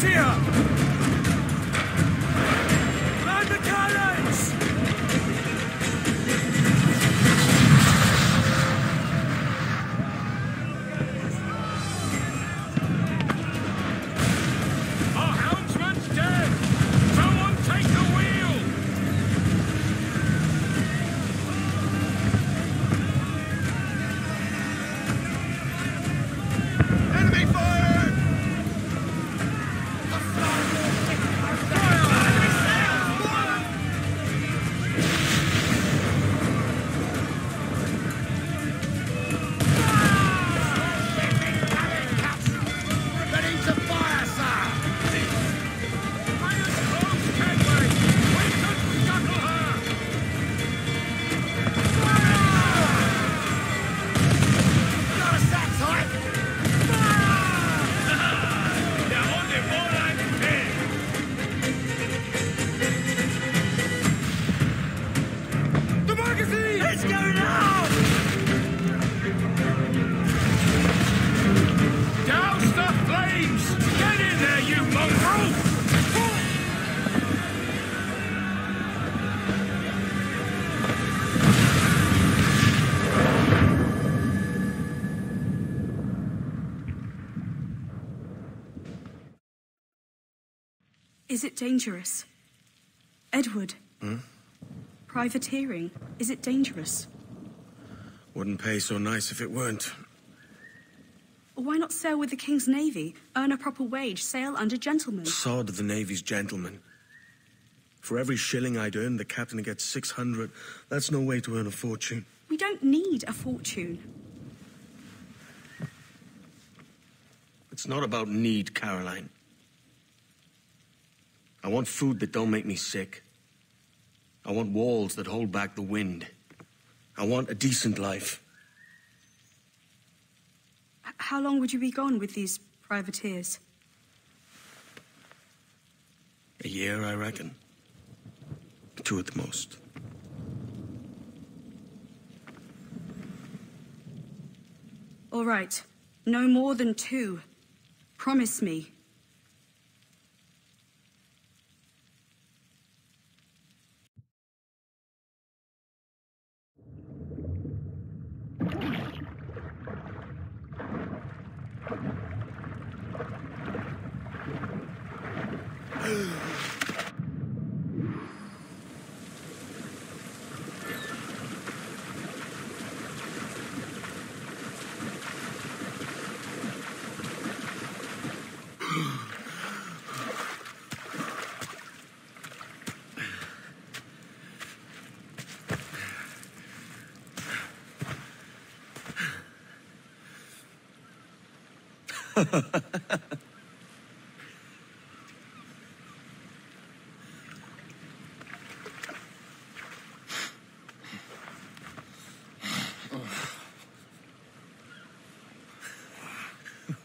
here! Land the cannons! Our helmsman's dead! Someone take the wheel! Enemy fire! Is it dangerous? Edward? Privateering, is it dangerous? Wouldn't pay so nice if it weren't. Why not sail with the King's Navy? Earn a proper wage, sail under gentlemen. Sod the Navy's gentlemen. For every shilling I'd earn, the captain gets 600. That's no way to earn a fortune. We don't need a fortune. It's not about need, Caroline. I want food that don't make me sick. I want walls that hold back the wind. I want a decent life. How long would you be gone with these privateers? A year, I reckon. 2 at the most. All right. No more than 2. Promise me.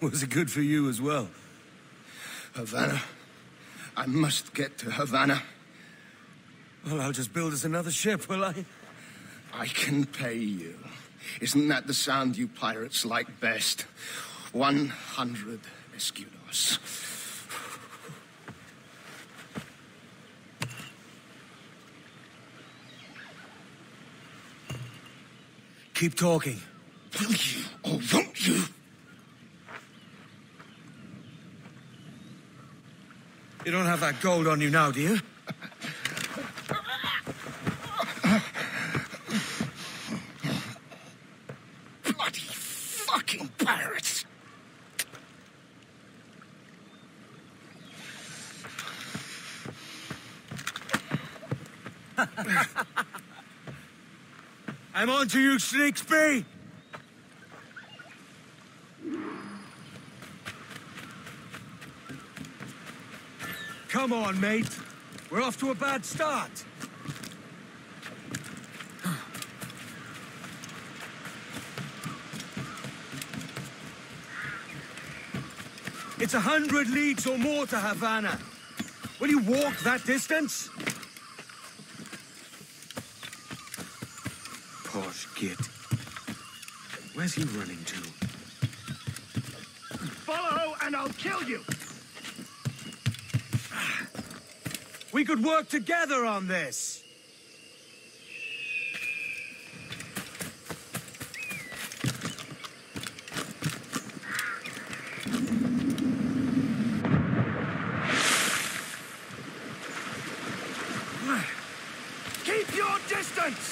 Was it good for you as well? Havana. I must get to Havana. Well, I'll just build us another ship, will I? I can pay you. Isn't that the sound you pirates like best? 100 escudos. Keep talking. Will you or won't you? You don't have that gold on you now, do you? Bloody fucking pirates! I'm on to you, Snakesby! Come on, mate. We're off to a bad start. It's 100 leagues or more to Havana. Will you walk that distance? Posh git. Where's he running to? Follow and I'll kill you! We could work together on this. Keep your distance!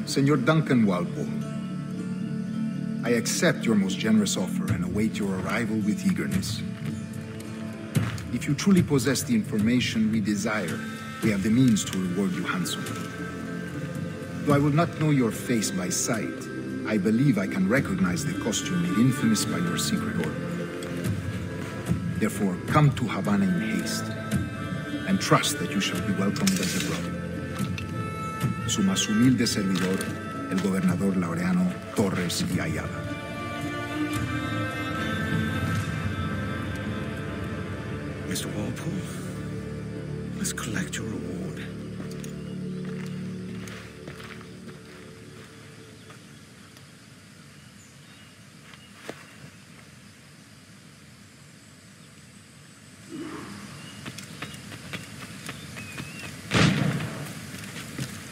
Senor Duncan Walpole, I accept your most generous offer and await your arrival with eagerness. If you truly possess the information we desire, we have the means to reward you handsomely. Though I will not know your face by sight, I believe I can recognize the costume made infamous by your secret order. Therefore, come to Havana in haste, and trust that you shall be welcomed as a brother. Su más humilde servidor, el gobernador Laureano Torres y Ayala. Mr. Walpole, let's collect your reward.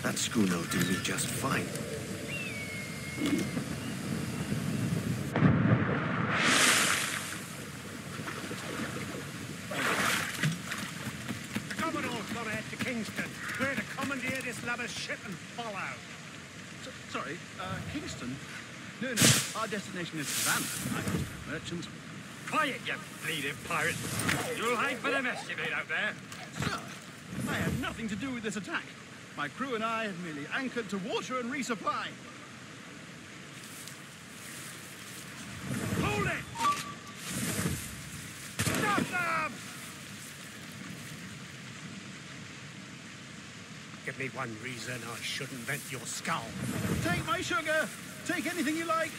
That schooner will do me just fine. Commodore's got to head to Kingston. We're to commandeer this lover's ship and follow. Sorry, Kingston? No, our destination is Havana. I'm merchant. Quiet, you bleeding pirate. You'll hang for the mess you made out there. Sir, I had nothing to do with this attack. My crew and I have merely anchored to water and resupply. Hold it! Stop them! Give me one reason I shouldn't vent your skull. Take my sugar! Take anything you like!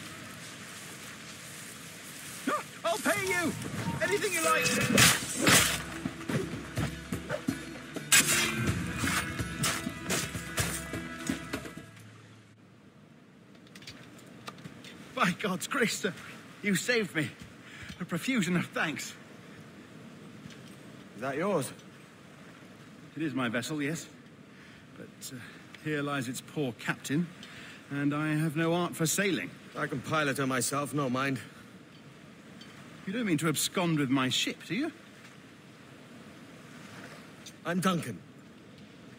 I'll pay you! Anything you like! By God's grace, sir, you saved me. A profusion of thanks. Is that yours? It is my vessel, yes. But here lies its poor captain, and I have no art for sailing. I can pilot her myself, no mind. You don't mean to abscond with my ship, do you? I'm Duncan.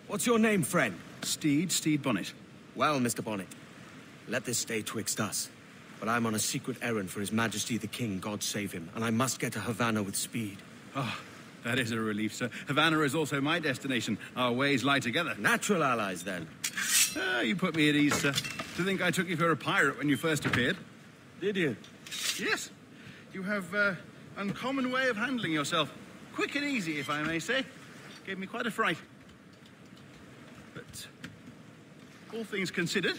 What's your name, friend? Steed Bonnet. Well, Mr. Bonnet, let this stay twixt us. But I'm on a secret errand for His Majesty the King, God save him, and I must get to Havana with speed. Oh, that is a relief, sir. Havana is also my destination. Our ways lie together. Natural allies, then. You put me at ease, sir. To think I took you for a pirate when you first appeared. Did you? Yes. You have uncommon way of handling yourself. Quick and easy, if I may say. Gave me quite a fright. But all things considered,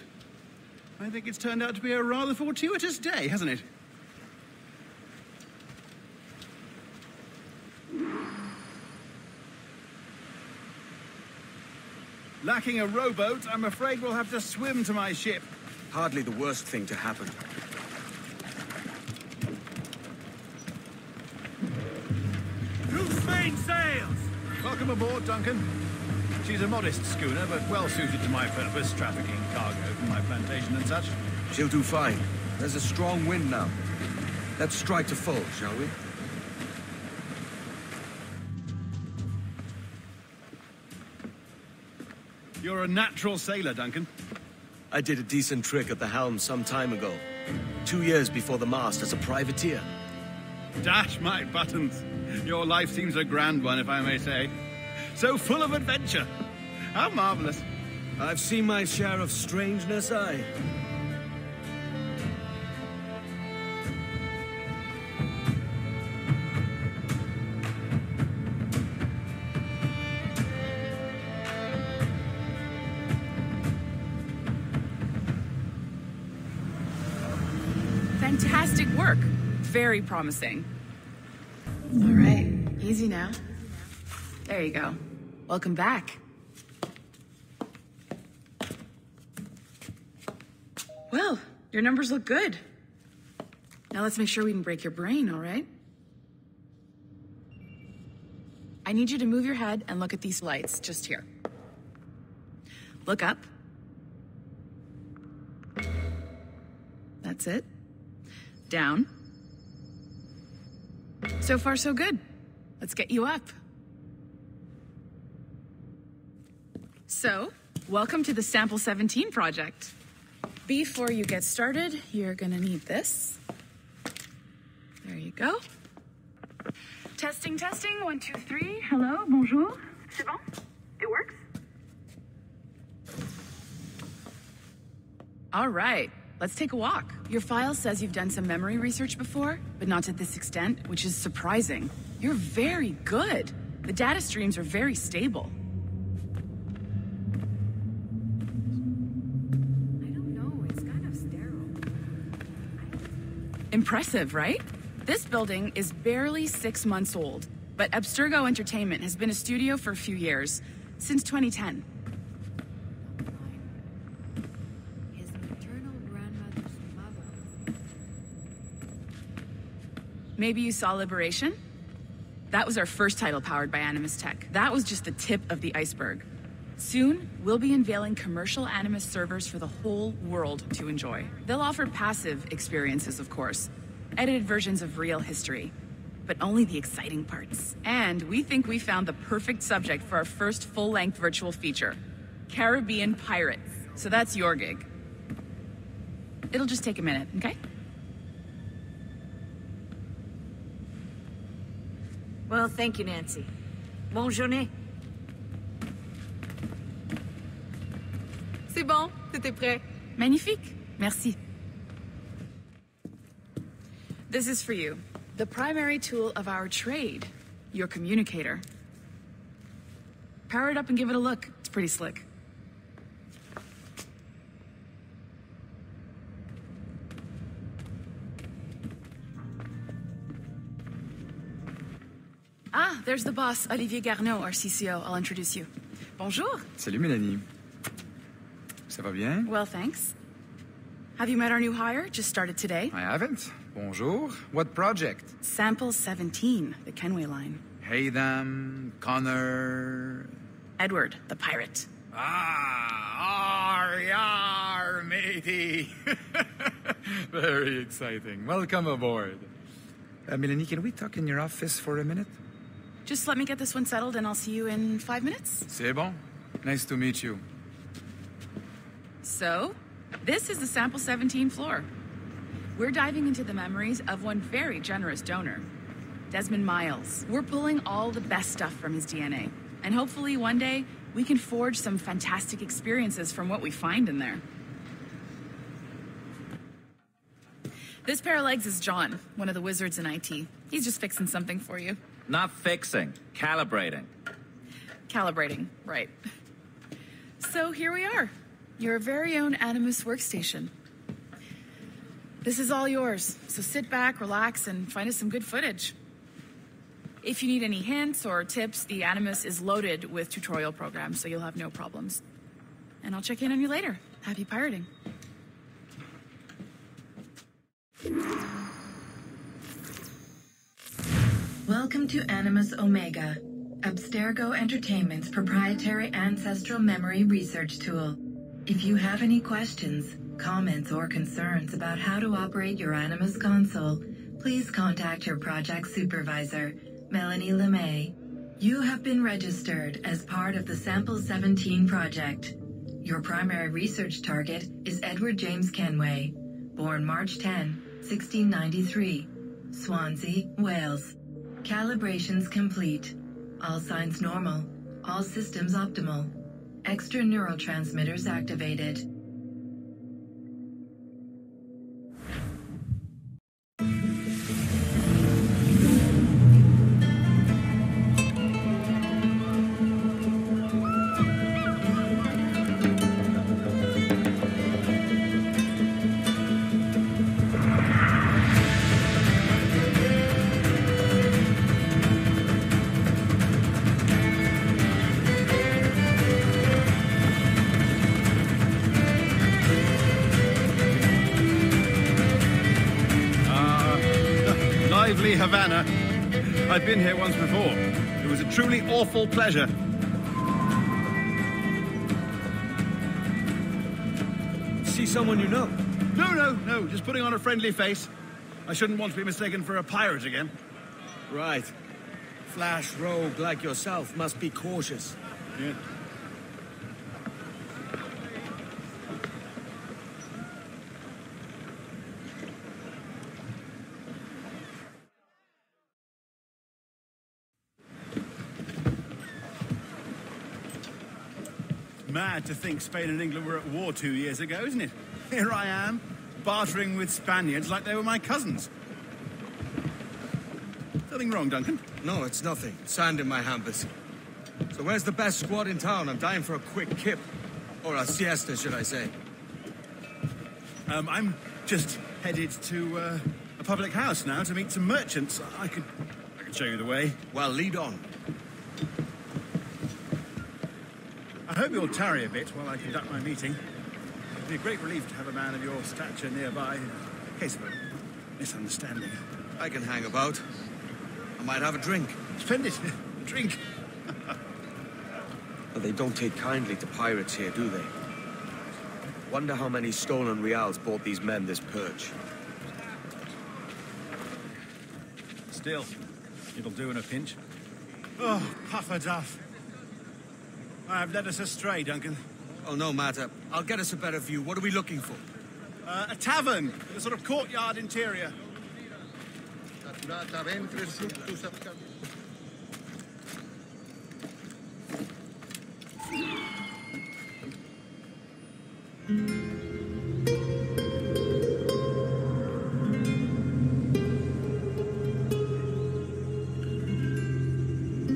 I think it's turned out to be a rather fortuitous day, hasn't it? Lacking a rowboat, I'm afraid we'll have to swim to my ship. Hardly the worst thing to happen. Whose main sails? Welcome aboard, Duncan. She's a modest schooner, but well suited to my purpose, trafficking cargo from my plantation and such. She'll do fine. There's a strong wind now. Let's strike to full, shall we? You're a natural sailor, Duncan. I did a decent trick at the helm some time ago. 2 years before the mast as a privateer. Dash my buttons. Your life seems a grand one, if I may say. So full of adventure. How marvelous. I've seen my share of strangeness, aye. Fantastic work. Very promising. All right, easy now. There you go. Welcome back. Well, your numbers look good. Now let's make sure we can break your brain, all right? I need you to move your head and look at these lights just here. Look up. That's it. Down. So far, so good. Let's get you up. So, welcome to the Sample 17 project. Before you get started, you're gonna need this. There you go. Testing, testing, 1, 2, 3. Hello, bonjour. C'est bon? It works? All right, let's take a walk. Your file says you've done some memory research before, but not to this extent, which is surprising. You're very good. The data streams are very stable. I don't know, it's kind of sterile. Impressive, right? This building is barely 6 months old, but Abstergo Entertainment has been a studio for a few years, since 2010. His maternal grandmother's mother. Maybe you saw Liberation? That was our first title powered by Animus Tech. That was just the tip of the iceberg. Soon, we'll be unveiling commercial Animus servers for the whole world to enjoy. They'll offer passive experiences, of course, edited versions of real history, but only the exciting parts. And we think we found the perfect subject for our first full-length virtual feature, Caribbean pirates. So that's your gig. It'll just take a minute, okay? Well, thank you, Nancy. Bonne journée. C'est bon, c'était prêt. Magnifique, merci. This is for you, the primary tool of our trade, your communicator. Power it up and give it a look. It's pretty slick. Ah, there's the boss, Olivier Garneau, our CCO. I'll introduce you. Bonjour. Salut, Mélanie. Ça va bien? Well, thanks. Have you met our new hire? Just started today. I haven't. Bonjour. What project? Sample 17, the Kengway line. Heytham, Connor... Edward, the pirate. Ah, yar, matey. Very exciting. Welcome aboard. Mélanie, can we talk in your office for a minute? Just let me get this one settled and I'll see you in 5 minutes. C'est bon. Nice to meet you. So, this is the Sample 17 floor. We're diving into the memories of one very generous donor, Desmond Miles. We're pulling all the best stuff from his DNA. And hopefully one day, we can forge some fantastic experiences from what we find in there. This pair of legs is John, one of the wizards in IT. He's just fixing something for you. Not fixing, calibrating. Calibrating, right. So here we are, your very own Animus workstation. This is all yours, so sit back, relax, and find us some good footage. If you need any hints or tips, the Animus is loaded with tutorial programs, so you'll have no problems. And I'll check in on you later. Happy pirating. Welcome to Animus Omega, Abstergo Entertainment's proprietary ancestral memory research tool. If you have any questions, comments, or concerns about how to operate your Animus console, please contact your project supervisor, Melanie LeMay. You have been registered as part of the Sample 17 project. Your primary research target is Edward James Kengwueyi, born March 10, 1693. Swansea, Wales. Calibrations complete. All signs normal. All systems optimal. Extra neurotransmitters activated. Havana. I've been here once before. It was a truly awful pleasure. See someone you know? No. Just putting on a friendly face. I shouldn't want to be mistaken for a pirate again. Right. Flash rogue like yourself must be cautious. Yeah. Mad to think Spain and England were at war 2 years ago, isn't it? Here I am, bartering with Spaniards like they were my cousins. Something wrong, Duncan? No, it's nothing. Sand in my hampers. So where's the best squad in town? I'm dying for a quick kip. Or a siesta, should I say. I'm just headed to a public house now to meet some merchants. I could show you the way. Well, lead on. I hope you'll tarry a bit while I conduct my meeting. It'd be a great relief to have a man of your stature nearby in case of a misunderstanding. I can hang about. I might have a drink. Splendid. Drink. But they don't take kindly to pirates here, do they? Wonder how many stolen reals bought these men this perch. Still, it'll do in a pinch. Oh, puffer duff. I have led us astray, Duncan. Oh, no matter. I'll get us a better view. What are we looking for? A tavern, a sort of courtyard interior.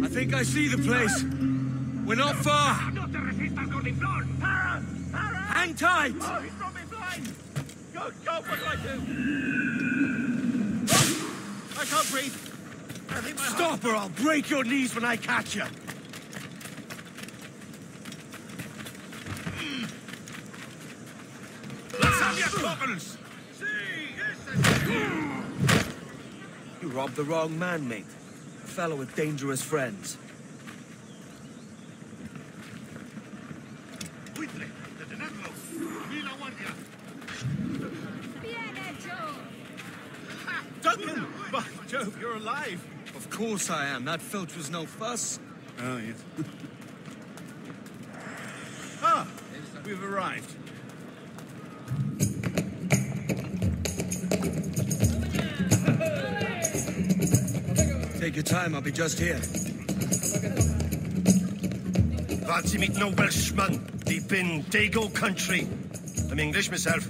I think I see the place. We're not far. Hang tight. Oh, he's brought me blind. God, what do I do? I can't breathe. I think my Stop or I'll break your knees when I catch you. Let's have your coppers. You robbed the wrong man, mate. A fellow with dangerous friends. Duncan! By Jove, you're alive. Of course I am. That filch was no fuss. Oh, yes. Ah, we've arrived. Take your time, I'll be just here. Fancy meeting no Welshman deep in Dago country. I'm English myself.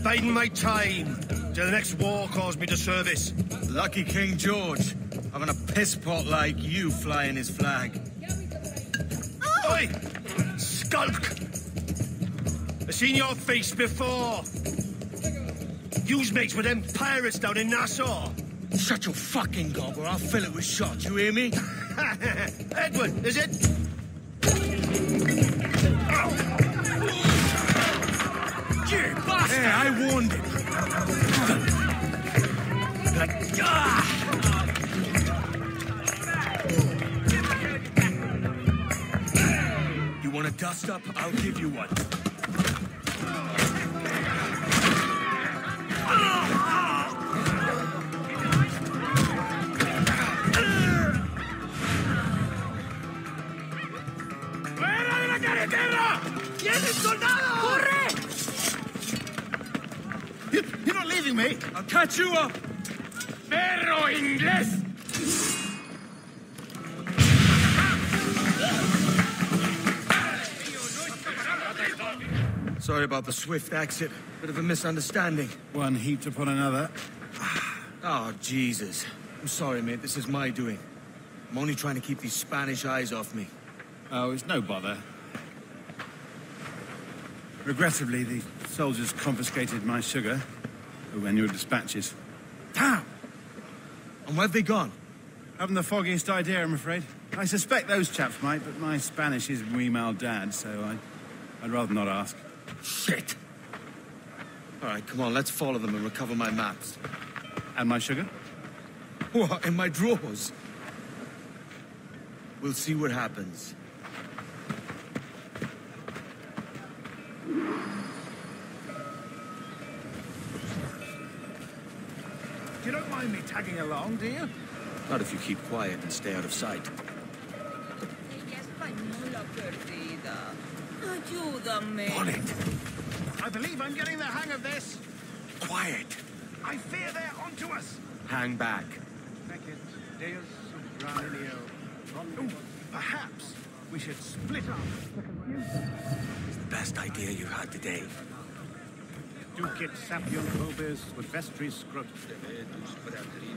Biding my time till the next war calls me to service. Lucky King George, having a piss pot like you flying his flag. Oi! Skulk! I've seen your face before. You's mates with them pirates down in Nassau. Shut your fucking gob or I'll fill it with shot, you hear me? Edward, is it? You bastard! Hey, I warned him. You want a dust up? I'll give you one. You're not leaving me. I'll catch you up. Perro! inglés! Sorry about the swift exit. Bit of a misunderstanding. One heaped upon another. Oh, Jesus. I'm sorry, mate. This is my doing. I'm only trying to keep these Spanish eyes off me. Oh, it's no bother. Regrettably, the soldiers confiscated my sugar when your dispatches. Damn! And where've they gone? Haven't the foggiest idea, I'm afraid. I suspect those chaps might, but my Spanish is wee mal dad, so I'd rather not ask. Shit! All right, come on, let's follow them and recover my maps. And my sugar? What, in my drawers? We'll see what happens. You don't mind me tagging along, do you? Not if you keep quiet and stay out of sight. Bonnet! I believe I'm getting the hang of this. Quiet! I fear they're onto us. Hang back. Oh, perhaps we should split up. It's the best idea you've had today. Ducit sapium vobis with vestris scrut.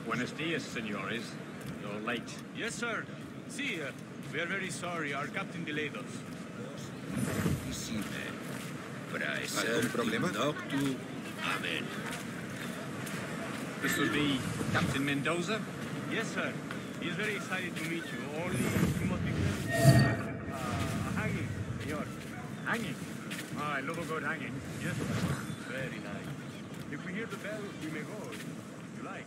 Buenos dias, senores. You're late. Yes, sir. See, we are very sorry. Our captain delayed us. ¿Algún problema? Amen. This will be Captain Mendoza? Yes, sir. He is very excited to meet you. Only you must be present for a hanging, senor. Hanging? Oh, I love a good hanging. Yes, sir. Very nice. If we hear the bell, we may go, if you like.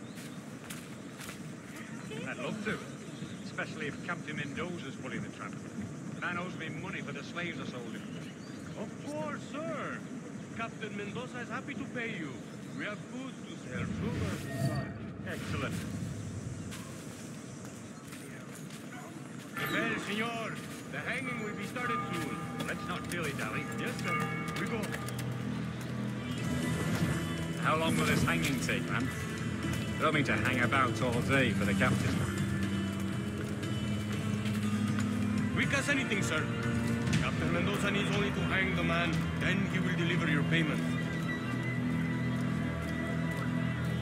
I'd love to. Especially if Captain Mendoza's pulling the trap. Man owes me money for the slaves I sold him. Of course, sir. Captain Mendoza is happy to pay you. We have food to sell, sugar. Excellent. Well, senor, the hanging will be started soon. Let's not dilly-dally. Yes, sir. We go. How long will this hanging take, man? Don't mean to hang about all day for the captain. Quick as anything, sir. Captain Mendoza needs only to hang the man, then he will deliver your payment.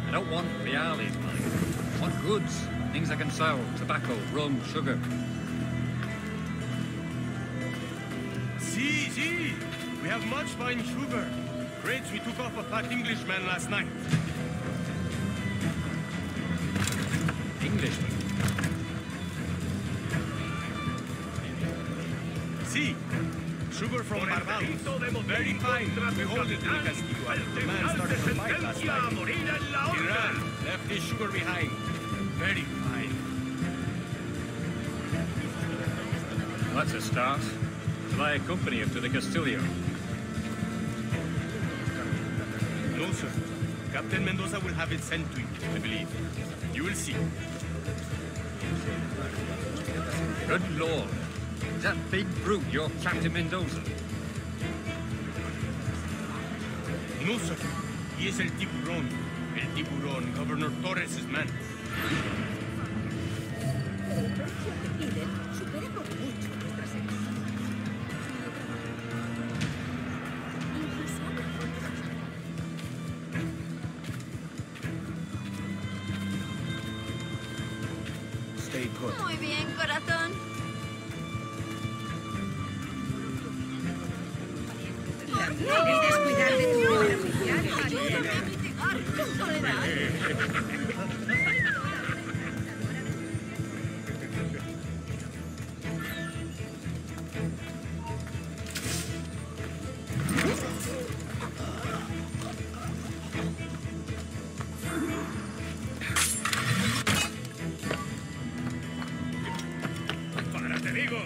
I don't want reales, man. I want goods. Things I can sell. Tobacco, rum, sugar. See. We have much fine sugar. Crates we took off a fat Englishman last night. Englishman? See. Sugar from Barbados. Very fine. We hold it in the Castillo. The man started to fight last night. He ran. Left his sugar behind. Very fine. Well, that's a start. Shall I accompany him to the Castillo? No, sir. Captain Mendoza will have it sent to you, I believe. You will see. Good Lord. Is that big brute your Captain Mendoza? No, sir. He is El Tiburón. El Tiburón, Governor Torres' man. Stay put. Muy bien, corazón. No debes descuidar de tu primer oficial. Ayúdame a mitigar con soledad. ¡Para, te digo!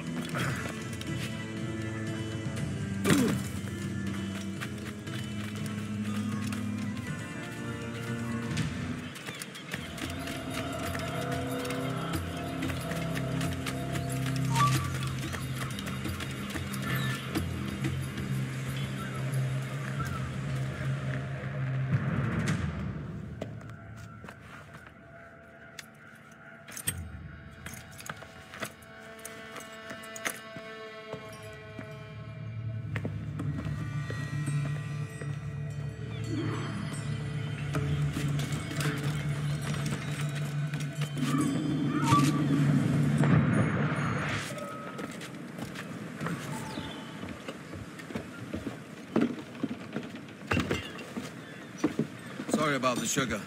Sorry about the sugar.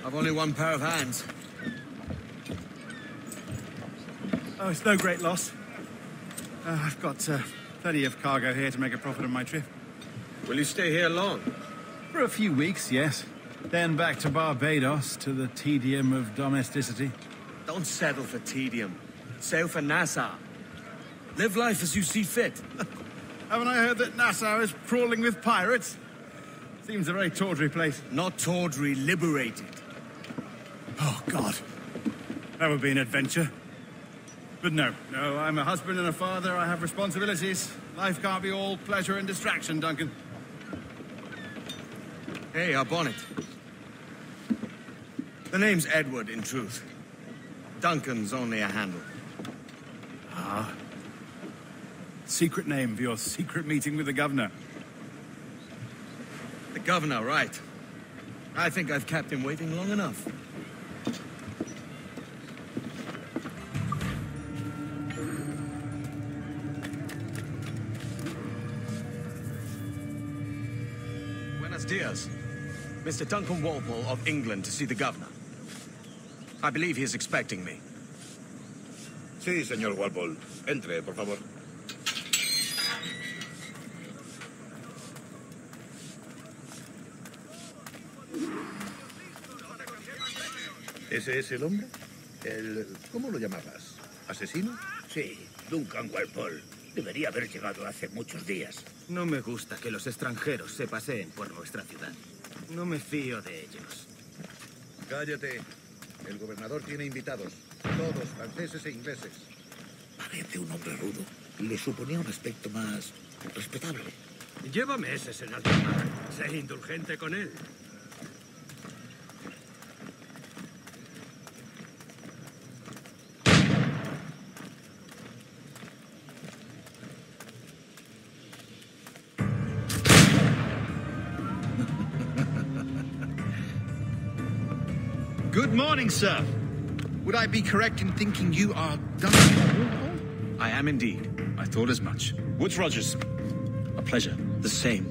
I've only one pair of hands. Oh, it's no great loss. I've got plenty of cargo here to make a profit on my trip. Will you stay here long? For a few weeks, yes. Then back to Barbados, to the tedium of domesticity. Don't settle for tedium. Sail for Nassau. Live life as you see fit. Haven't I heard that Nassau is crawling with pirates? Seems a very tawdry place. Not tawdry, liberated. Oh, God. That would be an adventure. But no, I'm a husband and a father. I have responsibilities. Life can't be all pleasure and distraction, Duncan. Hey, our bonnet. The name's Edward, in truth. Duncan's only a handle. Ah. Secret name for your secret meeting with the governor. The governor, right. I think I've kept him waiting long enough. Buenos dias. Mr. Duncan Walpole of England to see the governor. I believe he is expecting me. Sí, señor Walpole. Entre, por favor. ¿Ese es el hombre? ¿Cómo lo llamabas? ¿Asesino? Sí, Duncan Walpole. Debería haber llegado hace muchos días. No me gusta que los extranjeros se paseen por nuestra ciudad. No me fío de ellos. Cállate. El gobernador tiene invitados. Todos franceses e ingleses. Parece un hombre rudo. Le suponía un aspecto más respetable. Lleva meses en alta mar. Sé indulgente con él. Good morning, sir. Would I be correct in thinking you are Duncan? I am indeed. I thought as much. Woods Rogers. A pleasure. The same.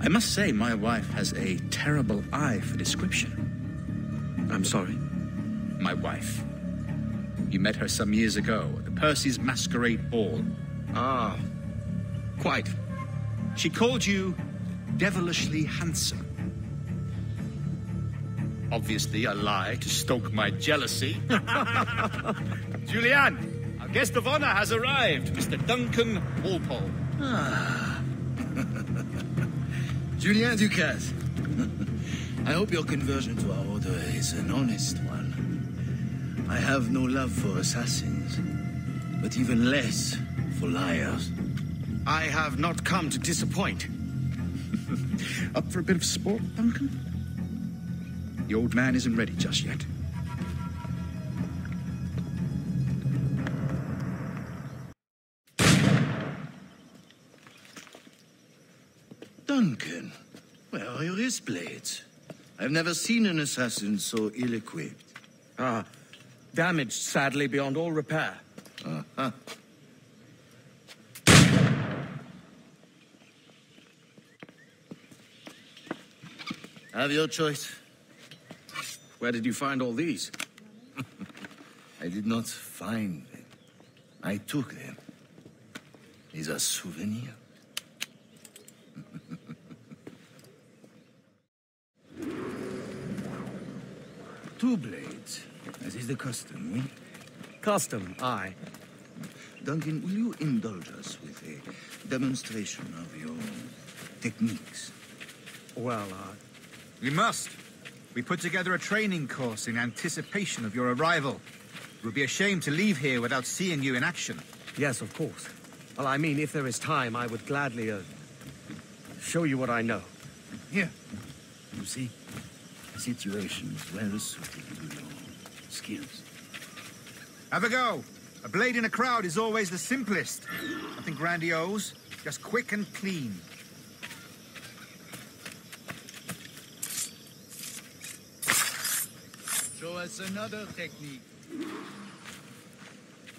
I must say, my wife has a terrible eye for description. I'm sorry? My wife. You met her some years ago at the Percy's Masquerade Ball. Ah, quite. She called you devilishly handsome. Obviously a lie to stoke my jealousy. Julianne, our guest of honor has arrived, Mr. Duncan Walpole. Ah. Julien Ducasse. I hope your conversion to our order is an honest one. I have no love for assassins, but even less for liars. I have not come to disappoint. Up for a bit of sport, Duncan? The old man isn't ready just yet. Duncan, where are your wrist blades? I've never seen an assassin so ill-equipped. Ah, damaged, sadly, beyond all repair. Uh-huh. Have your choice. Where did you find all these? I did not find them. I took them. These are souvenirs. Two blades, as is the custom, oui? Custom, aye. Duncan, will you indulge us with a demonstration of your techniques? Well, We must. We put together a training course in anticipation of your arrival. It would be a shame to leave here without seeing you in action. Yes, of course. Well, I mean, if there is time, I would gladly, show you what I know. Here. You see? Situations well suited to your skills. Have a go. A blade in a crowd is always the simplest. Nothing grandiose, just quick and clean. Show us another technique.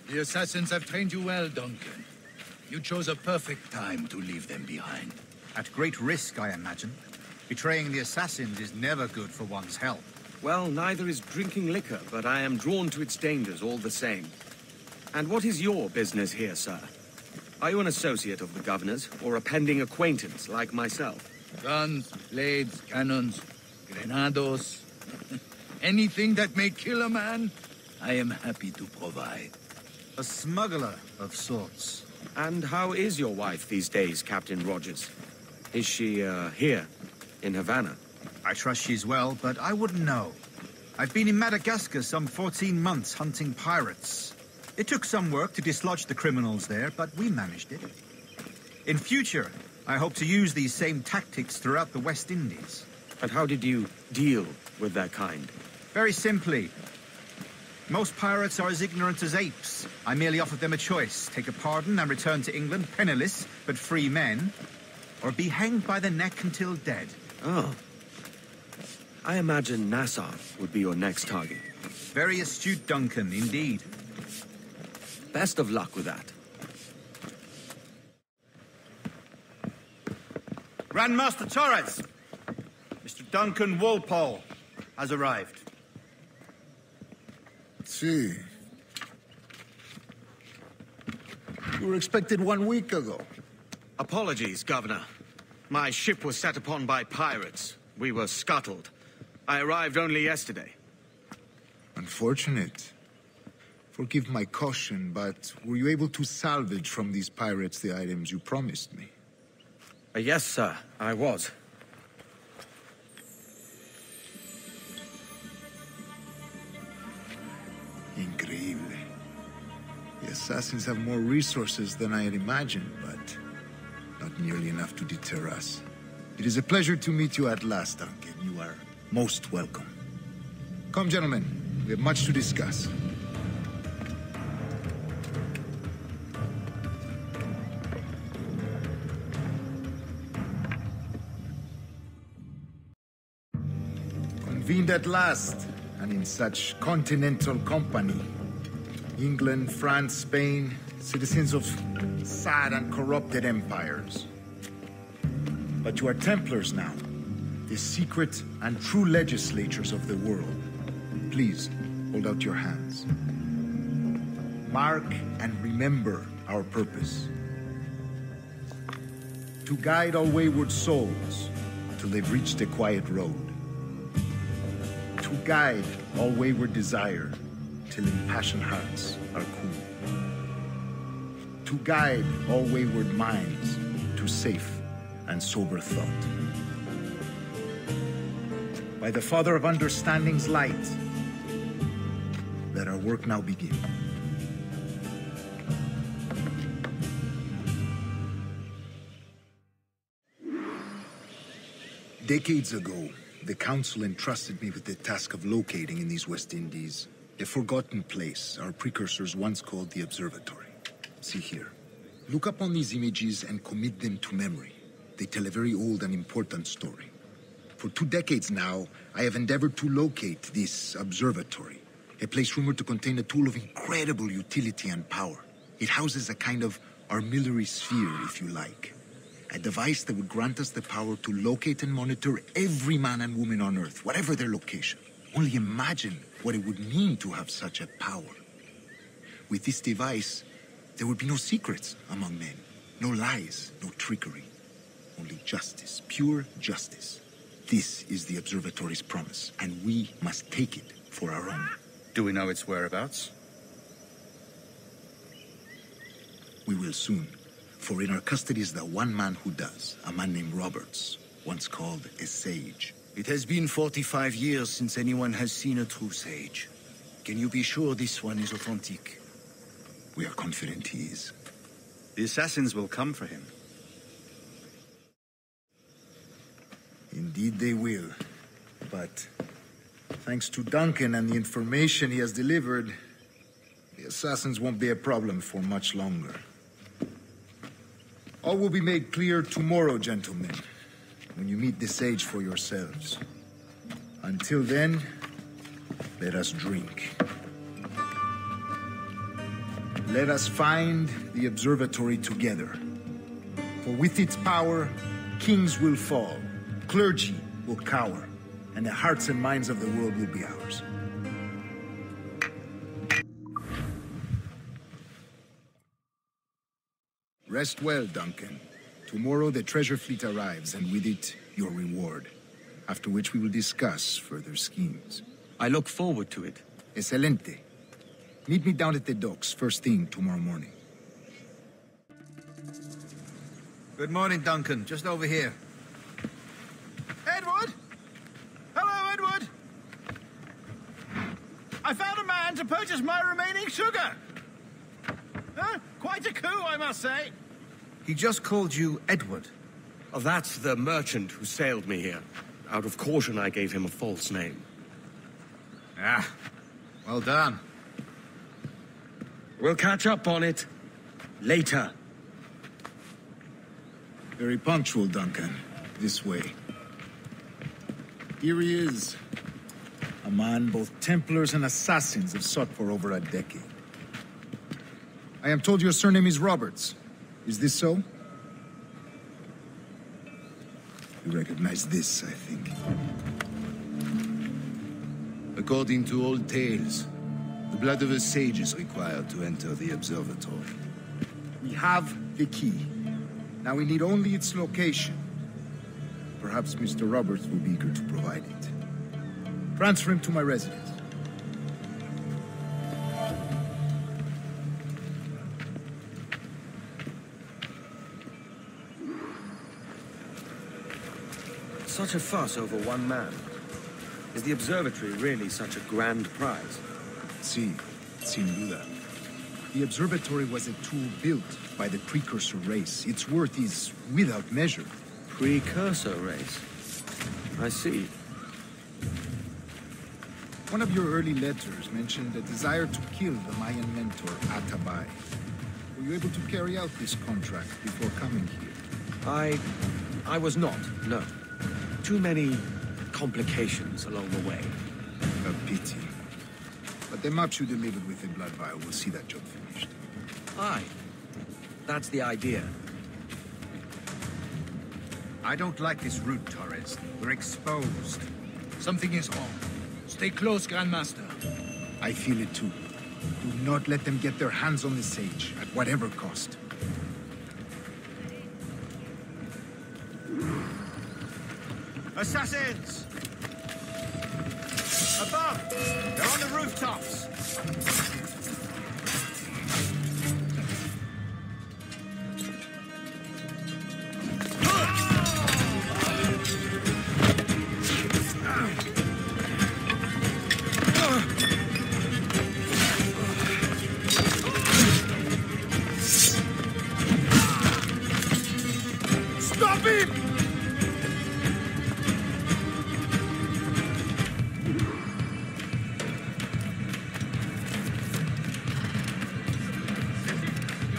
The assassins have trained you well, Duncan. You chose a perfect time to leave them behind. At great risk, I imagine. Betraying the assassins is never good for one's health. Well, neither is drinking liquor, but I am drawn to its dangers all the same. And what is your business here, sir? Are you an associate of the governor's, or a pending acquaintance like myself? Guns, blades, cannons, grenados. Anything that may kill a man, I am happy to provide. A smuggler of sorts. And how is your wife these days, Captain Rogers? Is she, here, in Havana? I trust she's well, but I wouldn't know. I've been in Madagascar some 14 months hunting pirates. It took some work to dislodge the criminals there, but we managed it. In future, I hope to use these same tactics throughout the West Indies. And how did you deal with that kind? Very simply. Most pirates are as ignorant as apes. I merely offered them a choice. Take a pardon and return to England, penniless, but free men, or be hanged by the neck until dead. Oh. I imagine Nassau would be your next target. Very astute, Duncan, indeed. Best of luck with that. Grandmaster Torres! Mr. Duncan Walpole has arrived. See. You were expected 1 week ago. Apologies, Governor. My ship was set upon by pirates. We were scuttled. I arrived only yesterday. Unfortunate. Forgive my caution, but were you able to salvage from these pirates the items you promised me? Yes, sir, I was. Increíble. The assassins have more resources than I had imagined, but not nearly enough to deter us. It is a pleasure to meet you at last, Duncan. You are most welcome. Come, gentlemen. We have much to discuss. Convened at last, and in such continental company. England, France, Spain, citizens of sad and corrupted empires. But you are Templars now, the secret and true legislatures of the world. Please, hold out your hands. Mark and remember our purpose. To guide all wayward souls till they've reached a quiet road. To guide all wayward desire till impassioned hearts are cool. To guide all wayward minds to safe and sober thought. By the Father of Understanding's light, let our work now begin. Decades ago, the Council entrusted me with the task of locating in these West Indies a forgotten place our precursors once called the Observatory. See here. Look upon these images and commit them to memory. They tell a very old and important story. For 2 decades now, I have endeavored to locate this observatory, a place rumored to contain a tool of incredible utility and power. It houses a kind of armillary sphere, if you like. A device that would grant us the power to locate and monitor every man and woman on Earth, whatever their location. Only imagine what it would mean to have such a power. With this device, there would be no secrets among men, no lies, no trickery. Only justice, pure justice. This is the observatory's promise, and we must take it for our own. Do we know its whereabouts? We will soon, for in our custody is the one man who does, a man named Roberts, once called a sage. It has been 45 years since anyone has seen a true sage. Can you be sure this one is authentic? We are confident he is. The assassins will come for him. Indeed they will. But thanks to Duncan and the information he has delivered, the assassins won't be a problem for much longer. All will be made clear tomorrow, gentlemen, when you meet the sage for yourselves. Until then, let us drink. Let us find the observatory together. For with its power, kings will fall, clergy will cower, and the hearts and minds of the world will be ours. Rest well, Duncan. Tomorrow the treasure fleet arrives, and with it, your reward. After which we will discuss further schemes. I look forward to it. Excelente. Meet me down at the docks first thing tomorrow morning. Good morning, Duncan. Just over here. Edward? Hello, Edward. I found a man to purchase my remaining sugar. Huh? Quite a coup, I must say. He just called you Edward. Oh, that's the merchant who sailed me here. Out of caution, I gave him a false name. Ah, well done. We'll catch up on it later. Very punctual, Duncan. This way. Here he is. A man both Templars and Assassins have sought for over a decade. I am told your surname is Roberts. Is this so? You recognize this, I think. According to old tales, the blood of a sage is required to enter the observatory. We have the key. Now we need only its location. Perhaps Mr. Roberts will be eager to provide it. Transfer him to my residence. Such a fuss over one man. Is the observatory really such a grand prize? Sí, sin duda. The observatory was a tool built by the precursor race. Its worth is without measure. Precursor race? I see. One of your early letters mentioned a desire to kill the Mayan mentor, Atabay. Were you able to carry out this contract before coming here? I was not, no. Too many complications along the way. A pity. But the maps you delivered with the blood vial will see that job finished. Aye. That's the idea. I don't like this route, Torres. We're exposed. Something is wrong. Stay close, Grandmaster. I feel it too. Do not let them get their hands on the sage, at whatever cost. Assassins! Above! They're on the rooftops! Stop him!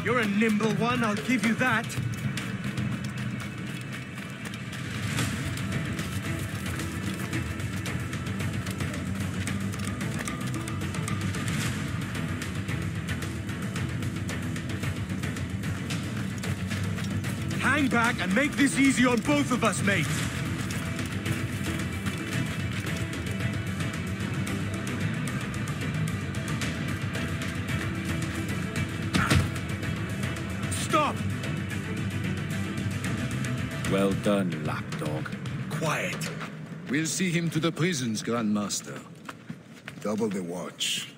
You're a nimble one, I'll give you that. Hang back and make this easy on both of us, mate. Stop! Well done, lapdog. Quiet. We'll see him to the prisons, Grandmaster. Double the watch.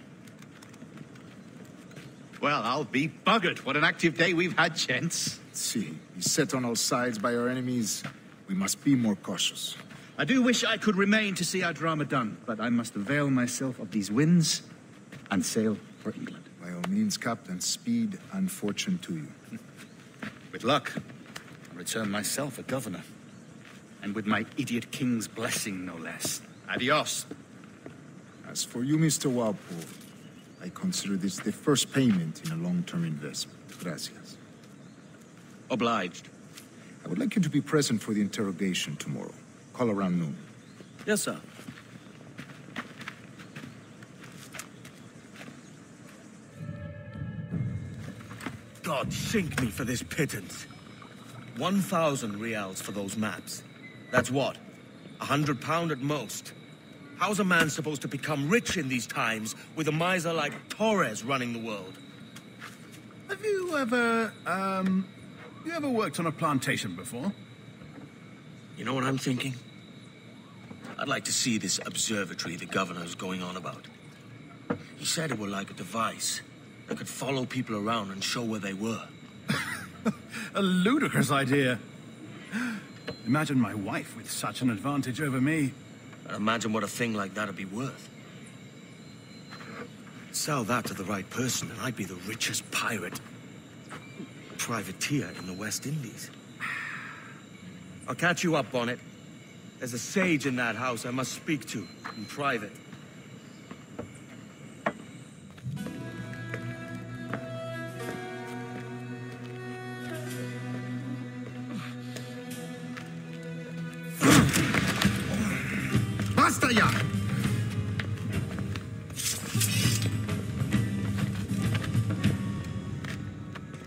Well, I'll be buggered. What an active day we've had, gents. See, he's set on all sides by our enemies. We must be more cautious. I do wish I could remain to see our drama done, but I must avail myself of these winds and sail for England. By all means, Captain, speed and fortune to you. With luck, I'll return myself a governor. And with my idiot king's blessing, no less. Adios. As for you, Mr. Walpole, I consider this the first payment in a long-term investment. Gracias. Obliged. I would like you to be present for the interrogation tomorrow. Call around noon. Yes, sir. God sink me for this pittance. 1,000 reals for those maps. That's what, £100 at most. How's a man supposed to become rich in these times with a miser like Torres running the world? Have you ever worked on a plantation before? You know what I'm thinking? I'd like to see this observatory the governor's going on about. He said it were like a device that could follow people around and show where they were. A ludicrous idea. Imagine my wife with such an advantage over me. And imagine what a thing like that'd be worth. Sell that to the right person and I'd be the richest pirate, privateer in the West Indies. I'll catch you up on it. There's a sage in that house I must speak to in private. Basta ya!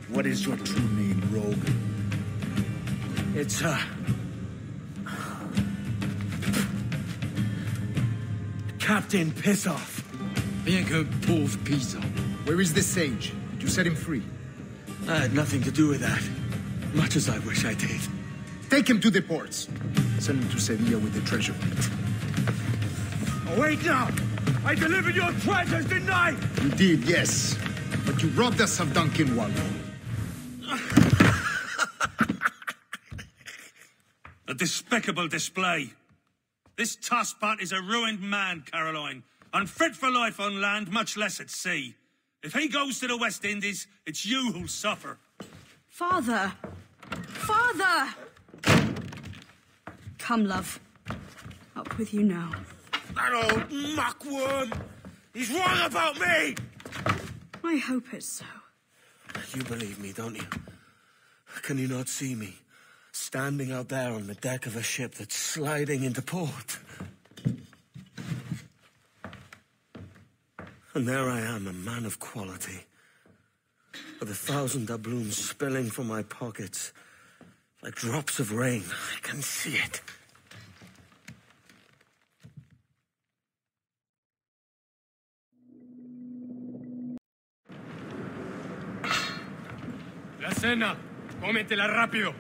What is your true name, rogue? It's, Captain Pissoff. Bien que pauvre pisa. Where is the sage? Did you set him free? I had nothing to do with that. Much as I wish I did. Take him to the ports. Send him to Sevilla with the treasure. Oh, wait now! I delivered your treasures, didn't I? You did, yes. But you robbed us of Duncan Wallow. A despicable display. This tosspot is a ruined man, Caroline. Unfit for life on land, much less at sea. If he goes to the West Indies, it's you who'll suffer. Father! Father! Come, love. Up with you now. That old muckworm! He's wrong about me! I hope it's so. You believe me, don't you? Can you not see me? Standing out there on the deck of a ship that's sliding into port. And there I am, a man of quality, with 1,000 doubloons spilling from my pockets like drops of rain. I can see it. La cena. Cómetela rápido.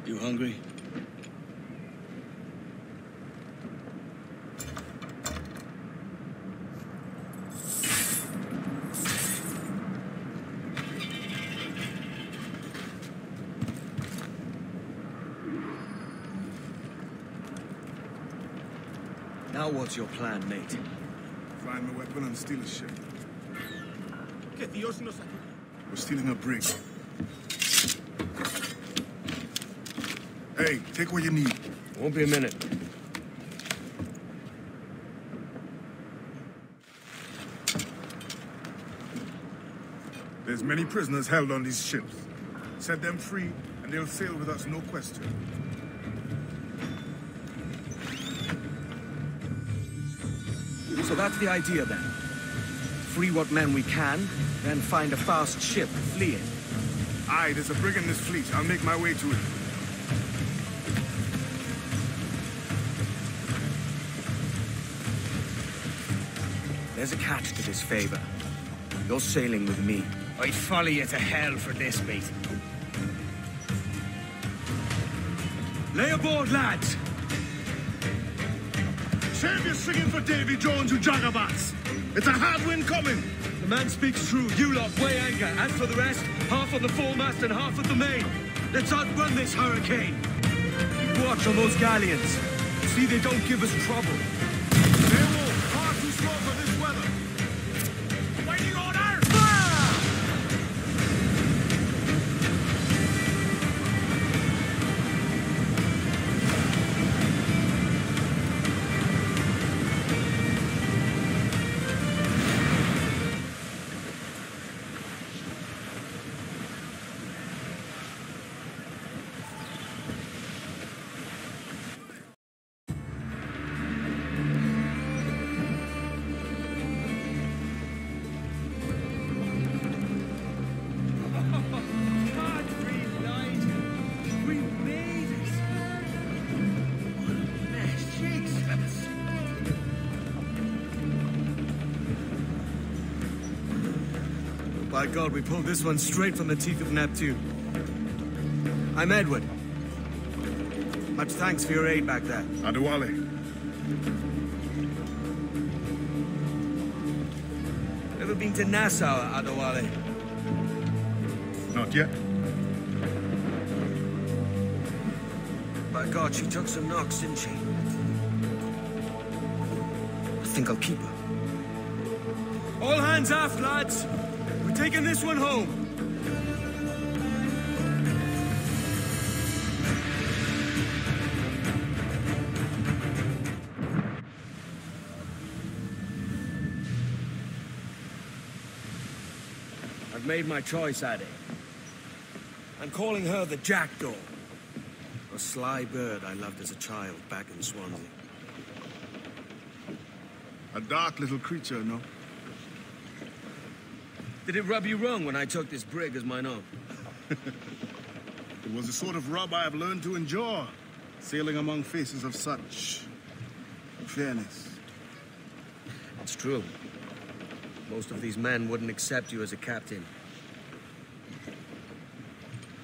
You hungry? Now what's your plan, mate? Find a weapon and steal a ship. Que Dios nos We're stealing a brig. Hey, take what you need. Won't be a minute. There's many prisoners held on these ships. Set them free, and they'll sail with us, no question. So that's the idea, then. Free what men we can, then find a fast ship to flee in. Aye, there's a brig in this fleet. I'll make my way to it. There's a catch to this favor. You're sailing with me. I'd follow you to hell for this, mate. Lay aboard, lads! Save your singing for Davy Jones, you jagabats! It's a hard wind coming! The man speaks true. You lot weigh anchor. As for the rest, half on the foremast and half at the main. Let's outrun this hurricane. Keep watch on those galleons. See they don't give us trouble. They will. Far too slow for this weather. Waiting order! By God, we pulled this one straight from the teeth of Neptune. I'm Edward. Much thanks for your aid back there. Adewale. Ever been to Nassau, Adewale? Not yet. By God, she took some knocks, didn't she? I think I'll keep her. All hands aft, lads. We're taking this one home. I've made my choice, Addy. I'm calling her the Jackdaw. A sly bird I loved as a child back in Swansea. A dark little creature, no? Did it rub you wrong when I took this brig as mine own? It was the sort of rub I have learned to endure, sailing among faces of such fairness. It's true. Most of these men wouldn't accept you as a captain.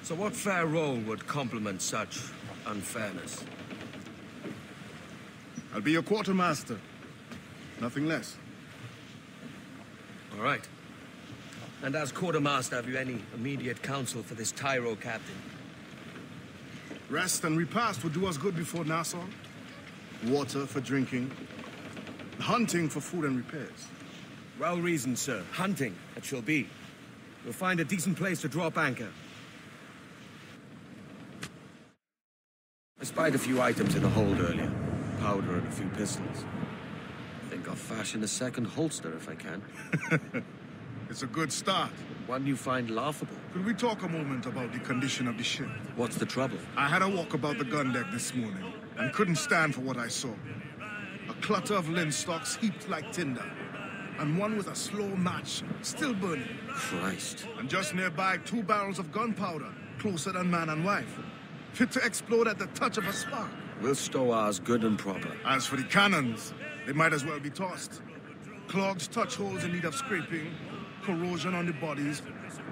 So what fair role would complement such unfairness? I'll be your quartermaster. Nothing less. All right. And as quartermaster, have you any immediate counsel for this tyro captain? Rest and repast would do us good before Nassau. Water for drinking. Hunting for food and repairs. Well reasoned, sir. Hunting, it shall be. We'll find a decent place to drop anchor. I spied a few items in the hold earlier. Powder and a few pistols. I think I'll fashion a second holster if I can. It's a good start. One you find laughable. Could we talk a moment about the condition of the ship? What's the trouble? I had a walk about the gun deck this morning and couldn't stand for what I saw. A clutter of linstocks heaped like tinder. And one with a slow match, still burning. Christ. And just nearby, 2 barrels of gunpowder, closer than man and wife. Fit to explode at the touch of a spark. We'll stow ours good and proper. As for the cannons, they might as well be tossed. Clogged touch holes in need of scraping, corrosion on the bodies,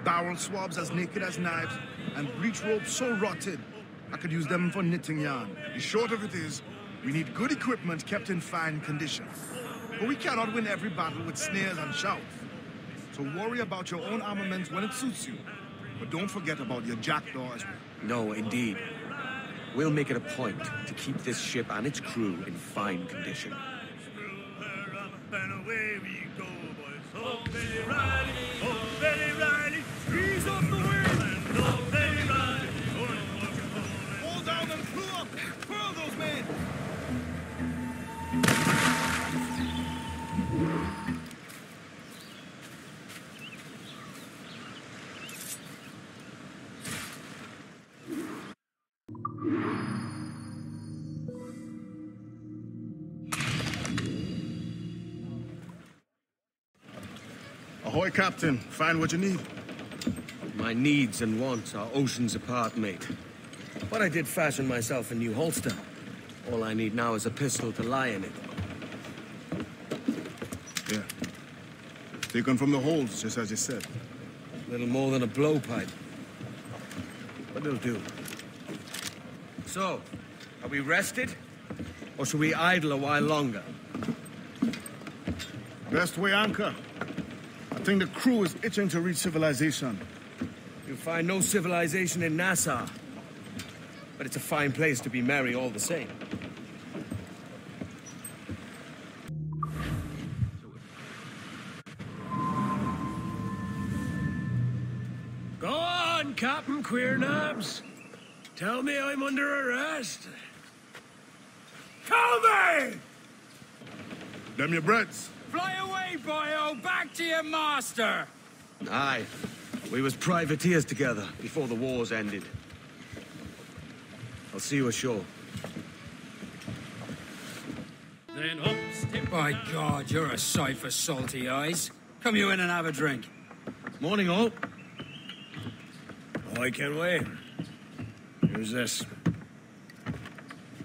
barrel swabs as naked as knives, and breech ropes so rotted, I could use them for knitting yarn. The short of it is, we need good equipment kept in fine condition. But we cannot win every battle with snares and shouts. So worry about your own armament when it suits you. But don't forget about your jackdaw as well. No, indeed. We'll make it a point to keep this ship and its crew in fine condition. Hold down and crew up! Furl those men! Ahoy, Captain. Find what you need. My needs and wants are oceans apart, mate. But I did fashion myself a new holster. All I need now is a pistol to lie in it. Yeah. Taken from the holds, just as you said. Little more than a blowpipe. But it'll do. So, are we rested? Or should we idle a while longer? Best way anchor. I think the crew is itching to reach civilization. You'll find no civilization in Nassau. But it's a fine place to be merry all the same. Go on, Captain Queernabs. Tell me I'm under arrest. Tell me! Them your breads. Fly away, boyo! Back to your master! Aye. We was privateers together before the wars ended. I'll see you ashore. Then up, step. By God, you're a sight for salty eyes. Come you in and have a drink. Morning, all. I can wait. Who's this?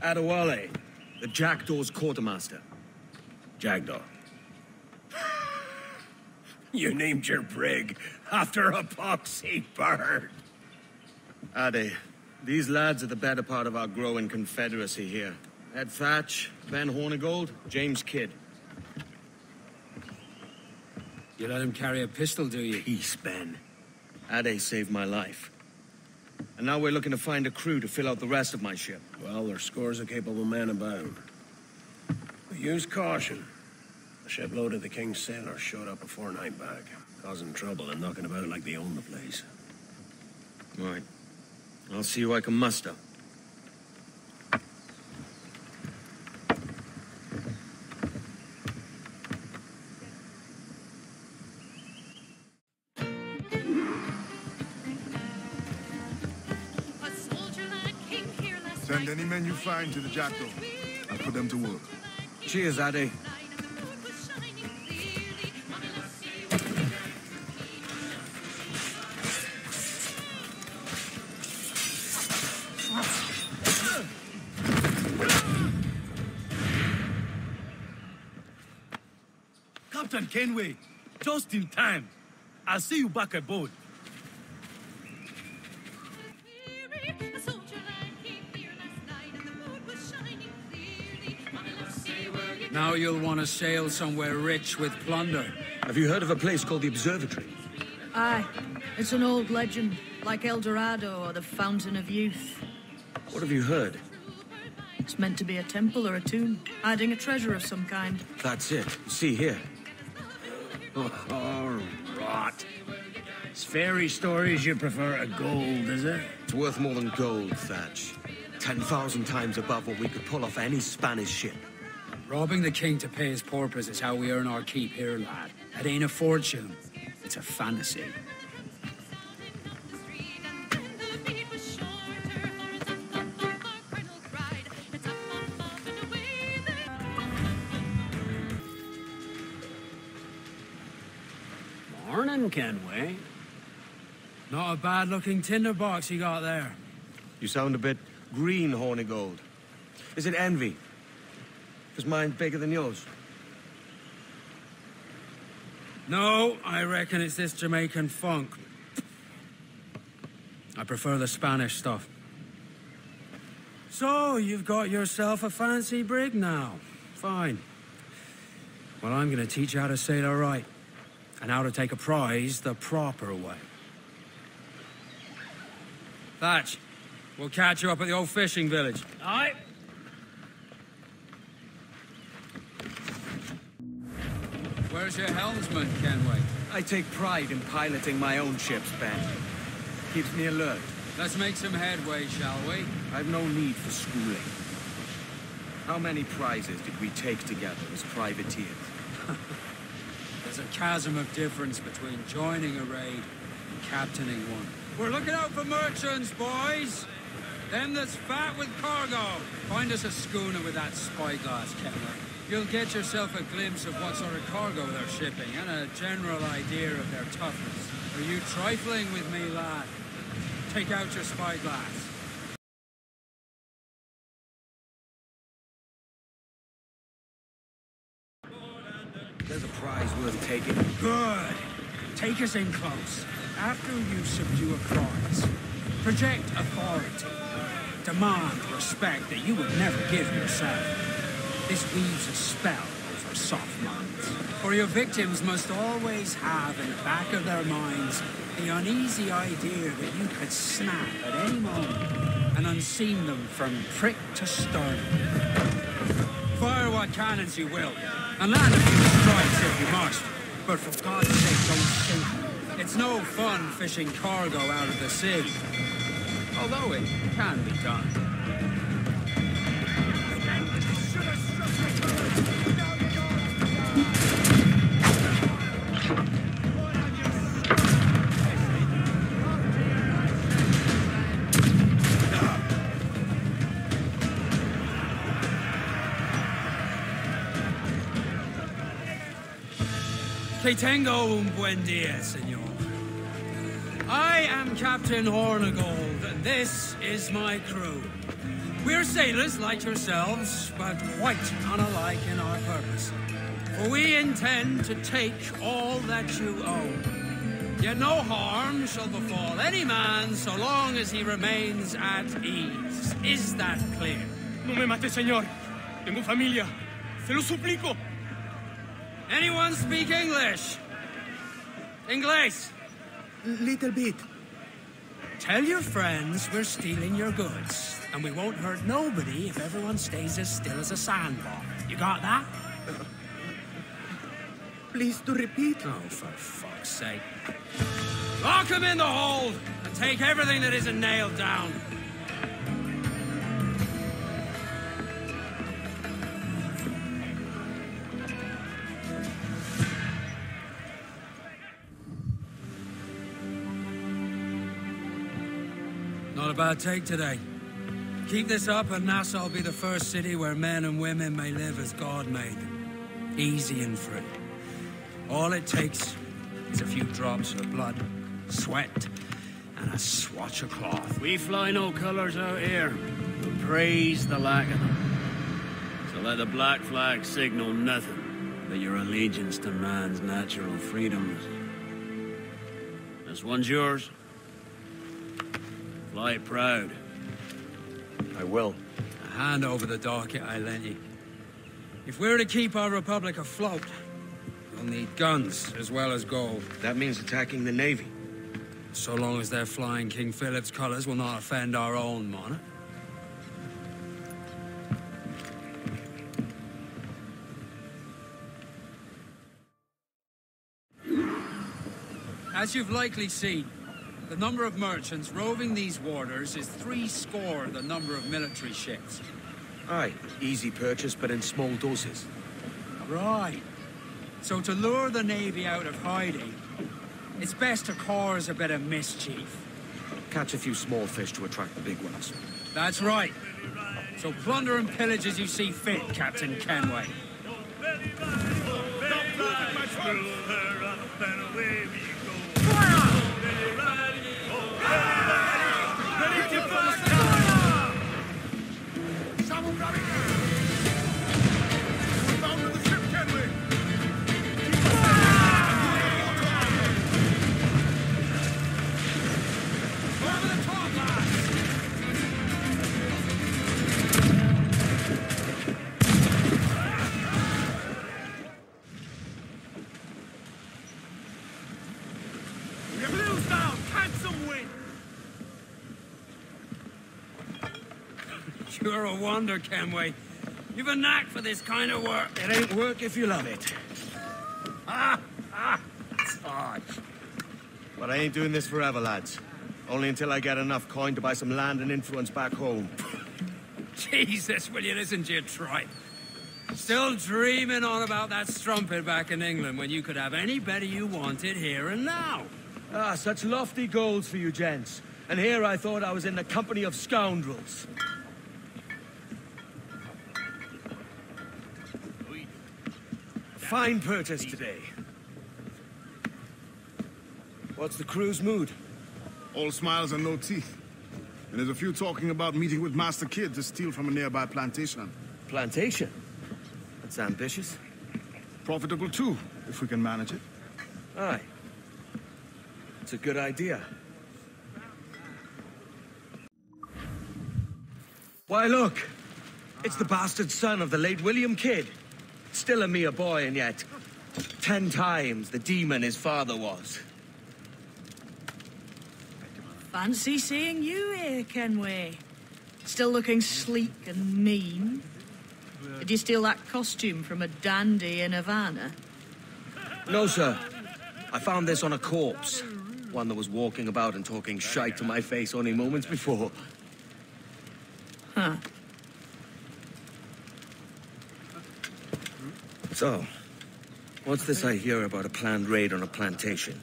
Adewale, the Jackdaw's quartermaster. Jackdaw. You named your brig after a poxy bird. Ade, these lads are the better part of our growing confederacy here. Ed Thatch, Ben Hornigold, James Kidd. You let him carry a pistol, do you? Peace, Ben. Ade saved my life. And now we're looking to find a crew to fill out the rest of my ship. Well, there's scores of capable men about. But use caution. A shipload of the King's sailors showed up a fortnight back, causing trouble and knocking about like they own the place. Right. I'll see who I can muster. Send any men you find to the Jackdaw. I'll put them to work. Cheers, Ade. Captain Kengway, just in time. I'll see you back aboard. Now you'll want to sail somewhere rich with plunder. Have you heard of a place called the Observatory? Aye. It's an old legend, like El Dorado or the Fountain of Youth. What have you heard? It's meant to be a temple or a tomb, hiding a treasure of some kind. That's it. See here. Oh, rot. It's fairy stories you prefer to gold, is it? It's worth more than gold, Thatch. 10,000 times above what we could pull off any Spanish ship. Robbing the king to pay his porpoise is how we earn our keep here, lad. It ain't a fortune. It's a fantasy. Morning, Kenway. Not a bad-looking tinderbox you got there. You sound a bit green, Hornigold. Is it envy? Is mine bigger than yours? No, I reckon it's this Jamaican funk. I prefer the Spanish stuff. So, you've got yourself a fancy brig now. Fine. Well, I'm gonna teach you how to sail her right. And how to take a prize the proper way. Thatch, we'll catch you up at the old fishing village. Aye. Where's your helmsman, Kenway? I take pride in piloting my own ships, Ben. Keeps me alert. Let's make some headway, shall we? I've no need for schooling. How many prizes did we take together as privateers? There's a chasm of difference between joining a raid and captaining one. We're looking out for merchants, boys! Them that's fat with cargo. Find us a schooner with that spyglass, Kenway. You'll get yourself a glimpse of what sort of cargo they're shipping and a general idea of their toughness. Are you trifling with me, lad? Take out your spyglass. There's a prize worth taking. Good. Take us in close. After you subdue a prize, project authority. Demand respect that you would never give yourself. This weaves a spell over soft minds. For your victims must always have in the back of their minds the uneasy idea that you could snap at any moment and unseam them from prick to stern. Fire what cannons you will, and land a few strikes if you must. But for God's sake, don't sink. It's no fun fishing cargo out of the sea. Although it can be done. Que tengo un buen día, senor. I am Captain Hornigold, and this is my crew. We're sailors like yourselves, but quite unalike in our purpose. For we intend to take all that you own. Yet no harm shall befall any man so long as he remains at ease. Is that clear? No me mate, señor. Tengo familia. Se lo suplico. Anyone speak English? English? Little bit. Tell your friends we're stealing your goods, and we won't hurt nobody if everyone stays as still as a sandbar. You got that? Please to repeat. Oh, for fuck's sake. Lock him in the hold, and take everything that isn't nailed down. Not a bad take today. Keep this up and Nassau will be the first city where men and women may live as God made them. Easy and free. All it takes is a few drops of blood, sweat, and a swatch of cloth. We fly no colours out here. We praise the lack of them. So let the black flag signal nothing but your allegiance to man's natural freedoms. This one's yours. Fly it proud. I will. Hand over the docket I lent you. If we're to keep our republic afloat, we'll need guns as well as gold. That means attacking the Navy. So long as they're flying King Philip's colours will not offend our own monarch. As you've likely seen, the number of merchants roving these waters is 70 the number of military ships. Aye, easy purchase, but in small doses. Right. So to lure the Navy out of hiding, it's best to cause a bit of mischief. Catch a few small fish to attract the big ones. That's right. So plunder and pillage as you see fit, Captain Kengway. You're a wonder, Kengway. You've a knack for this kind of work. It ain't work if you love it. It's hard. But I ain't doing this forever, lads. Only until I get enough coin to buy some land and influence back home. Jesus, will you listen to your tripe? Still dreaming on about that strumpet back in England when you could have any better you wanted here and now. Ah, such lofty goals for you gents. And here I thought I was in the company of scoundrels. Fine purchase today. What's the crew's mood? All smiles and no teeth. And there's a few talking about meeting with Master Kid to steal from a nearby plantation. Plantation? That's ambitious. Profitable too, if we can manage it. Aye. It's a good idea. Why, look! It's the bastard son of the late William Kidd. Still a mere boy, and yet 10 times the demon his father was. Fancy seeing you here, Kengway. Still looking sleek and mean. Did you steal that costume from a dandy in Havana? No, sir. I found this on a corpse. One that was walking about and talking shite to my face only moments before. Huh. So, what's this I hear about a planned raid on a plantation?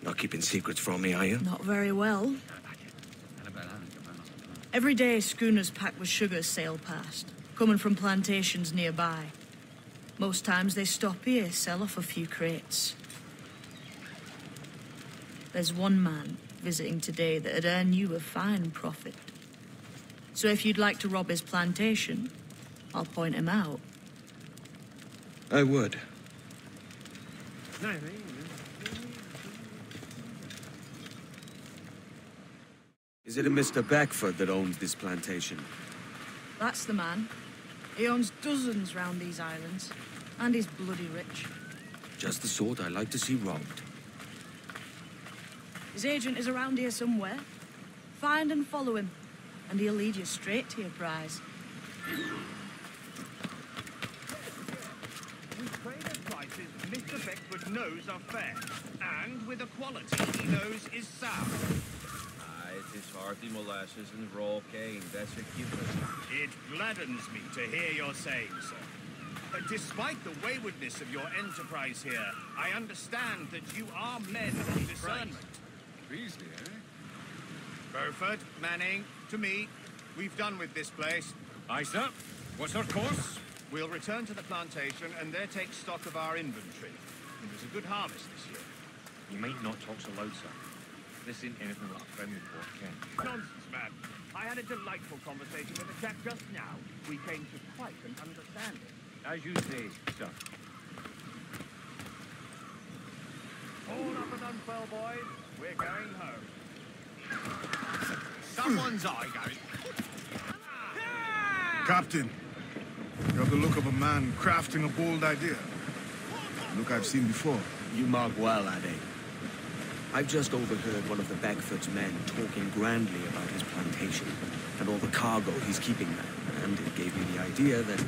Not keeping secrets from me, are you? Not very well. Every day, schooners packed with sugar sail past, coming from plantations nearby. Most times they stop here, sell off a few crates. There's one man visiting today that'd earn you a fine profit. So if you'd like to rob his plantation, I'll point him out. I would. Is it a Mr. Beckford that owns this plantation? That's the man. He owns dozens round these islands. And he's bloody rich. Just the sort I like to see robbed. His agent is around here somewhere. Find and follow him, and he'll lead you straight to your prize. With trader prices Mr. Beckford knows are fair, and with a quality he knows is sound. It is hearty molasses and raw cane, that's a given. It gladdens me to hear your saying so. Despite the waywardness of your enterprise here, I understand that you are men of discernment. Beasley, eh? Beaufort, Manning, to me, we've done with this place. Aye, sir. What's our course? We'll return to the plantation and there take stock of our inventory. It was a good harvest this year. You might not talk so loud, sir. This ain't anything like a friendly port, Ken. Nonsense, man. I had a delightful conversation with a chap just now. We came to quite an understanding. As you say, sir. All up and unfurl, boys. We're going home. Someone's eye going. Captain, you have the look of a man crafting a bold idea. A look I've seen before. You mark well, Adé. I've just overheard one of the Beckford's men talking grandly about his plantation and all the cargo he's keeping there, and it gave me the idea that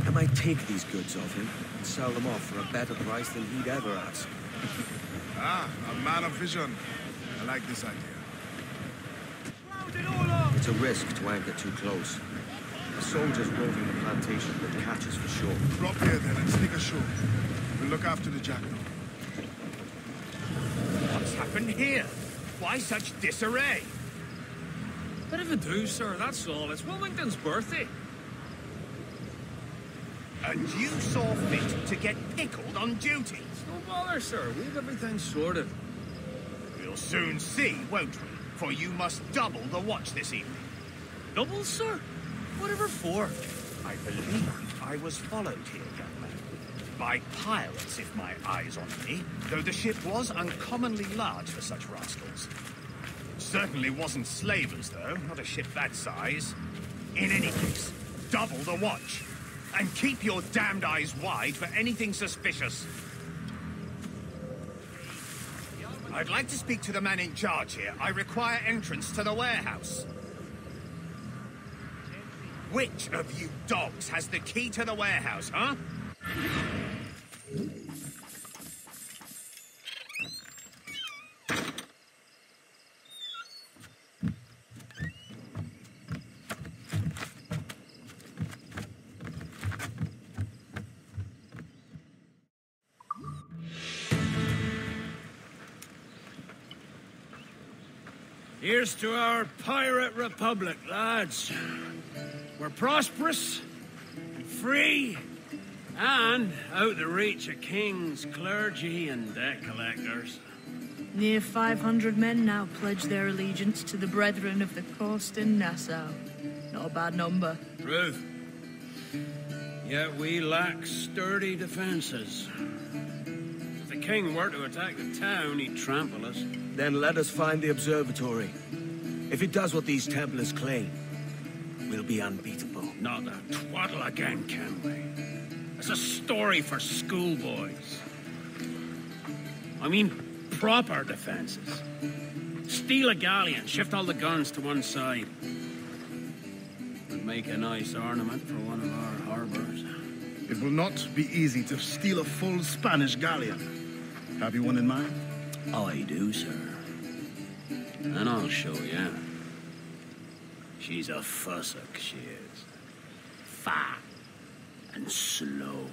I might take these goods off him and sell them off for a better price than he'd ever ask. Ah, a man of vision. I like this idea. It's a risk to anchor too close. The soldiers roving the plantation would catch us for sure. Drop here then and sneak ashore. We'll look after the jackdaw. What's happened here? Why such disarray? Bit of a do, sir, that's all. It's Wilmington's birthday. And you saw fit to get pickled on duty? No bother, sir. We've everything sorted. We'll soon see, won't we? For you must double the watch this evening. Double, sir? Whatever for? I believe I was followed here, young man. By pirates, if my eyes on me, though the ship was uncommonly large for such rascals. Certainly wasn't slavers, though, not a ship that size. In any case, double the watch. And keep your damned eyes wide for anything suspicious. I'd like to speak to the man in charge here. I require entrance to the warehouse. Which of you dogs has the key to the warehouse, huh? Here's to our pirate republic, lads. We're prosperous, free, and out the reach of kings, clergy, and debt collectors. Near 500 men now pledge their allegiance to the Brethren of the Coast in Nassau. Not a bad number. Truth. Yet we lack sturdy defenses. If the king were to attack the town, he'd trample us. Then let us find the observatory. If it does what these Templars claim, we'll be unbeatable. Not a twaddle again, Kенway. It's a story for schoolboys. I mean, proper defenses. Steal a galleon, shift all the guns to one side. Would make a nice ornament for one of our harbors. It will not be easy to steal a full Spanish galleon. Have you one in mind? I do, sir. And I'll show you. She's a fussock, she is. Fat and slow.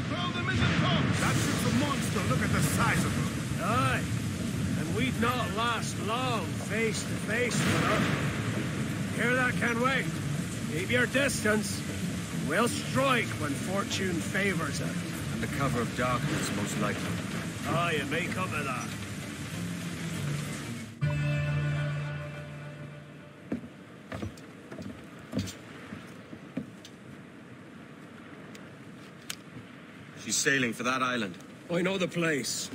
Throw them in the boat! That ship's a monster. Look at the size of her. Aye. And we'd not last long face to face with her. Hear that, Kenway? Keep your distance. We'll strike when fortune favors us. Under cover of darkness, most likely. Aye, it may come to that. He's sailing for that island. I know the place.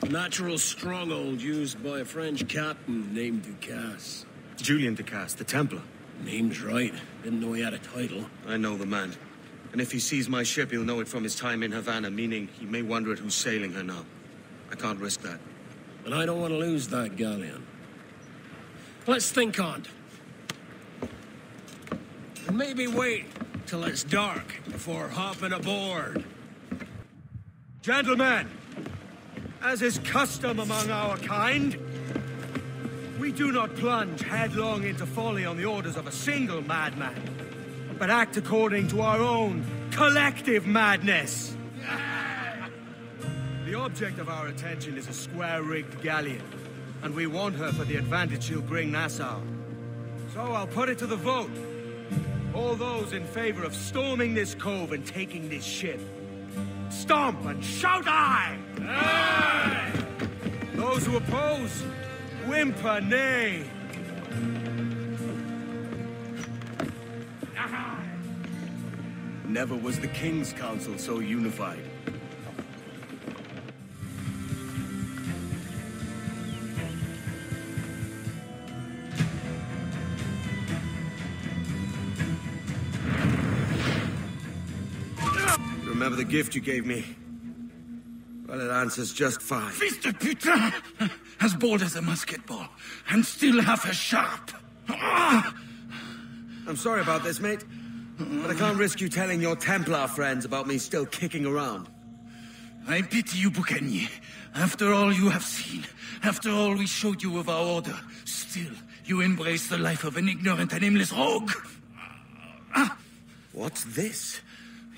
A natural stronghold used by a French captain named Ducasse. Julian Ducasse, the Templar. Name's right. Didn't know he had a title. I know the man. And if he sees my ship, he'll know it from his time in Havana, meaning he may wonder at who's sailing her now. I can't risk that. And I don't want to lose that galleon. Let's think on it. And maybe wait till it's dark before hopping aboard. Gentlemen, as is custom among our kind, we do not plunge headlong into folly on the orders of a single madman, but act according to our own collective madness. The object of our attention is a square-rigged galleon, and we want her for the advantage she'll bring Nassau. So I'll put it to the vote. All those in favor of storming this cove and taking this ship, stomp and shout aye! Aye! Those who oppose, whimper nay. Never was the King's Council so unified. Remember the gift you gave me? Well, it answers just fine. Fils de putain! As bold as a musket ball, and still half as sharp. I'm sorry about this, mate. But I can't risk you telling your Templar friends about me still kicking around. I pity you, Boucanier. After all you have seen, after all we showed you of our order, still you embrace the life of an ignorant and aimless rogue. What's this?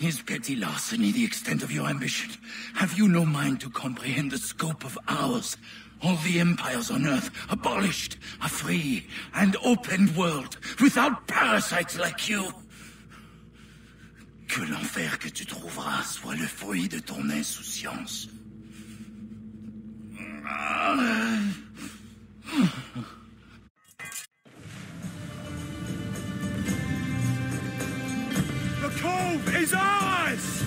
Is petty larceny the extent of your ambition? Have you no mind to comprehend the scope of ours? All the empires on Earth abolished, a free and open world, without parasites like you. Que l'enfer que tu trouveras soit le fruit de ton insouciance. The cove is ours!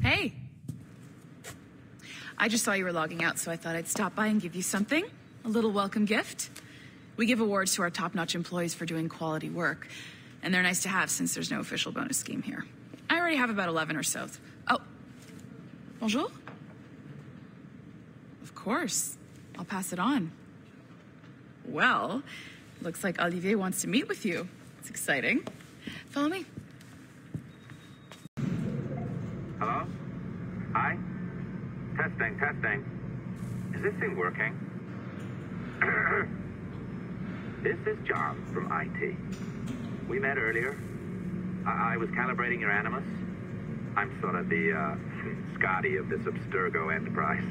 Hey. I just saw you were logging out, so I thought I'd stop by and give you something. A little welcome gift. We give awards to our top-notch employees for doing quality work, and they're nice to have since there's no official bonus scheme here. I already have about 11 or so. Oh. Bonjour? Of course. I'll pass it on. Well, looks like Olivier wants to meet with you. It's exciting. Follow me. Hello? Hi? Testing, testing. Is this thing working? This is John from IT. We met earlier. I was calibrating your Animus. I'm sort of the Scotty of this Abstergo enterprise,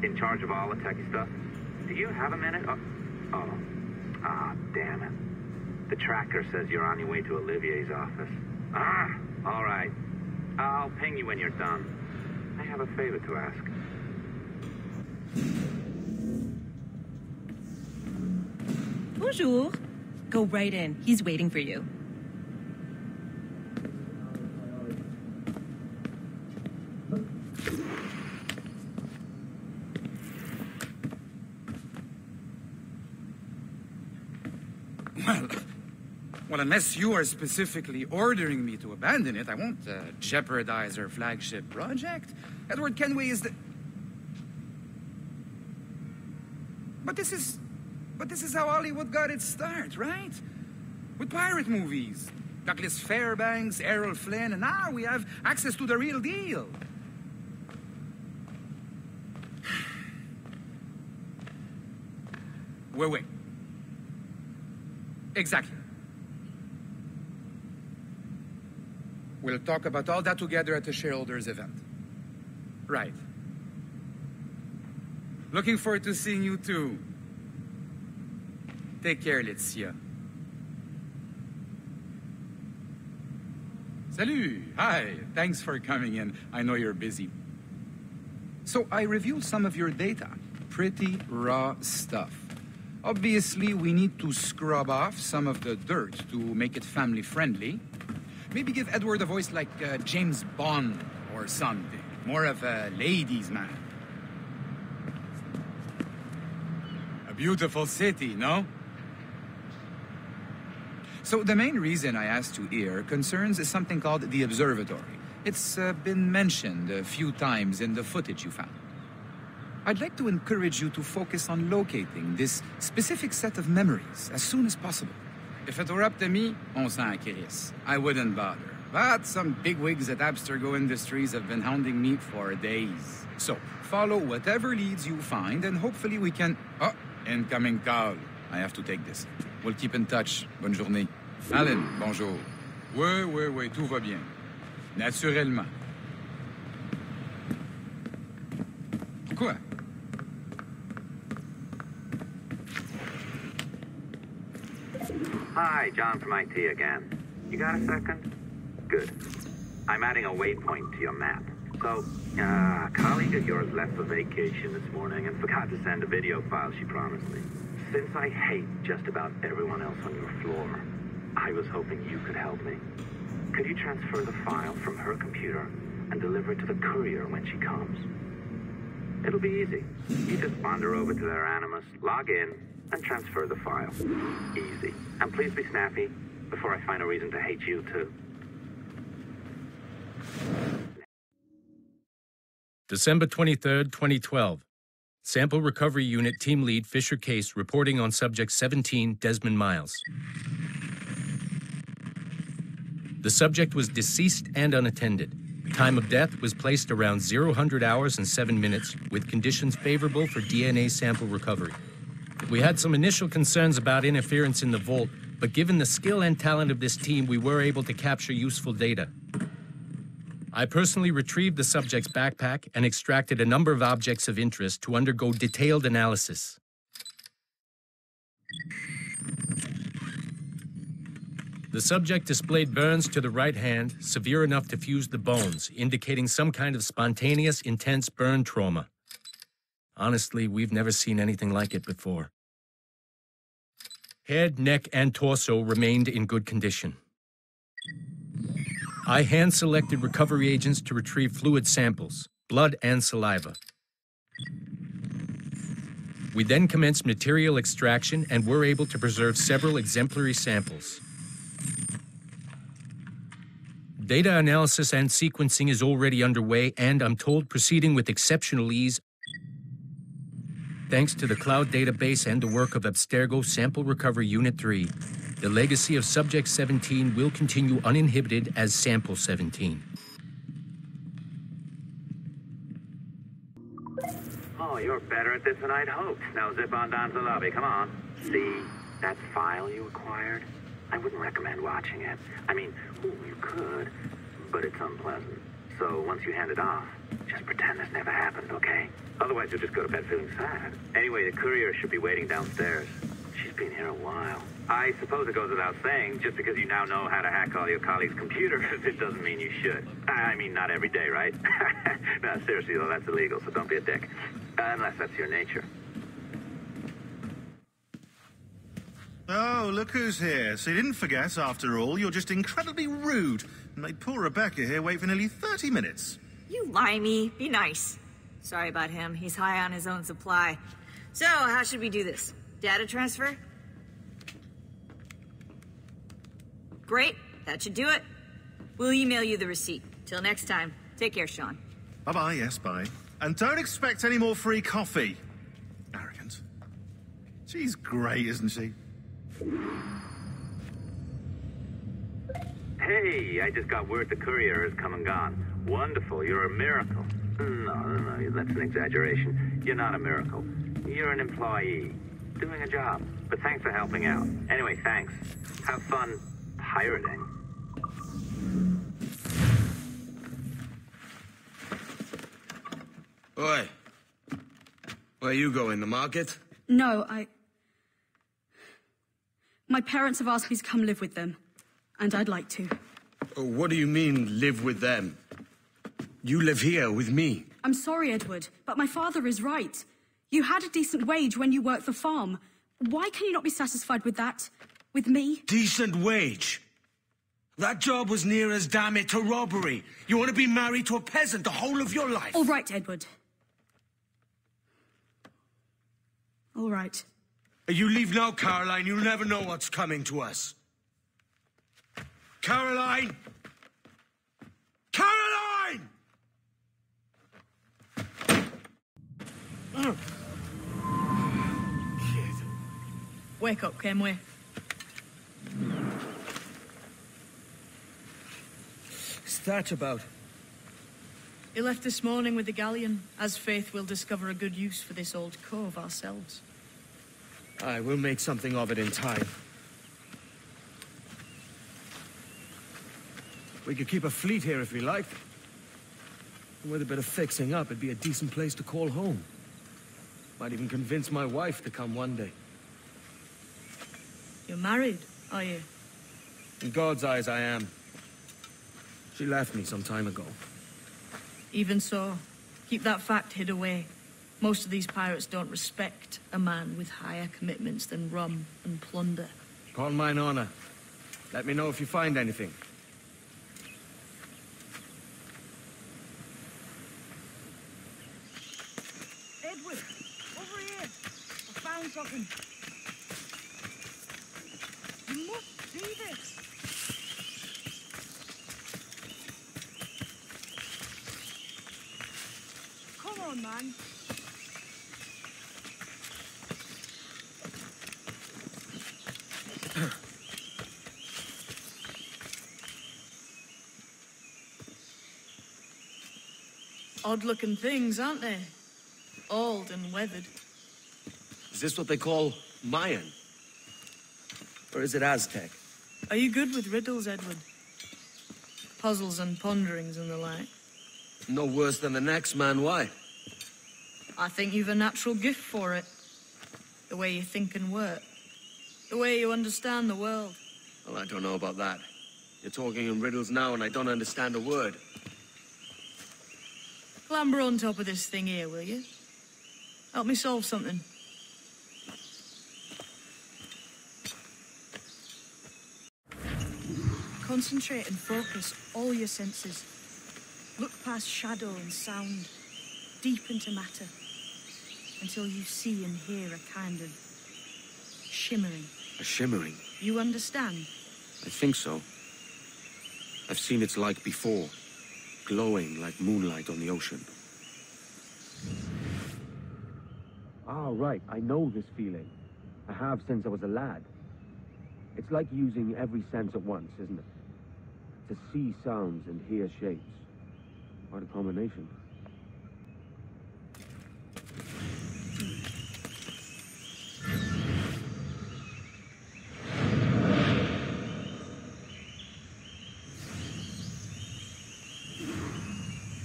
in charge of all the techie stuff. Do you have a minute? Damn it. The tracker says you're on your way to Olivier's office. All right. I'll ping you when you're done. I have a favor to ask. Bonjour. Go right in. He's waiting for you. Well, unless you are specifically ordering me to abandon it, I won't jeopardize our flagship project. Έντουαρτ Κένγουεϊ is the... But this is how Hollywood got its start, right? With pirate movies. Douglas Fairbanks, Errol Flynn, and now we have access to the real deal. Wait. Exactly. We'll talk about all that together at the shareholders event. Right. Looking forward to seeing you too. Take care, Laetitia. Salut! Hi, thanks for coming in. I know you're busy. So I reviewed some of your data. pretty raw stuff. Obviously, we need to scrub off some of the dirt to make it family-friendly. Maybe give Edward a voice like James Bond or something. More of a ladies' man. A beautiful city, no? So the main reason I asked you here concerns something called the observatory. It's been mentioned a few times in the footage you found. I'd like to encourage you to focus on locating this specific set of memories as soon as possible. If it were up to me, on s'en crisse. I wouldn't bother. But some bigwigs at Abstergo Industries have been hounding me for days. So, follow whatever leads you find, and hopefully we can... Oh, incoming call. I have to take this. We'll keep in touch. Bonne journée. Alan, bonjour. Oui, tout va bien. Naturellement. Quoi? Hi, John from IT again. You got a second? Good. I'm adding a waypoint to your map. So, a colleague of yours left for vacation this morning and forgot to send a video file she promised me. Since I hate just about everyone else on your floor, I was hoping you could help me. Could you transfer the file from her computer and deliver it to the courier when she comes? It'll be easy. You just wander over to their Animus, log in, and transfer the file. Easy. And please be snappy before I find a reason to hate you too. December 23rd, 2012. Sample Recovery Unit Team Lead Fisher Case reporting on Subject 17, Desmond Miles. The subject was deceased and unattended. Time of death was placed around 00 hours and 7 minutes, with conditions favorable for DNA sample recovery. We had some initial concerns about interference in the vault, but given the skill and talent of this team, we were able to capture useful data. I personally retrieved the subject's backpack and extracted a number of objects of interest to undergo detailed analysis. The subject displayed burns to the right hand, severe enough to fuse the bones, indicating some kind of spontaneous, intense burn trauma. Honestly, we've never seen anything like it before. Head, neck, and torso remained in good condition. I hand-selected recovery agents to retrieve fluid samples, blood and saliva. We then commenced material extraction and were able to preserve several exemplary samples. Data analysis and sequencing is already underway, and I'm told proceeding with exceptional ease. Thanks to the cloud database and the work of Abstergo Sample Recovery Unit 3, the legacy of Subject 17 will continue uninhibited as Sample 17. Oh, you're better at this than I'd hoped. Now zip on down to the lobby. Come on. See that file you acquired? I wouldn't recommend watching it. I mean, you could, but it's unpleasant. So once you hand it off, just pretend this never happened, okay? Otherwise, you'll just go to bed feeling sad. Anyway, the courier should be waiting downstairs. She's been here a while. I suppose it goes without saying, just because you now know how to hack all your colleagues' computers, it doesn't mean you should. I mean, not every day, right? No, seriously, though, that's illegal, so don't be a dick. Unless that's your nature. Oh, look who's here. So you didn't forget, after all. You're just incredibly rude and made poor Rebecca here wait for nearly 30 minutes. You limey. Be nice. Sorry about him. He's high on his own supply. So, how should we do this? Data transfer? Great. That should do it. We'll email you the receipt. Till next time. Take care, Sean. Bye-bye, yes, bye. And don't expect any more free coffee. Arrogant. She's great, isn't she? Hey, I just got word the courier has come and gone. Wonderful, you're a miracle. No, that's an exaggeration. You're not a miracle. You're an employee, doing a job. But thanks for helping out. Anyway, thanks. Have fun pirating. Oi. Where you going, the market? No, My parents have asked me to come live with them, and I'd like to. What do you mean, live with them? You live here with me. I'm sorry, Edward, but my father is right. You had a decent wage when you worked the farm. Why can you not be satisfied with that? With me? Decent wage? That job was near as, damn it, to robbery. You want to be married to a peasant the whole of your life? All right, Edward. All right. You leave now, Caroline. You'll never know what's coming to us. Caroline! Caroline! Wake up, Kemway. What's that about? He left this morning with the galleon, as faith we'll discover a good use for this old cove ourselves. Aye, we'll make something of it in time. We could keep a fleet here if we liked. And with a bit of fixing up, it'd be a decent place to call home. Might even convince my wife to come one day. You're married, are you? In God's eyes, I am. She left me some time ago. Even so, keep that fact hid away. Most of these pirates don't respect a man with higher commitments than rum and plunder. Upon mine honor. Let me know if you find anything. Edward, over here. I found something. You must see this. Come on, man. Odd-looking things, aren't they? Old and weathered. Is this what they call Mayan? Or is it Aztec? Are you good with riddles, Edward? Puzzles and ponderings and the like? No worse than the next man, why? I think you've a natural gift for it. The way you think and work. The way you understand the world. Well, I don't know about that. You're talking in riddles now and I don't understand a word. Clamber on top of this thing here, will you? Help me solve something. Concentrate and focus all your senses. Look past shadow and sound, deep into matter, until you see and hear a kind of shimmering. A shimmering? You understand? I think so. I've seen its like before, glowing like moonlight on the ocean. Ah, right. I know this feeling. I have since I was a lad. It's like using every sense at once, isn't it? To see sounds and hear shapes. Quite a combination.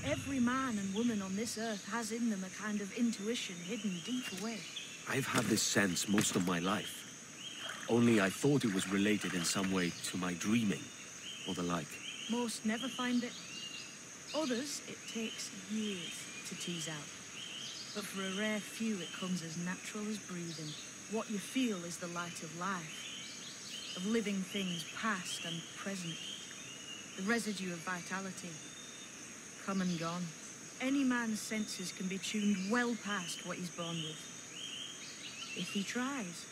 Every man and woman on this earth has in them a kind of intuition hidden deep away. I've had this sense most of my life. Only I thought it was related in some way to my dreaming, or the like. Most never find it. Others, it takes years to tease out. But for a rare few, it comes as natural as breathing. What you feel is the light of life, of living things past and present. The residue of vitality, come and gone. Any man's senses can be tuned well past what he's born with, if he tries.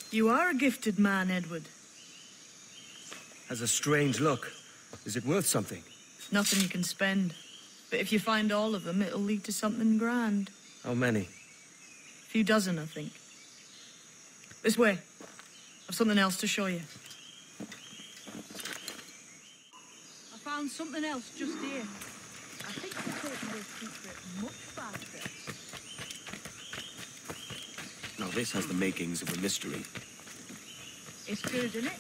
You are a gifted man, Edward. Has a strange look. Is it worth something? Nothing you can spend. But if you find all of them, it'll lead to something grand. How many? A few dozen, I think. This way. I've something else to show you. I found something else just here. I think we're taking this secret much faster. Now this has the makings of a mystery. It's good, isn't it?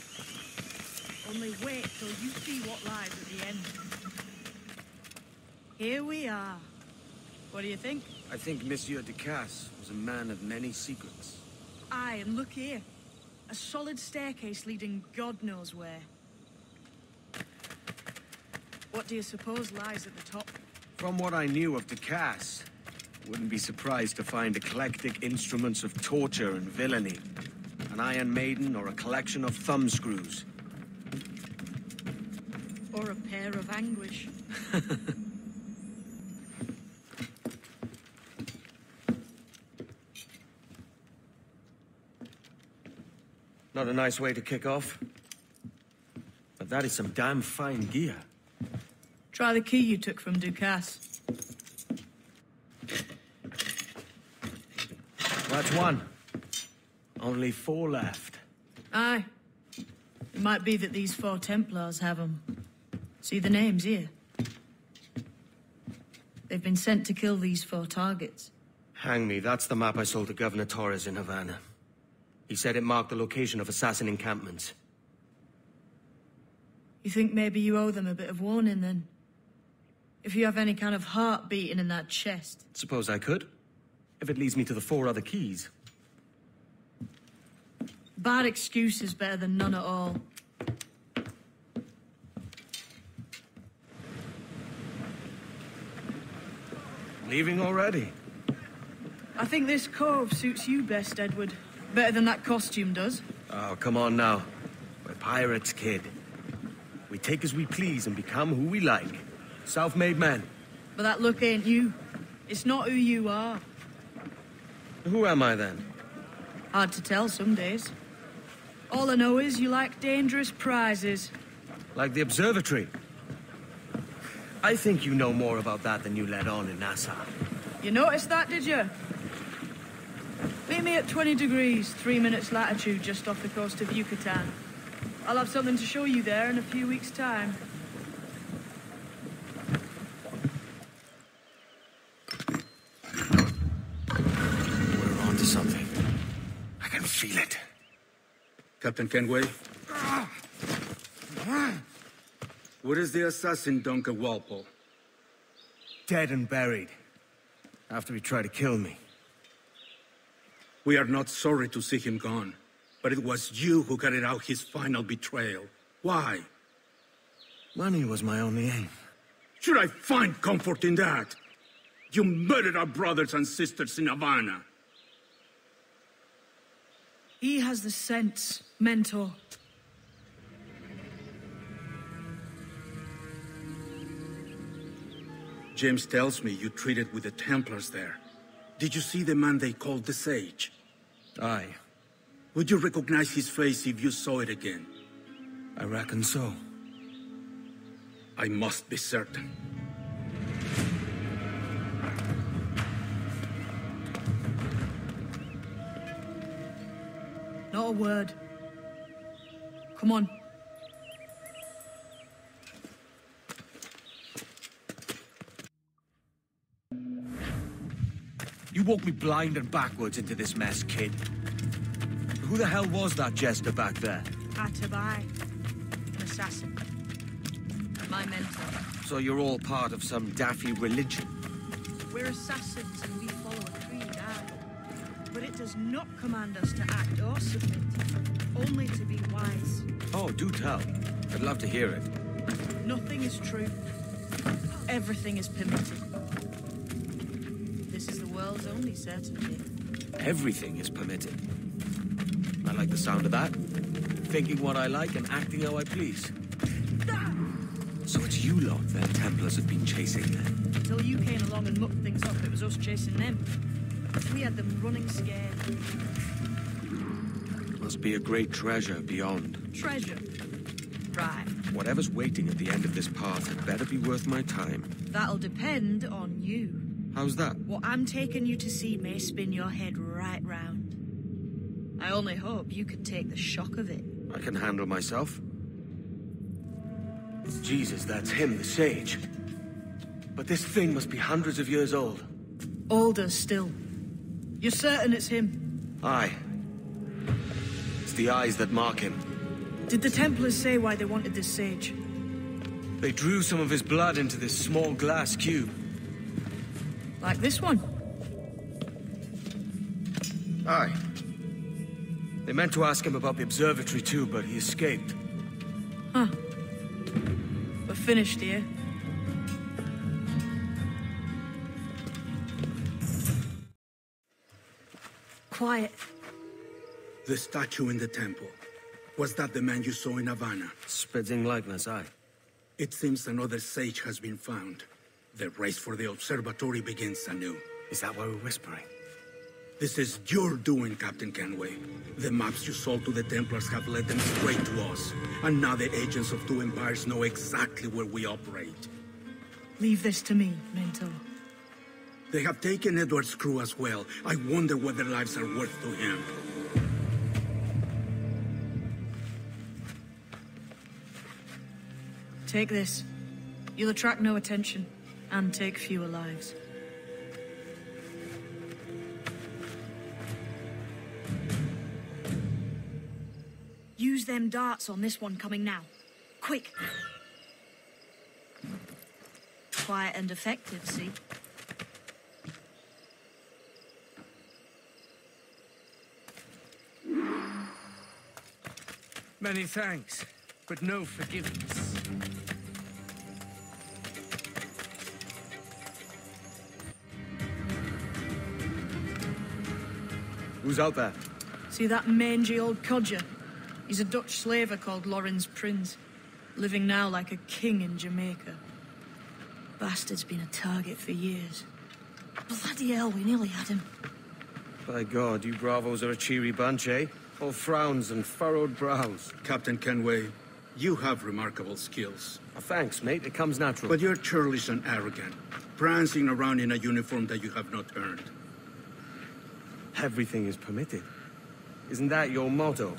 Only wait till you see what lies at the end. Here we are. What do you think? I think Monsieur Ducasse was a man of many secrets. Aye, and look here. A solid staircase leading God knows where. What do you suppose lies at the top? From what I knew of Ducasse, wouldn't be surprised to find eclectic instruments of torture and villainy. An Iron Maiden or a collection of thumbscrews. Or a pair of anguish. Not a nice way to kick off. But that is some damn fine gear. Try the key you took from Ducasse. That's one. Only 4 left. Aye. It might be that these 4 Templars have them. See the names here? They've been sent to kill these 4 targets. Hang me, that's the map I sold to Governor Torres in Havana. He said it marked the location of assassin encampments. You think maybe you owe them a bit of warning, then? If you have any kind of heart beating in that chest. Suppose I could, if it leads me to the 4 other keys. Bad excuse is better than none at all. Leaving already? I think this cove suits you best, Edward. Better than that costume does. Oh, come on now. We're pirates, kid. We take as we please and become who we like. Self-made men. But that look ain't you. It's not who you are. Who am I, then? Hard to tell some days. All I know is you like dangerous prizes. Like the observatory. I think you know more about that than you let on in Nassau. You noticed that, did you? Meet me at 20 degrees, 3 minutes latitude, just off the coast of Yucatan. I'll have something to show you there in a few weeks' time. We're on to something. I can feel it. Captain Kengway? Where is the assassin, Duncan Walpole? Dead and buried. After he tried to kill me. We are not sorry to see him gone, but it was you who carried out his final betrayal. Why? Money was my only aim. Should I find comfort in that? You murdered our brothers and sisters in Havana. He has the sense, Mentor. James tells me you treated with the Templars there. Did you see the man they called the Sage? Aye. Would you recognize his face if you saw it again? I reckon so. I must be certain. Not a word. Come on. You walked me blind and backwards into this mess, kid. Who the hell was that jester back there? Atabai. An assassin. My mentor. So you're all part of some daffy religion? We're assassins and we follow a creed, aye. But it does not command us to act or submit, only to be wise. Oh, do tell. I'd love to hear it. Nothing is true. Everything is permitted. This is the world's only certainty. Everything is permitted. I like the sound of that. Thinking what I like and acting how I please. So it's you lot that Templars have been chasing then? Until you came along and mucked things up, it was us chasing them. We had them running scared. Must be a great treasure beyond. Treasure? Right. Whatever's waiting at the end of this path had better be worth my time. That'll depend on you. How's that? What I'm taking you to see may spin your head right round. I only hope you can take the shock of it. I can handle myself. Jesus, that's him, the sage. But this thing must be hundreds of years old. Older still. You're certain it's him? Aye. It's the eyes that mark him. Did the Templars say why they wanted this sage? They drew some of his blood into this small glass cube. Like this one? Aye. They meant to ask him about the observatory too, but he escaped. Huh. We're finished here. quiet. The statue in the temple. Was that the man you saw in Havana? Spitting likeness, aye. It seems another sage has been found. The race for the observatory begins anew. Is that why we're whispering? This is your doing, Captain Keenway. The maps you sold to the Templars have led them straight to us. And now the agents of two empires know exactly where we operate. Leave this to me, Mentor. They have taken Edward's crew as well. I wonder what their lives are worth to him. Take this. You'll attract no attention, and take fewer lives. Use them darts on this one coming now. Quick! Quiet and effective, see? Many thanks, but no forgiveness. Who's out there? See that mangy old codger? He's a Dutch slaver called Lawrence Prins, living now like a king in Jamaica. Bastard's been a target for years. Bloody hell, we nearly had him. By God, you bravos are a cheery bunch, eh? All frowns and furrowed brows. Captain Keenway, you have remarkable skills. Thanks, mate. It comes natural. But you're churlish and arrogant, prancing around in a uniform that you have not earned. Everything is permitted. Isn't that your motto?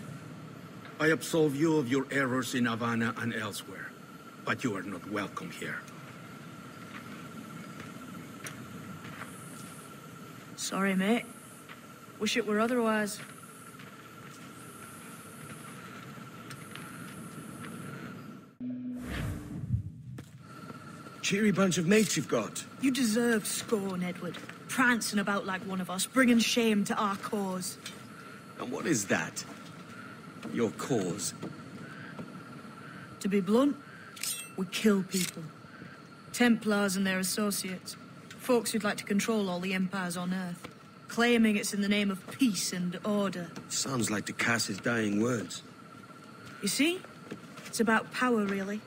I absolve you of your errors in Havana and elsewhere, but you are not welcome here. Sorry, mate. Wish it were otherwise. Cheery bunch of mates you've got. You deserve scorn, Edward. Prancing about like one of us, bringing shame to our cause. And what is that? Your cause? To be blunt, we kill people. Templars and their associates. Folks who'd like to control all the empires on Earth. Claiming it's in the name of peace and order. Sounds like Ducass's dying words. You see? It's about power, really.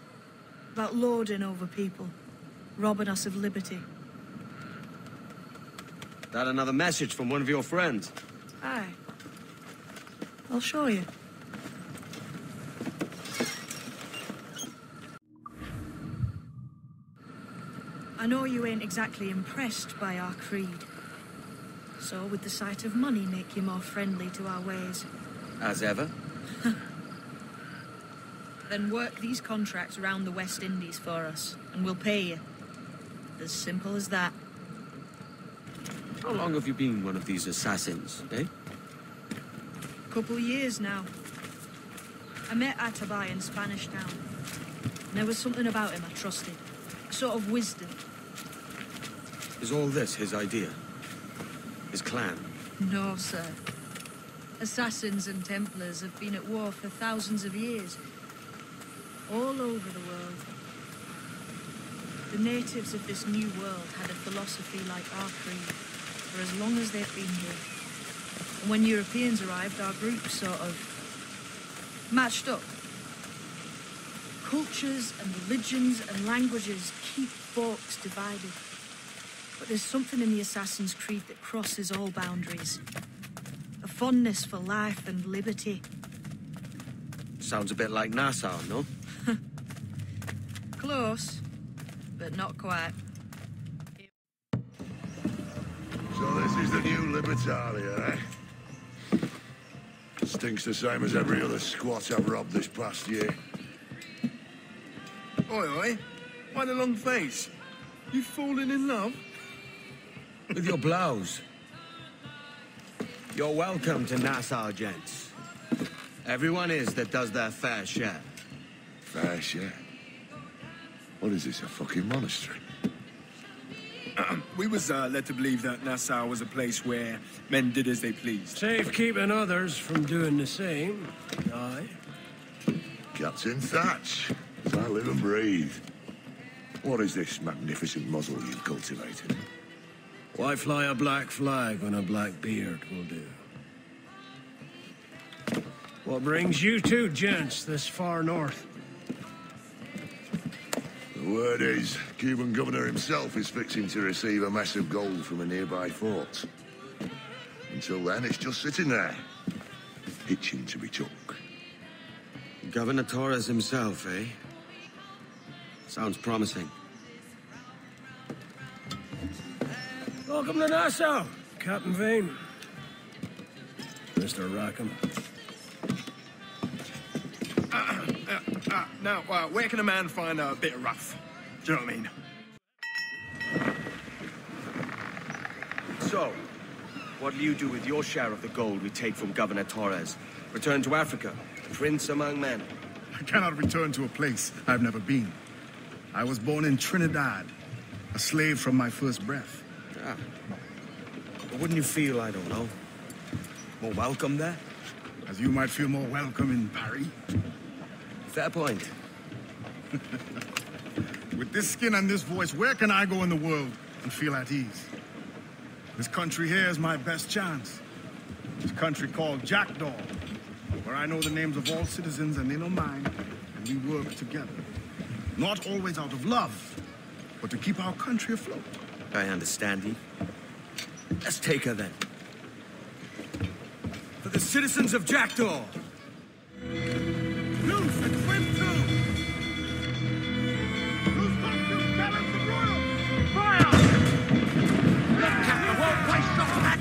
About lording over people. Robbing us of liberty. That another message from one of your friends? Aye. I'll show you. I know you ain't exactly impressed by our creed. So, would the sight of money make you more friendly to our ways? As ever. Then work these contracts around the West Indies for us, and we'll pay you. As simple as that. How long have you been one of these assassins, eh? Couple years now. I met Atabay in Spanish Town. And there was something about him I trusted. A sort of wisdom. Is all this his idea? His clan? No, sir. Assassins and Templars have been at war for thousands of years. All over the world. The natives of this new world had a philosophy like our creed for as long as they've been here. And when Europeans arrived, our group sort of matched up. Cultures and religions and languages keep folks divided. But there's something in the Assassin's Creed that crosses all boundaries. A fondness for life and liberty. Sounds a bit like Nassau, no? Close, but not quite. So this is the new Libertalia, eh? Stinks the same as every other squat I've robbed this past year. Oi, oi. Why the long face? You falling in love? With your blouse. You're welcome to Nassau, gents. Everyone is that does their fair share. Fair share? What is this, a fucking monastery? We was led to believe that Nassau was a place where men did as they pleased. Safe keeping others from doing the same. Aye. Captain Thatch, as I live and breathe. What is this magnificent muzzle you've cultivated? Why fly a black flag when a black beard will do? What brings you two gents this far north? The word is, Cuban governor himself is fixing to receive a massive gold from a nearby fort. Until then, it's just sitting there, itching to be took. Governor Torres himself, eh? Sounds promising. Welcome to Nassau, Captain Vane. Mr. Rackham. Now, where can a man find a bit of rough? Do you know what I mean? So, what'll you do with your share of the gold we take from Governor Torres? Return to Africa, prince among men? I cannot return to a place I've never been. I was born in Trinidad, a slave from my first breath. Ah. But wouldn't you feel, I don't know, more welcome there? As you might feel more welcome in Paris. Fair point. With this skin and this voice, where can I go in the world and feel at ease? This country here is my best chance. This country called Jackdaw, where I know the names of all citizens and they know mine, and we work together. Not always out of love, but to keep our country afloat. I understand you. Let's take her then. For the citizens of Jackdaw! Loose and swim too! Loose costumes, gallants and royals! Fire! Look, Captain, won't waste your hat!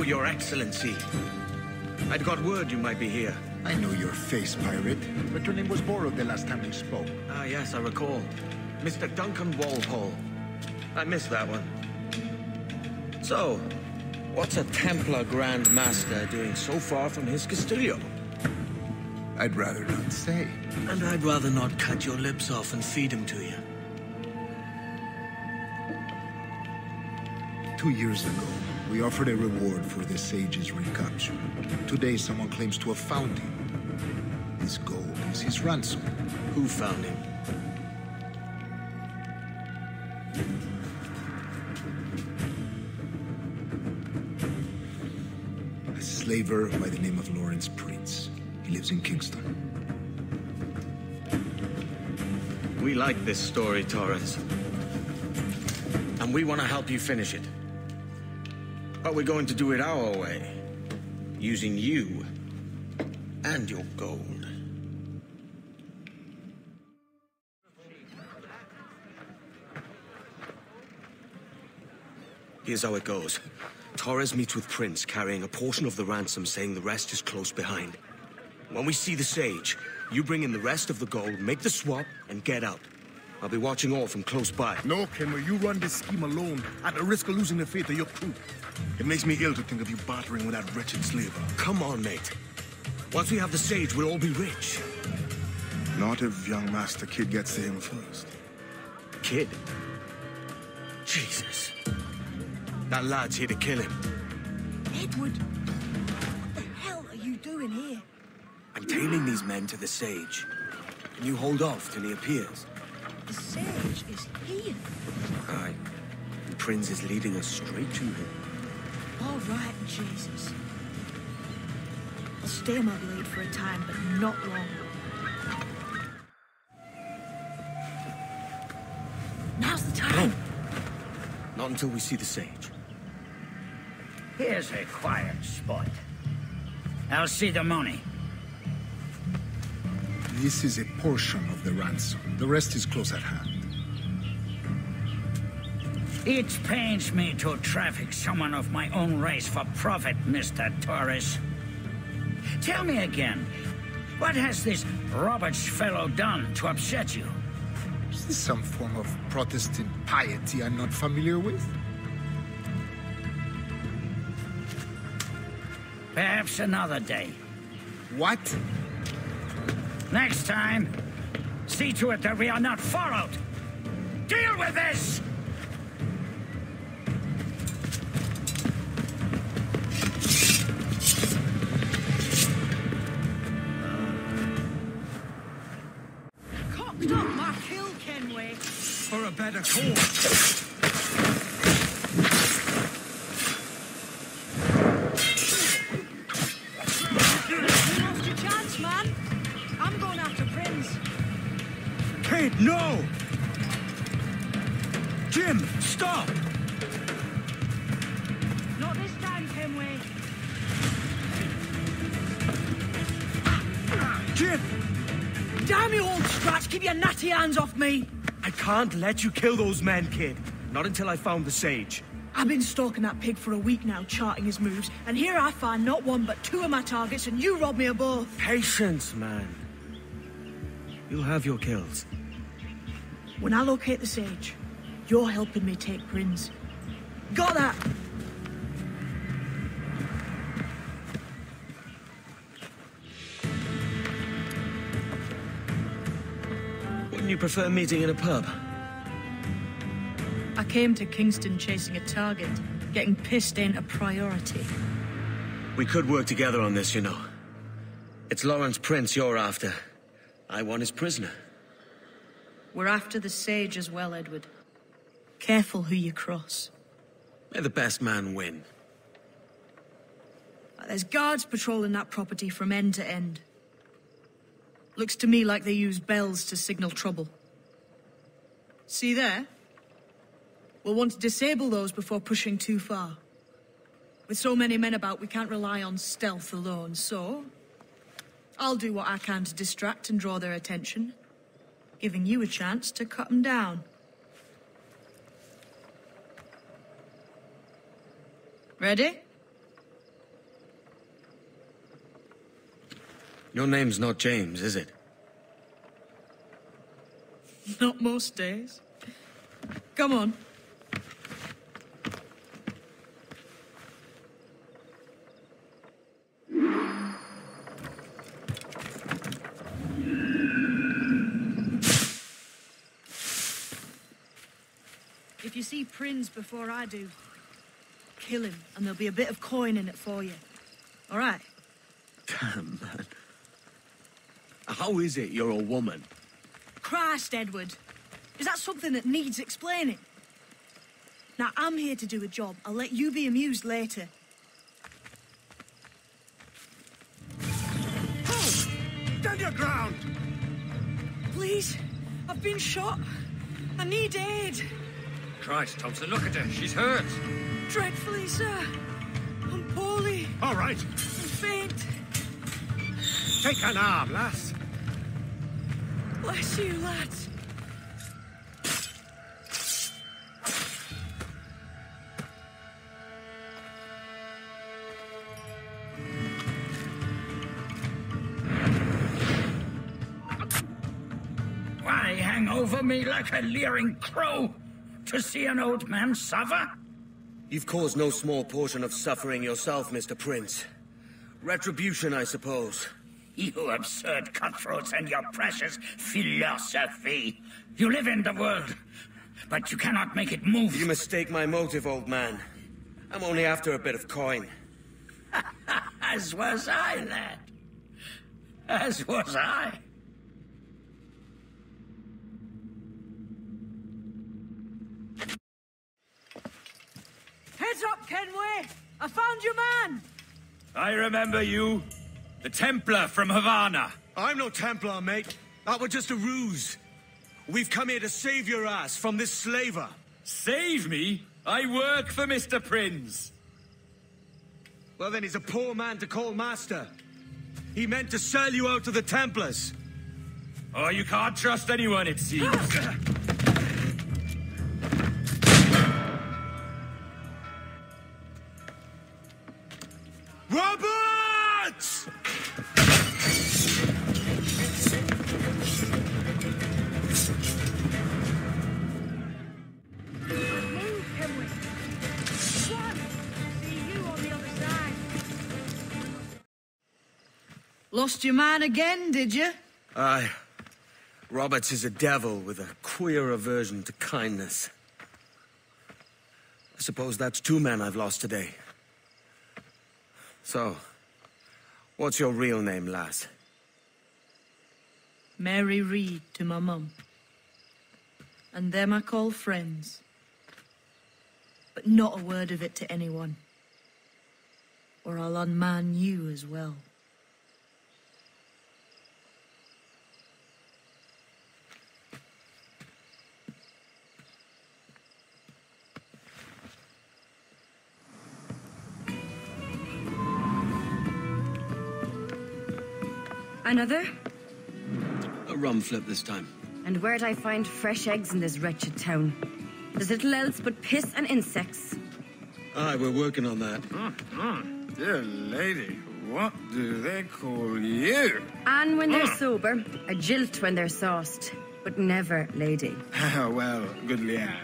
Your Excellency. I'd got word you might be here. I know your face, pirate, but your name was borrowed the last time we spoke. Ah, yes, I recall. Mr. Duncan Walpole. I missed that one. So, what's a Templar Grand Master doing so far from his Castillo? I'd rather not say. And I'd rather not cut your lips off and feed him to you. 2 years ago, we offered a reward for the sage's recapture. Today, someone claims to have found him. His gold is his ransom. Who found him? A slaver by the name of Lawrence Prince. He lives in Kingston. We like this story, Torres. And we want to help you finish it. But we're going to do it our way, using you and your gold. Here's how it goes. Torres meets with Prince, carrying a portion of the ransom, saying the rest is close behind. When we see the sage, you bring in the rest of the gold, make the swap, and get out. I'll be watching all from close by. No, Kenway, you run this scheme alone, at the risk of losing the faith of your crew. It makes me ill to think of you bartering with that wretched slaver. Come on, mate. Once we have the sage, we'll all be rich. Not if young Master Kid gets to him first. Kid? Jesus. That lad's here to kill him. Edward, what the hell are you doing here? I'm tailing these men to the sage. Can you hold off till he appears? The sage is here. Aye. The prince is leading us straight to him. All right, Jesus. I'll stay on my blade for a time, but not long. Now's the time. Not until we see the sage. Here's a quiet spot. I'll see the money. This is a portion of the ransom. The rest is close at hand. It pains me to traffic someone of my own race for profit, Mr. Torres. Tell me again, what has this Roberts fellow done to upset you? this some form of Protestant piety I'm not familiar with? Perhaps another day. What? Next time, see to it that we are not followed. Deal with this! Cocked up my kill, Kengway. For a better cause. Kid, no! Jim, stop! Not this time, Kengway. Jim! Damn you, old scratch! Keep your natty hands off me! I can't let you kill those men, kid. Not until I found the sage. I've been stalking that pig for a week now, charting his moves, and here I find not one but two of my targets, and you rob me of both. Patience, man. You'll have your kills. When I locate the sage, you're helping me take Prince. Got that? Wouldn't you prefer meeting in a pub? I came to Kingston chasing a target. Getting pissed ain't a priority. We could work together on this, you know. It's Lawrence Prince you're after. I want his prisoner. We're after the sage as well, Edward. Careful who you cross. May the best man win. There's guards patrolling that property from end to end. Looks to me like they use bells to signal trouble. See there? We'll want to disable those before pushing too far. With so many men about, we can't rely on stealth alone, so I'll do what I can to distract and draw their attention, giving you a chance to cut them down. Ready? Your name's not James, is it? Not most days. Come on. If you see Prince before I do, kill him, and there'll be a bit of coin in it for you. All right? Damn, man. How is it you're a woman? Christ, Edward. Is that something that needs explaining? Now, I'm here to do a job. I'll let you be amused later. Oh! Stand your ground! Please, I've been shot. I need aid. Christ, Thompson, look at her. She's hurt. Dreadfully, sir. I'm poorly. All right. I'm faint. Take an arm, lass. Bless you, lads. Why hang over me like a leering crow? To see an old man suffer? You've caused no small portion of suffering yourself, Mr. Prince. Retribution, I suppose. You absurd cutthroats and your precious philosophy. You live in the world, but you cannot make it move. You mistake my motive, old man. I'm only after a bit of coin. As was I, lad. As was I. Heads up, Kengway! I found your man! I remember you. The Templar from Havana. I'm no Templar, mate. That was just a ruse. We've come here to save your ass from this slaver. Save me? I work for Mr. Prince. Well, then he's a poor man to call master. He meant to sell you out to the Templars. Oh, you can't trust anyone, it seems. Roberts! Lost your man again, did you? Aye. Roberts is a devil with a queer aversion to kindness. I suppose that's 2 men I've lost today. So, what's your real name, lass? Mαίrη Ριντ to my mum. And them I call friends. But not a word of it to anyone. Or I'll unman you as well. Another? A rum flip this time. And where'd I find fresh eggs in this wretched town? There's little else but piss and insects. Aye, we're working on that. Dear lady, what do they call you? Anne when they're sober, a jilt when they're sauced, but never lady. Well, goodly Anne,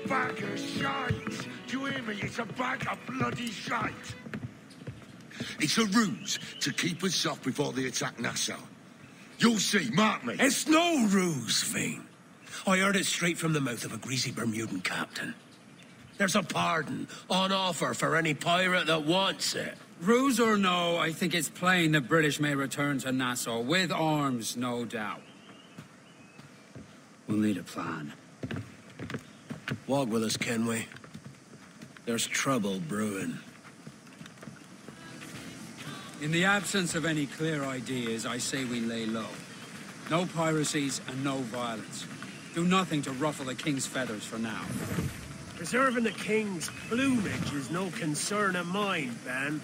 Bag of shite! Do you hear me? It's a bag of bloody shite! It's a ruse to keep us off before they attack Nassau. You'll see, mark me. It's no ruse, Vane. I heard it straight from the mouth of a greasy Bermudan captain. There's a pardon on offer for any pirate that wants it. Ruse or no, I think it's plain the British may return to Nassau, with arms, no doubt. We'll need a plan. Walk with us, Kengway. There's trouble brewing. In the absence of any clear ideas, I say we lay low. No piracies and no violence. Do nothing to ruffle the king's feathers for now. Preserving the king's plumage is no concern of mine, Ben.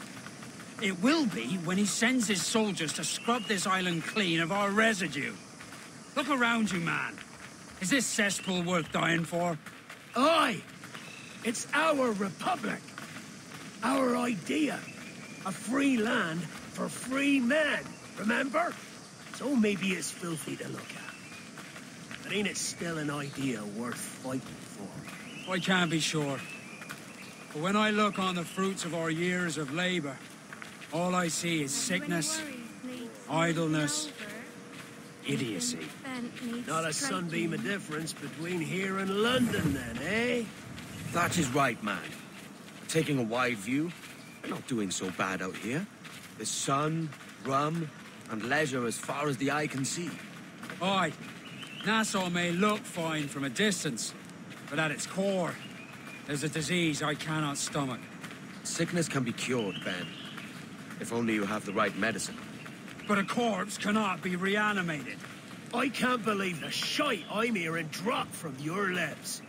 It will be when he sends his soldiers to scrub this island clean of our residue. Look around you, man. Is this cesspool worth dying for? Aye! It's our republic. Our idea. A free land for free men, remember? So maybe it's filthy to look at. But ain't it still an idea worth fighting for? I can't be sure. But when I look on the fruits of our years of labor, all I see is sickness, idleness, idiocy. Not a sunbeam of difference between here and London, then, eh? That is right, man. Taking a wide view, we're not doing so bad out here. There's sun, rum, and leisure as far as the eye can see. Aye. Nassau may look fine from a distance, but at its core, there's a disease I cannot stomach. Sickness can be cured, Ben. If only you have the right medicine. But a corpse cannot be reanimated. I can't believe the shite I'm hearing drop from your lips.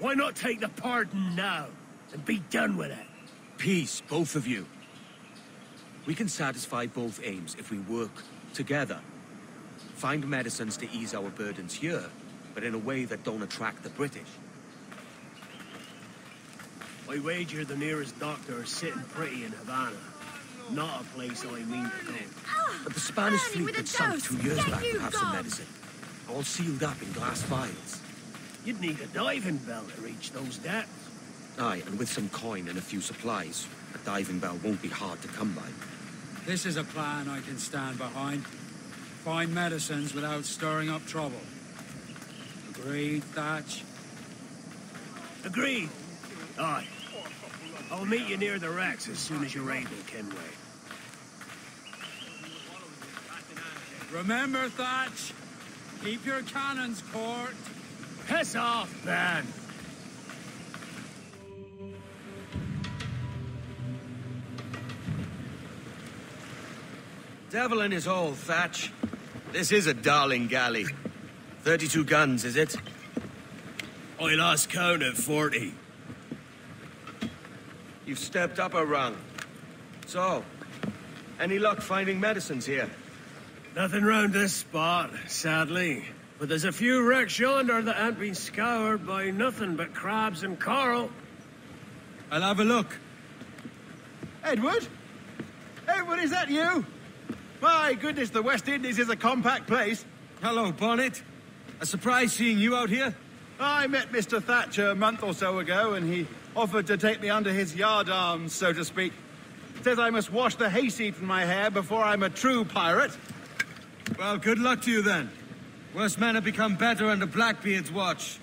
Why not take the pardon now and be done with it? Peace, both of you. We can satisfy both aims if we work together. Find medicines to ease our burdens here, but in a way that don't attract the British. I wager the nearest doctor is sitting pretty in Havana. Not a place I mean to go. But the Spanish fleet that sunk 2 years back would have some medicine. All sealed up in glass vials. You'd need a diving bell to reach those depths. Aye, and with some coin and a few supplies, a diving bell won't be hard to come by. This is a plan I can stand behind. Find medicines without stirring up trouble. Agreed, Thatch? Agreed. Aye. I'll meet you near the wrecks as soon as you're able, Kengway. Remember, Thatch, keep your cannons court. Piss off, man. Devil in his hole, Thatch. This is a darling galley. 32 guns, is it? I lost count at 40. You've stepped up a rung. So, any luck finding medicines here? Nothing round this spot, sadly. But there's a few wrecks yonder that ain't been scoured by nothing but crabs and coral. I'll have a look. Edward? Edward, is that you? My goodness, the West Indies is a compact place. Hello, Bonnet. A surprise seeing you out here. I met Mr. Thatcher a month or so ago, and he offered to take me under his yardarms, so to speak. says I must wash the hayseed from my hair before I'm a true pirate. Well, good luck to you then. Worse men have become better under Blackbeard's watch.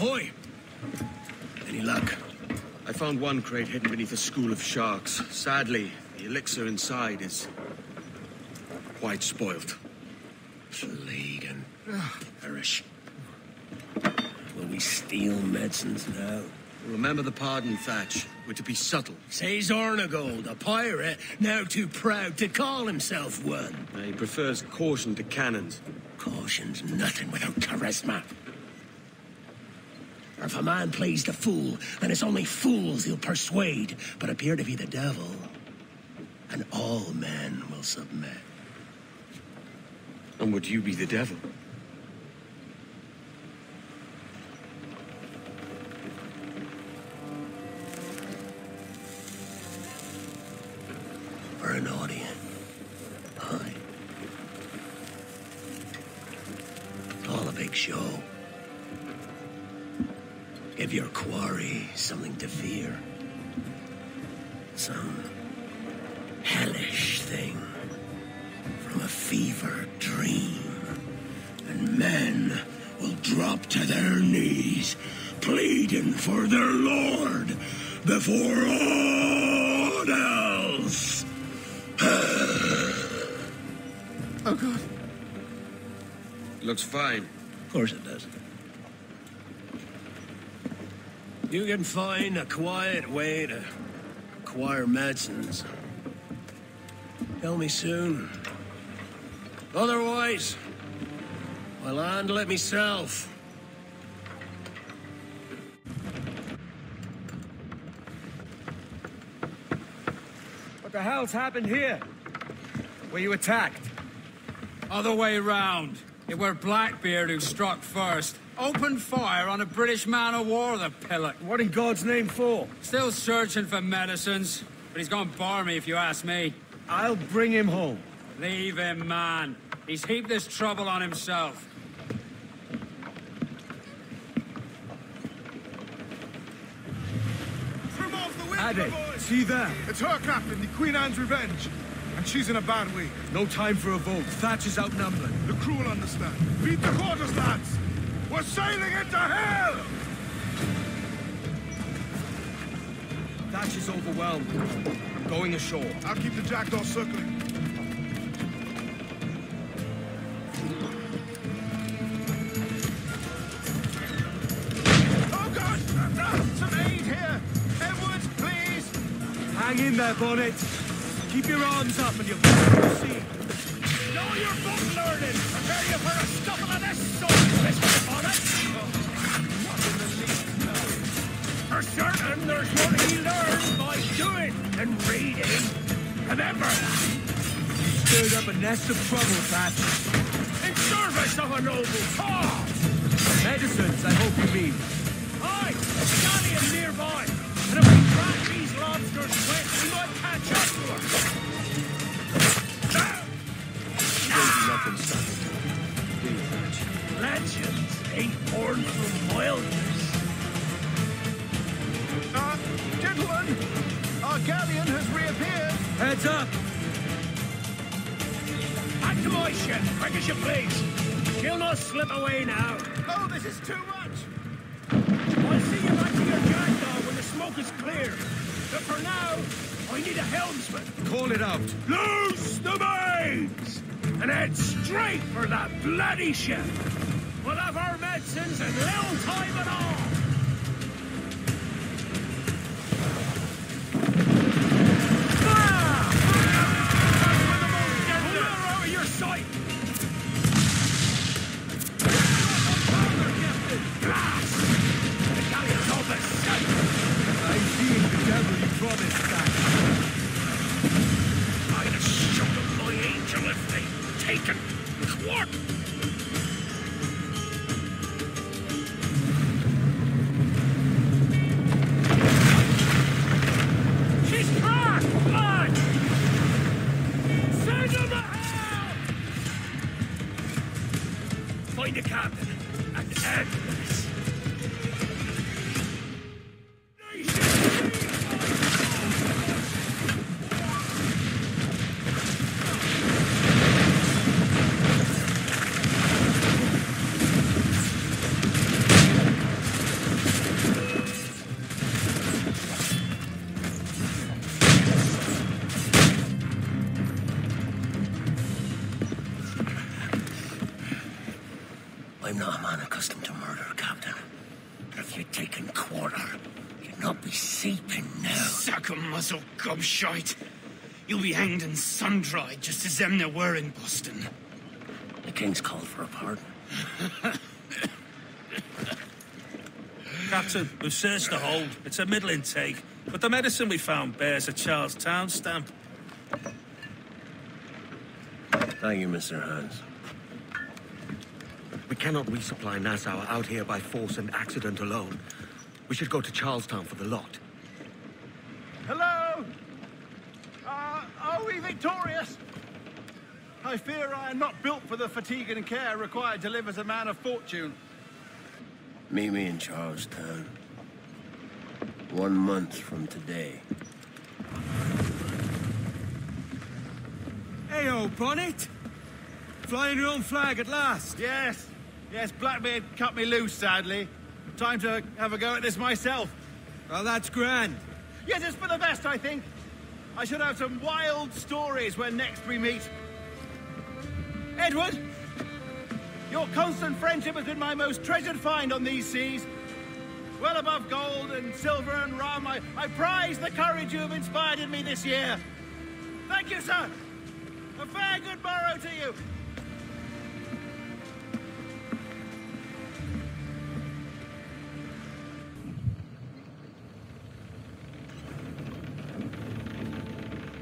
Ahoy! Any luck? I found one crate hidden beneath a school of sharks. Sadly, the elixir inside is quite spoilt. Plague and perish. Will we steal medicines now? Remember the pardon, Thatch. We're to be subtle. Says Ornigold, a pirate, now too proud to call himself one. He prefers caution to cannons. Caution's nothing without charisma. Or if a man plays the fool, then it's only fools he'll persuade, but appear to be the devil. And all men will submit. And would you be the devil? For an audience. Aye. All a big show. Give your quarry something to fear. Some hellish thing from a fevered dream. And men will drop to their knees, pleading for their lord before all else. Oh, God. Looks fine. Of course it does. You can find a quiet way to acquire medicines. Tell me soon. Otherwise, I'll handle it myself. What the hell's happened here? Were you attacked? Other way round. It were Blackbeard who struck first. Opened fire on a British man-of-war, the pillock. What in God's name for? Still searching for medicines, but he's gone barmy if you ask me. I'll bring him home. Leave him, man. He's heaped this trouble on himself. Trim off the window, Addy, boys! see that? It's her, Captain, the Queen Anne's Revenge. And she's in a bad way. No time for a vote. Thatch is outnumbered. The crew will understand. Beat the quarters, lads! We're sailing into hell! Thatch is overwhelmed. I'm going ashore. I'll keep the jackdaw circling. Oh, God! Some aid here! Edwards, please! Hang in there, Bonnet. Keep your arms up and you'll see. Know your book learning! Prepare you for a scuffle of this sort, Mr. Bonnet! For certain, there's more he learns by doing than reading. Remember that. You stirred up a nest of trouble, Thatch. In service of a noble cause! Medicines, I hope you mean. Aye, a stallion nearby. And if we track these lobsters quick, we might catch up to her. Now something starting to emerge. Legends ain't born from wildness. Gentlemen, our galleon has reappeared. Heads up! Back to my ship, quick as you please. She'll not slip away now. Oh, this is too much. I'll see you back to your jackdaw when the smoke is clear. But for now, I need a helmsman. Call it out. Loose the mains! And head straight for that bloody ship. We'll have our medicines in little time at all. I'm not a man accustomed to murder, Captain. But if you'd taken quarter, you'd not be seeping now. Suck a muzzle, gobshite. You'll be hanged and sun-dried just as them there were in Boston. The King's called for a pardon. Captain, we've searched the hold. It's a middling take, but the medicine we found bears a Charlestown stamp. Thank you, Mr. Hans. We cannot resupply Nassau out here by force and accident alone. We should go to Charlestown for the lot. Hello? Are we victorious? I fear I am not built for the fatigue and care required to live as a man of fortune. Meet me in Charlestown. 1 month from today. Hey-o, Bonnet! Flying your own flag at last. Yes. Yes, Blackbeard cut me loose, sadly. Time to have a go at this myself. Well, that's grand. Yes, it's for the best, I think. I should have some wild stories when next we meet. Edward! Your constant friendship has been my most treasured find on these seas. Well above gold and silver and rum, I prize the courage you have inspired in me this year. Thank you, sir. A fair good morrow to you.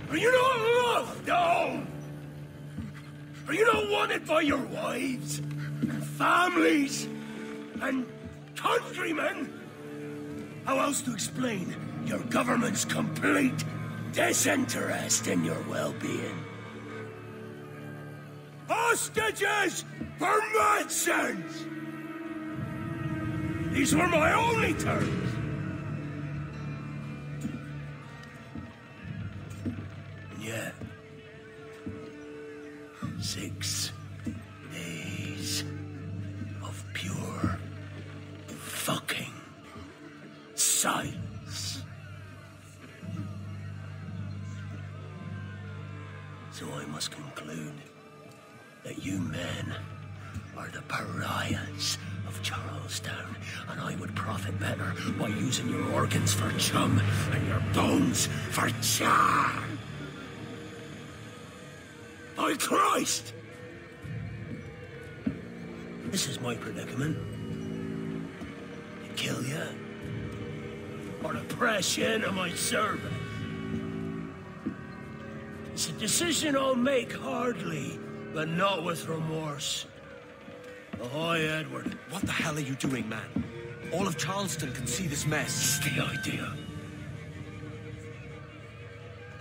Are you not loved, no? Are you not wanted by your wives, and families, and countrymen? How else to explain your government's complete disinterest in your well-being? Hostages for medicines! These were my only terms. Yeah. 6 days of pure fucking silence. So I must conclude that you men are the pariahs of Charlestown, and I would profit better by using your organs for chum and your bones for char. By Christ! This is my predicament. To kill you, or to press you into my service. It's a decision I'll make hardly, but not with remorse. Ahoy, Edward. What the hell are you doing, man? All of Charleston can see this mess. It's the idea.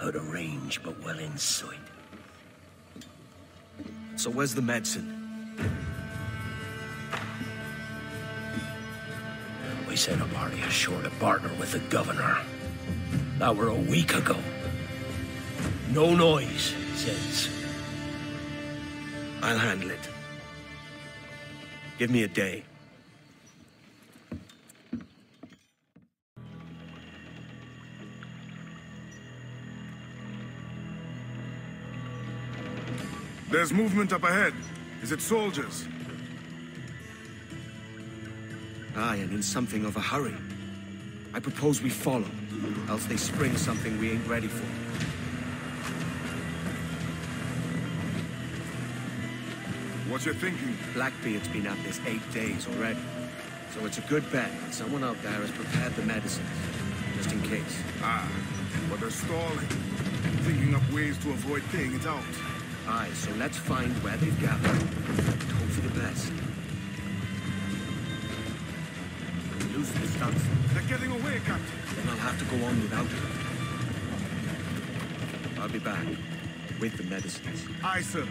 Out of range, but well in sight. So where's the medicine? We sent a party ashore to partner with the governor. That were a week ago. No noise, he says. I'll handle it. Give me a day. There's movement up ahead. Is it soldiers? Aye, and in something of a hurry. I propose we follow, else they spring something we ain't ready for. What you thinking? Blackbeard's been at this 8 days already. So it's a good bet that someone out there has prepared the medicines, just in case. Ah, but they're stalling. Thinking up ways to avoid paying it out. Aye, so let's find where they've gathered and hope for the best. Lose the stunts. They're getting away, Captain. Then I'll have to go on without it. I'll be back with the medicines. Aye, sir.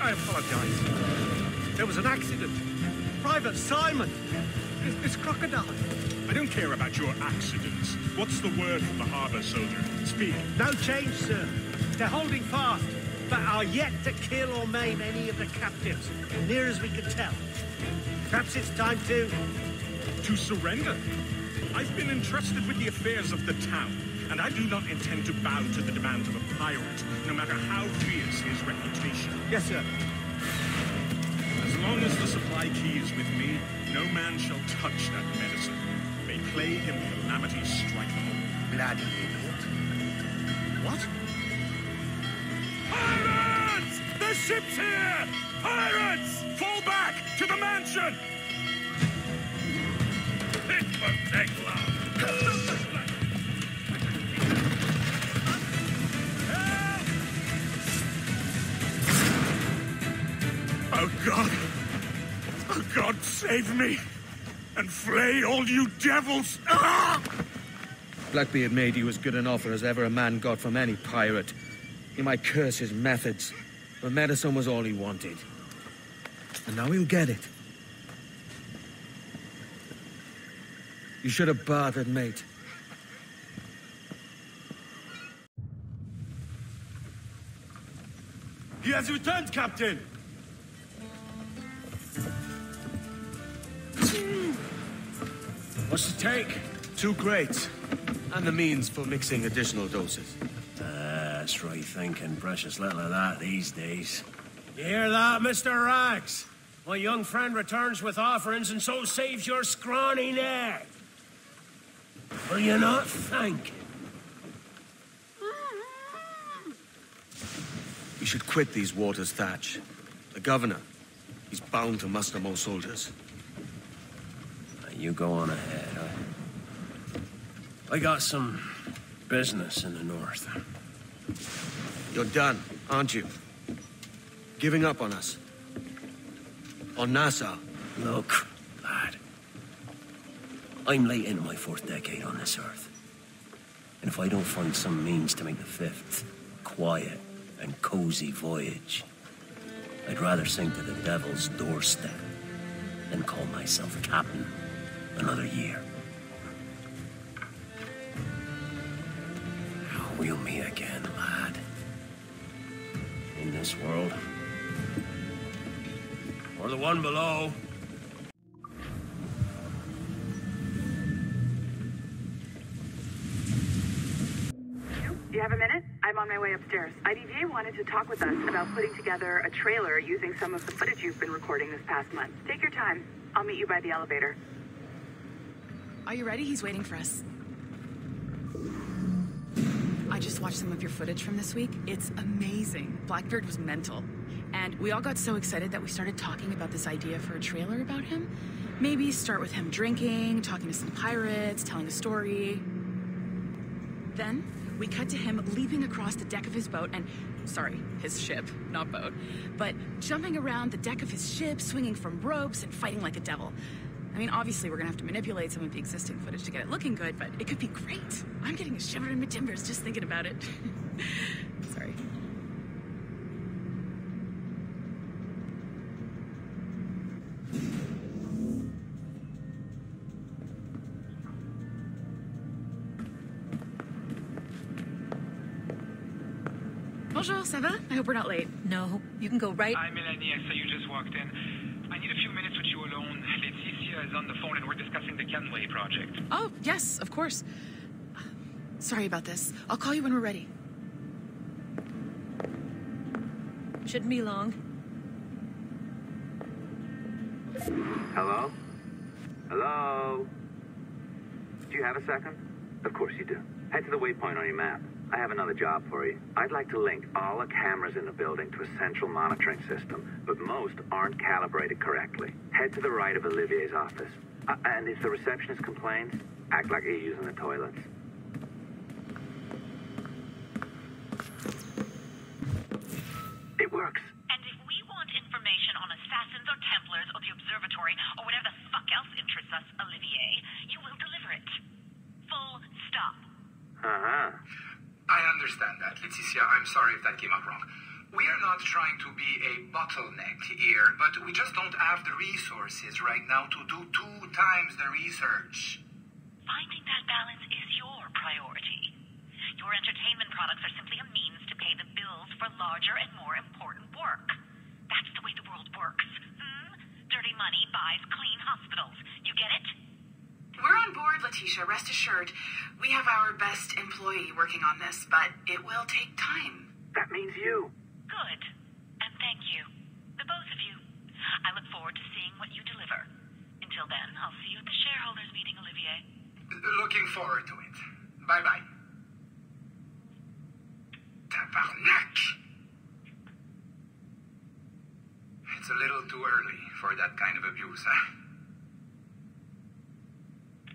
I apologize. There was an accident. Private Simon! It's Crocodile. I don't care about your accidents. What's the word from the harbor, soldier? Speak. No change, sir. They're holding fast, but are yet to kill or maim any of the captives, near as we can tell. Perhaps it's time to surrender? I've been entrusted with the affairs of the town, and I do not intend to bow to the demands of a pirate, no matter how fierce his reputation. Yes, sir. As long as the supply key is with me, no man shall touch that medicine. May plague and calamity strike them all. Bloody idiot. What? Pirates! The ship's here! Pirates! Fall back to the mansion! It won't take long. Oh, God. Oh, God, save me. And flay all you devils. Ah! Blackbeard made you as good an offer as ever a man got from any pirate. He might curse his methods, but medicine was all he wanted. And now he'll get it. You should have bartered, mate. He has returned, Captain! What's the take? 2 crates. And the means for mixing additional doses. That's right thinking. Precious little of that these days. You hear that, Mr. Rags? My young friend returns with offerings and so saves your scrawny neck. Will you not thank? We should quit these waters, Thatch. The governor, he's bound to muster more soldiers. You go on ahead. I got some business in the north. You're done, aren't you? Giving up on us? On Nassau? Look, lad. I'm late into my 4th decade on this earth. And if I don't find some means to make the 5th quiet and cozy voyage, I'd rather sink to the devil's doorstep than call myself captain another year. We'll meet again, lad. In this world. Or the one below. Do you have a minute? I'm on my way upstairs. IDJ wanted to talk with us about putting together a trailer using some of the footage you've been recording this past month. Take your time. I'll meet you by the elevator. Are you ready? He's waiting for us. I just watched some of your footage from this week. It's amazing. Blackbeard was mental. And we all got so excited that we started talking about this idea for a trailer about him. Maybe start with him drinking, talking to some pirates, telling a story. Then, we cut to him leaping across the deck of his boat and... Sorry, his ship, not boat. But jumping around the deck of his ship, swinging from ropes, and fighting like a devil. I mean, obviously, we're gonna have to manipulate some of the existing footage to get it looking good, but it could be great. I'm getting a shiver in my timbers just thinking about it. Sorry. Bonjour, ça va? I hope we're not late. No, you can go right... Hi, Melanie. I saw you just walked in. I need a few minutes with you alone. Laetitia is on the phone and we're discussing the Kengway project. Oh, yes, of course. Sorry about this. I'll call you when we're ready. Shouldn't be long. Hello? Hello? Do you have a second? Of course you do. Head to the waypoint on your map. I have another job for you. I'd like to link all the cameras in the building to a central monitoring system, but most aren't calibrated correctly. Head to the right of Olivier's office. And if the receptionist complains, act like you're using the toilets. It works. And if we want information on assassins or Templars or the observatory or whatever the fuck else interests us, Olivier, you will deliver it. Full stop. Uh-huh. I understand that, Laetitia. I'm sorry if that came out wrong. We are not trying to be a bottleneck here, but we just don't have the resources right now to do 2 times the research. Finding that balance is your priority. Your entertainment products are simply a means to pay the bills for larger and more important work. That's the way the world works. Dirty money buys clean hospitals. You get it? We're on board, Letitia, rest assured. We have our best employee working on this, but it will take time. That means you. Good. And thank you. The both of you. I look forward to seeing what you deliver. Until then, I'll see you at the shareholders meeting, Olivier. Looking forward to it. Bye-bye. Tabarnak! It's a little too early for that kind of abuse, huh?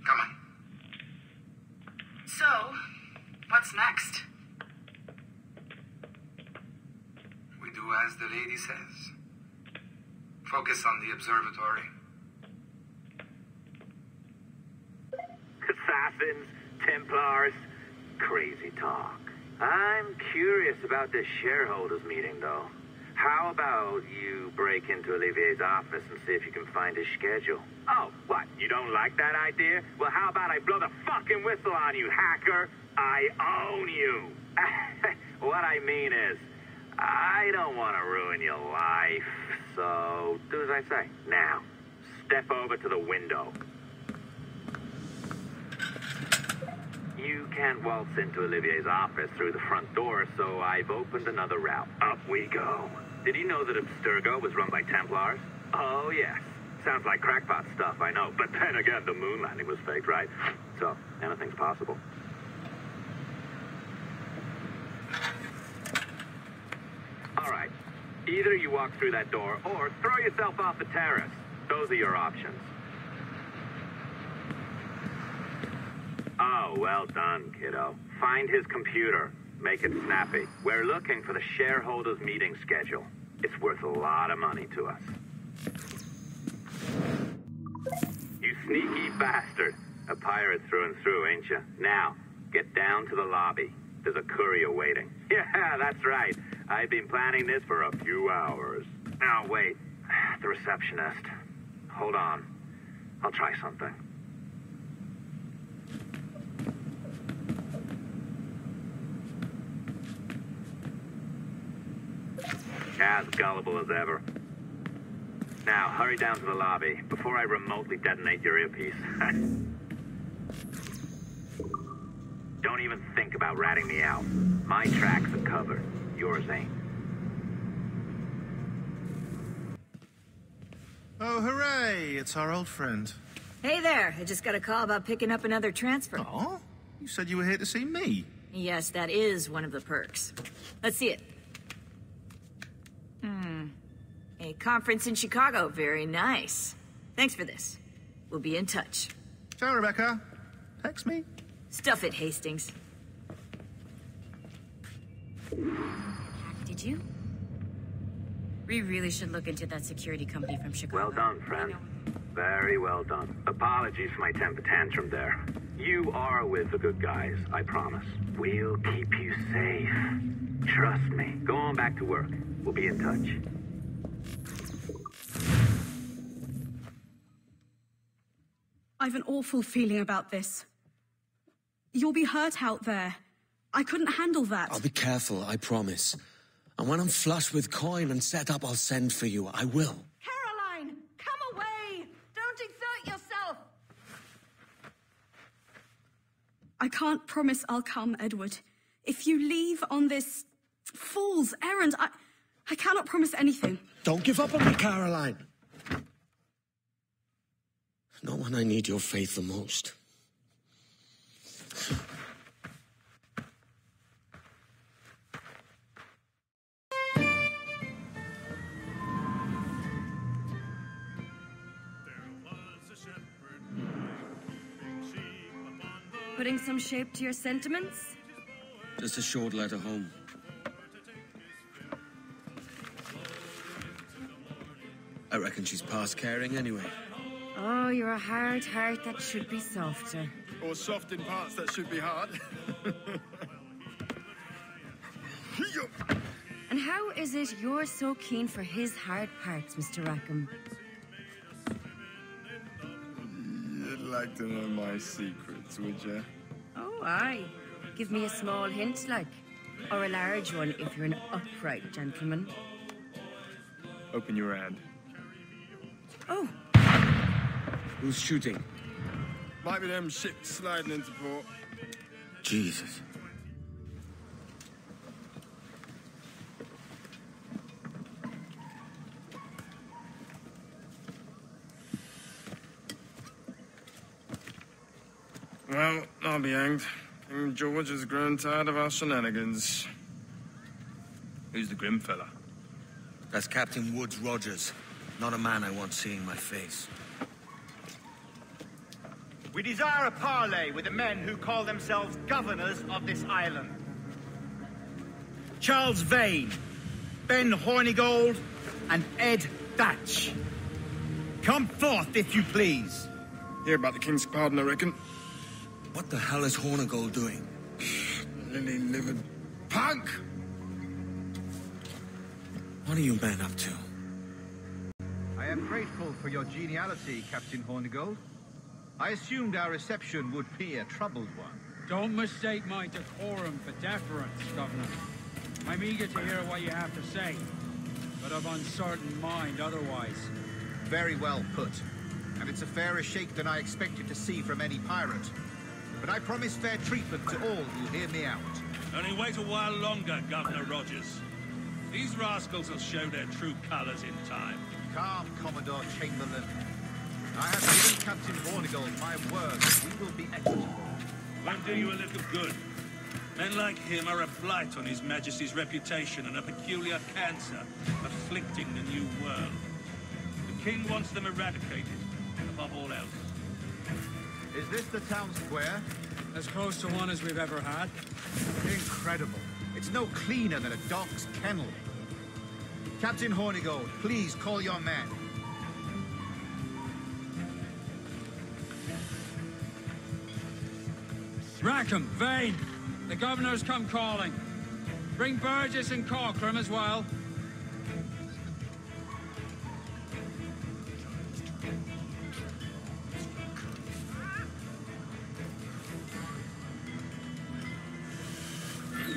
Come on. So, what's next? We do as the lady says. Focus on the observatory. Assassins, Templars, crazy talk. I'm curious about this shareholders meeting, though. How about you break into Olivier's office and see if you can find his schedule? Oh, what? You don't like that idea? Well, how about I blow the fucking whistle on you, hacker? I own you. What I mean is, I don't want to ruin your life. So, do as I say. Now, step over to the window. You can't waltz into Olivier's office through the front door, so I've opened another route. Up we go. Did you know that Abstergo was run by Templars? Oh, yes. Sounds like crackpot stuff, I know. But then again, the moon landing was faked, right? So, anything's possible. All right. Either you walk through that door or throw yourself off the terrace. Those are your options. Oh, well done, kiddo. Find his computer. Make it snappy. We're looking for the shareholders meeting schedule. It's worth a lot of money to us. You sneaky bastard. A pirate through and through, ain't you? Now, get down to the lobby. There's a courier waiting. Yeah, that's right. I've been planning this for a few hours. Now, wait. The receptionist. Hold on. I'll try something. As gullible as ever. Now, hurry down to the lobby before I remotely detonate your earpiece. Don't even think about ratting me out. My tracks are covered. Yours ain't. Oh, hooray! It's our old friend. Hey there. I just got a call about picking up another transfer. Oh? You said you were here to see me. Yes, that is one of the perks. Let's see it. A conference in Chicago. Very nice. Thanks for this. We'll be in touch. Ciao, Rebecca. Text me. Stuff it, Hastings. Did you? We really should look into that security company from Chicago. Well done, friend. Very well done. Apologies for my temper tantrum there. You are with the good guys, I promise. We'll keep you safe. Trust me. Go on back to work. We'll be in touch. I've an awful feeling about this. You'll be hurt out there. I couldn't handle that. I'll be careful, I promise. And when I'm flush with coin and set up, I'll send for you. I will. Caroline, come away! Don't exert yourself! I can't promise I'll come, Edward. If you leave on this fool's errand, I cannot promise anything. Don't give up on me, Caroline. Not when I need your faith the most. Putting some shape to your sentiments? Just a short letter home. I reckon she's past caring anyway. Oh, you're a hard heart that should be softer. Or soft in parts that should be hard. And how is it you're so keen for his hard parts, Mr. Rackham? You'd like to know my secrets, would you? Oh, aye. Give me a small hint, like. Or a large one, if you're an upright gentleman. Open your hand. Oh. Who's shooting? Might be them ships sliding into port. Jesus. Well, I'll be hanged. King George has grown tired of our shenanigans. Who's the grim fella? That's Captain Woods Rogers. Not a man I want seeing my face. We desire a parley with the men who call themselves governors of this island. Czarlsz Vane, Ben Hórnigold, and Ed Thatch. Come forth, if you please. Hear about the king's pardon, I reckon. What the hell is Hórnigold doing? Lily-livered punk! What are you men up to? I am grateful for your geniality, Captain Hórnigold. I assumed our reception would be a troubled one. Don't mistake my decorum for deference, Governor. I'm eager to hear what you have to say, but of uncertain mind otherwise. Very well put. And it's a fairer shake than I expected to see from any pirate. But I promise fair treatment to all who hear me out. Only wait a while longer, Governor Rogers. These rascals will show their true colors in time. Calm, Commodore Chamberlain. I have given Captain Hórnigold my word that we will be equitable. Won't do you a little good. Men like him are a blight on His Majesty's reputation and a peculiar cancer afflicting the new world. The King wants them eradicated, above all else. Is this the town square? As close to one as we've ever had. Incredible. It's no cleaner than a dog's kennel. Captain Hórnigold, please call your men. Rackham, Vane, the governor's come calling. Bring Burgess and Corcoran as well.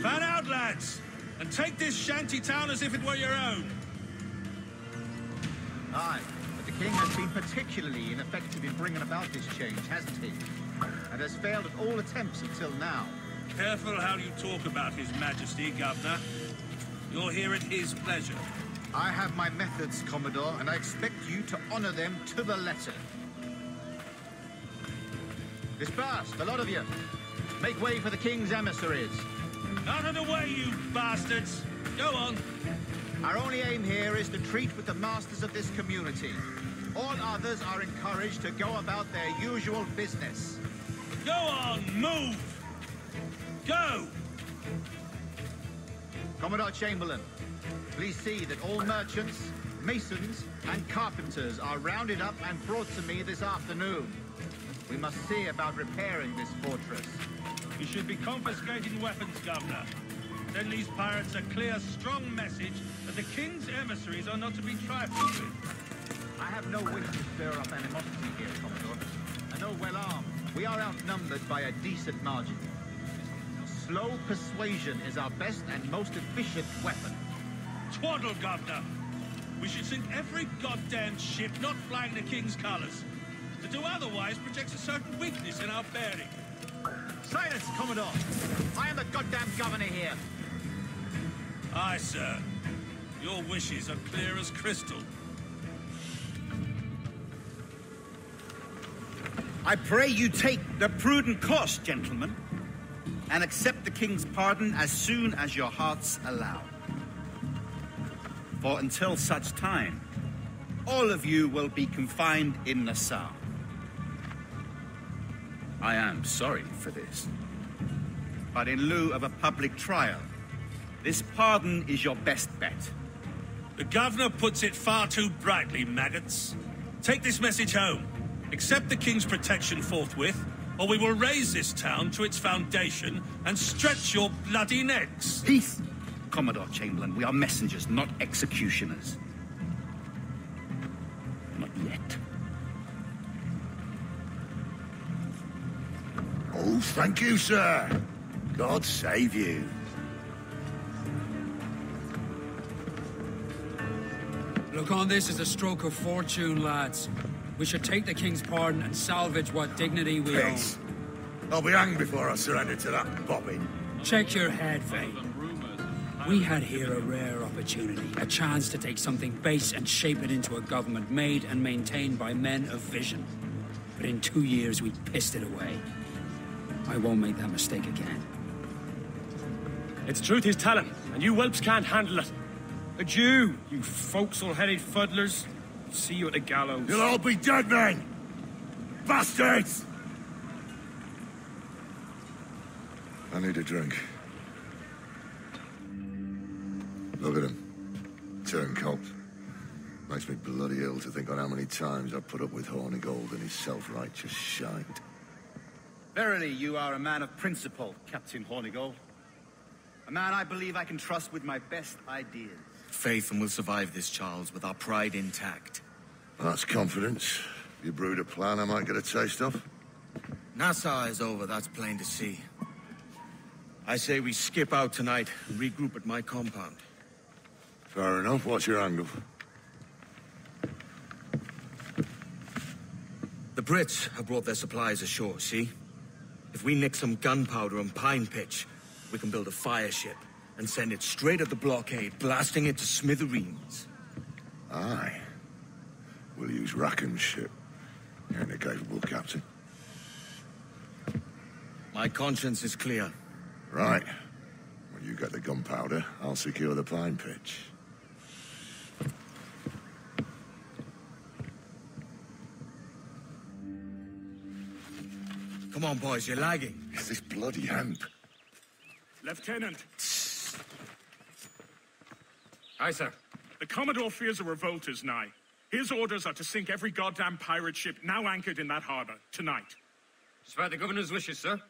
Fan out, lads, and take this shanty town as if it were your own. Aye, but the king has been particularly ineffective in bringing about this change, hasn't he? And has failed at all attempts until now. Careful how you talk about His Majesty, Governor. You're here at his pleasure. I have my methods, Commodore, and I expect you to honor them to the letter. Disperse, the lot of you. Make way for the king's emissaries. Out of the way, you bastards! Go on. Our only aim here is to treat with the masters of this community. All others are encouraged to go about their usual business. Go on, move! Go! Commodore Chamberlain, please see that all merchants, masons, and carpenters are rounded up and brought to me this afternoon. We must see about repairing this fortress. You should be confiscating weapons, Governor. Send these pirates a clear, strong message that the King's emissaries are not to be trifled with. I have no wish to stir up animosity here, Commodore. And though well armed, we are outnumbered by a decent margin. Slow persuasion is our best and most efficient weapon. Twaddle, Governor! We should sink every goddamn ship not flying the King's colours. To do otherwise projects a certain weakness in our bearing. Silence, Commodore! I am the goddamn governor here. Aye, sir. Your wishes are clear as crystal. I pray you take the prudent course, gentlemen, and accept the King's pardon as soon as your hearts allow. For until such time, all of you will be confined in Nassau. I am sorry for this. But in lieu of a public trial, this pardon is your best bet. The Governor puts it far too brightly, maggots. Take this message home. Accept the King's protection forthwith, or we will raise this town to its foundation and stretch your bloody necks. Peace! Commodore Chamberlain, we are messengers, not executioners. Not yet. Oh, thank you, sir. God save you. Look on this as a stroke of fortune, lads. We should take the King's pardon and salvage what dignity we own. I'll be hanged before I surrender to that bobbin. Check your head, Vane. We had here a rare opportunity, a chance to take something base and shape it into a government made and maintained by men of vision. But in 2 years, we pissed it away. I won't make that mistake again. It's the truth he's telling, and you whelps can't handle it. Adieu, you forecastle-headed fuddlers. See you at the gallows. You'll all be dead men! Bastards! I need a drink. Look at him. Turncoat. Makes me bloody ill to think on how many times I've put up with Hornigold and his self-righteous shite. Verily, you are a man of principle, Captain Hornigold. A man I believe I can trust with my best ideas. Faith, and we'll survive this, Charles, with our pride intact. That's confidence. You brewed a plan I might get a taste of? Nassau is over, that's plain to see. I say we skip out tonight and regroup at my compound. Fair enough. What's your angle? The Brits have brought their supplies ashore, see? If we nick some gunpowder and pine pitch, we can build a fire ship and send it straight at the blockade, blasting it to smithereens. Aye. We'll use Rackham's ship. You ain't a capable captain. My conscience is clear. Right. When you get the gunpowder, I'll secure the pine pitch. Come on, boys, you're lagging. It's this bloody hemp. Lieutenant. Aye, sir. The Commodore fears a revolt is nigh. His orders are to sink every goddamn pirate ship now anchored in that harbor, tonight. It's by the governor's wishes, sir.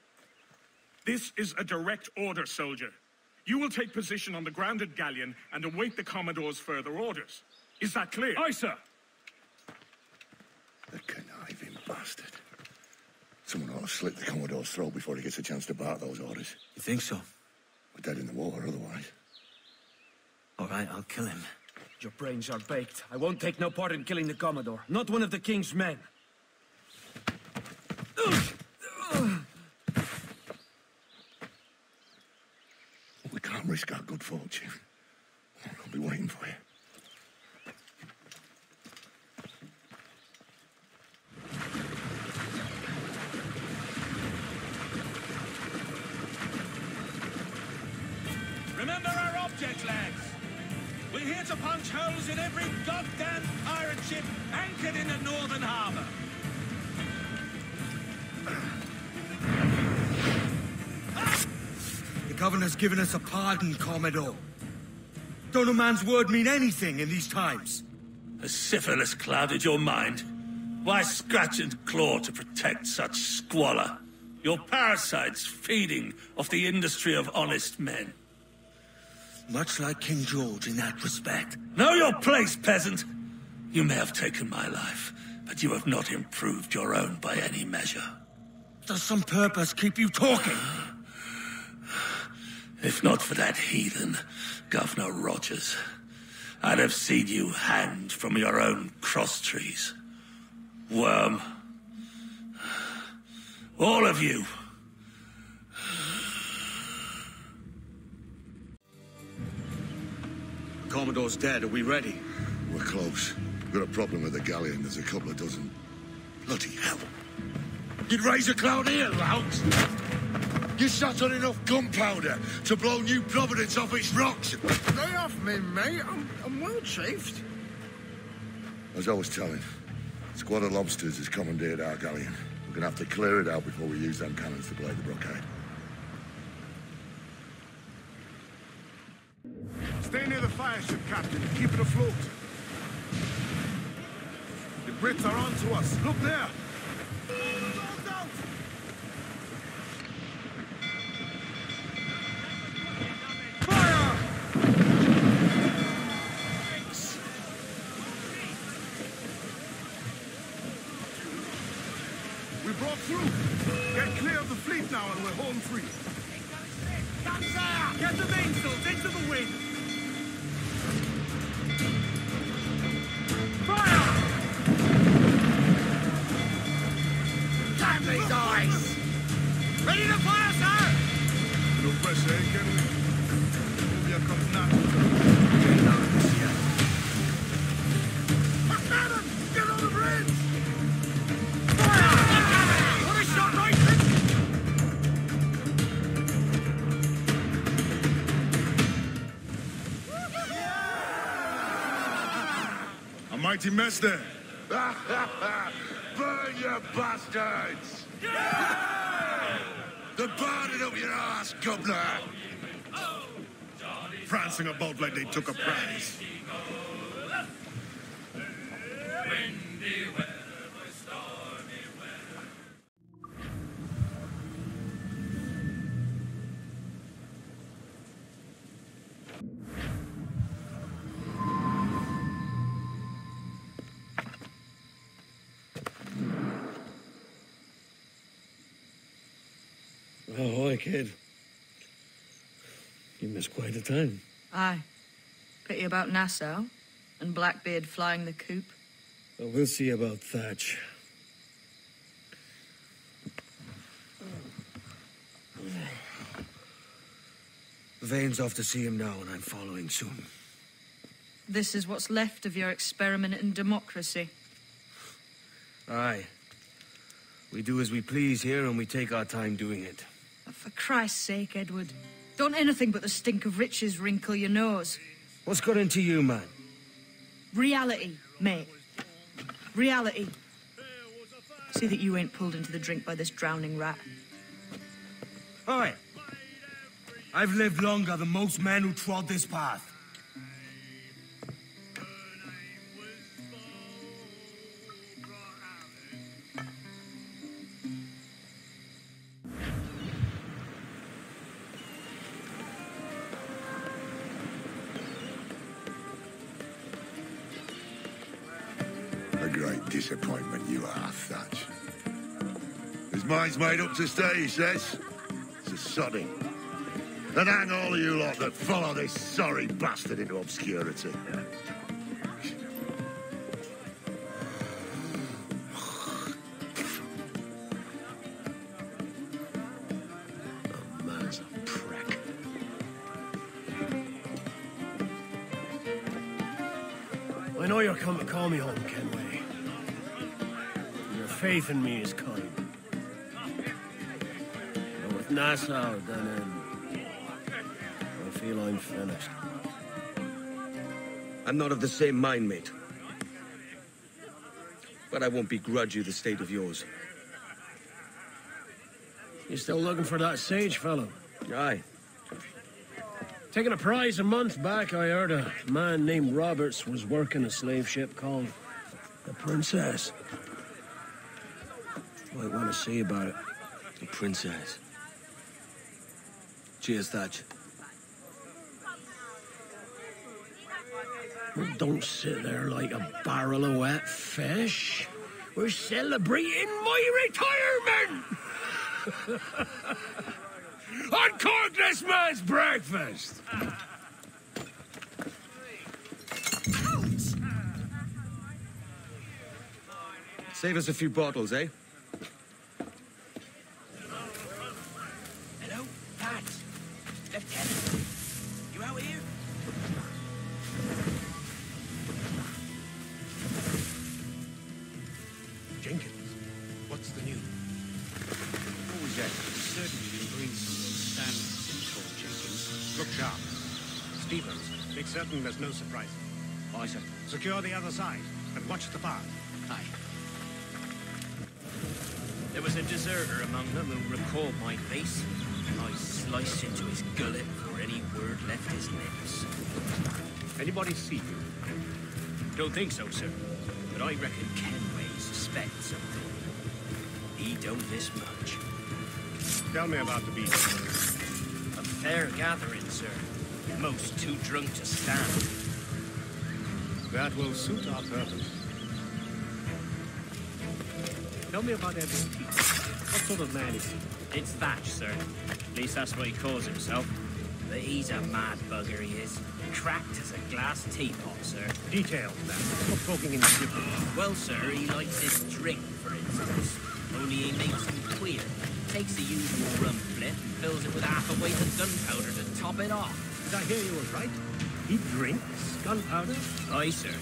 This is a direct order, soldier. You will take position on the grounded galleon and await the Commodore's further orders. Is that clear? Aye, sir. The conniving bastard. Someone ought to slit the Commodore's throat before he gets a chance to bark those orders. You think so? We're dead in the water otherwise. All right, I'll kill him. Your brains are baked. I won't take no part in killing the Commodore. Not one of the King's men. We can't risk our good fortune. I'll be waiting for you. Remember our object, lads. We're here to punch holes in every goddamn pirate ship anchored in the northern harbor. The governor's given us a pardon, Commodore. Don't a man's word mean anything in these times? Has syphilis clouded your mind? Why scratch and claw to protect such squalor? Your parasites feeding off the industry of honest men. Much like King George in that respect. Know your place, peasant! You may have taken my life, but you have not improved your own by any measure. Does some purpose keep you talking? If not for that heathen, Governor Rogers, I'd have seen you hanged from your own cross trees. Worm. All of you. Commodore's dead. Are we ready? We're close. We've got a problem with the galleon. There's a couple of dozen. Bloody hell. You'd raise a cloud here, louts. You sat on enough gunpowder to blow New Providence off its rocks. Lay off me, mate. I'm well chafed. As I was telling, a squad of lobsters has commandeered our galleon. We're gonna have to clear it out before we use them cannons to blade the blockade. Stay near the fire ship, Captain. Keep it afloat. The Brits are on to us. Look there. We broke through. Get clear of the fleet now and we're home free. Get the mainsails into the wind. Fire! Damn these eyes! Ready to fire, sir! No pressure, eh, Kennedy? Here comes natural. Get out of this here. A cannon! Get on the bridge! Fire! What a shot right there! A mighty mess there. Burn, you bastards! Yeah! They're burning up your ass, governor! Prancing about like they took a prize. Ahoy, kid. You missed quite a time. Aye. Pity about Nassau and Blackbeard flying the coop. Well, we'll see about Thatch. Vane's off to see him now, and I'm following soon. This is what's left of your experiment in democracy. Aye. We do as we please here, and we take our time doing it. For Christ's sake, Edward. Don't anything but the stink of riches wrinkle your nose. What's got into you, man? Reality, mate. Reality. See that you ain't pulled into the drink by this drowning rat. Oi! I've lived longer than most men who trod this path. A great disappointment you are, Thatch. His mind's made up to stay, he says. It's a sodding. And hang all of you lot that follow this sorry bastard into obscurity. The man's a prick. I know you're come to call me home, Kenway. Your faith in me is kind. But with Nassau done in, I feel I'm finished. I'm not of the same mind, mate. But I won't begrudge you the state of yours. You still looking for that sage fellow? Aye. Taking a prize a month back, I heard a man named Roberts was working a slave ship called the Princess. Might want to see about it. The Princess. Cheers, Thatch. Well, don't sit there like a barrel of wet fish. We're celebrating my retirement! Uncork this man's breakfast! Save us a few bottles, eh? Hello, Pat. Lieutenant. You out here? Jenkins, what's the news? What was that? Certainly been doing some standards for Jenkins. Look sharp. Stevens, make certain there's no surprise. Aye, sir. Secure the other side and watch the path. Aye. There was a deserter among them who recalled my face. I sliced into his gullet before any word left his lips. Anybody see you? Don't think so, sir. But I reckon Kengway suspects something. He don't this much. Tell me about the beach. A fair gathering, sir. Most too drunk to stand. That will suit our purpose. Tell me about Edward T. What sort of man is he? It's Thatch, sir. At least that's what he calls himself. But he's a mad bugger, he is. Cracked as a glass teapot, sir. Details, man. Stop talking in gibberish. Well, sir, he likes his drink, for instance. Only he makes them queer. Takes the usual rum flip and fills it with half a weight of gunpowder to top it off. Did I hear you all right? He drinks gunpowder? Aye, sir.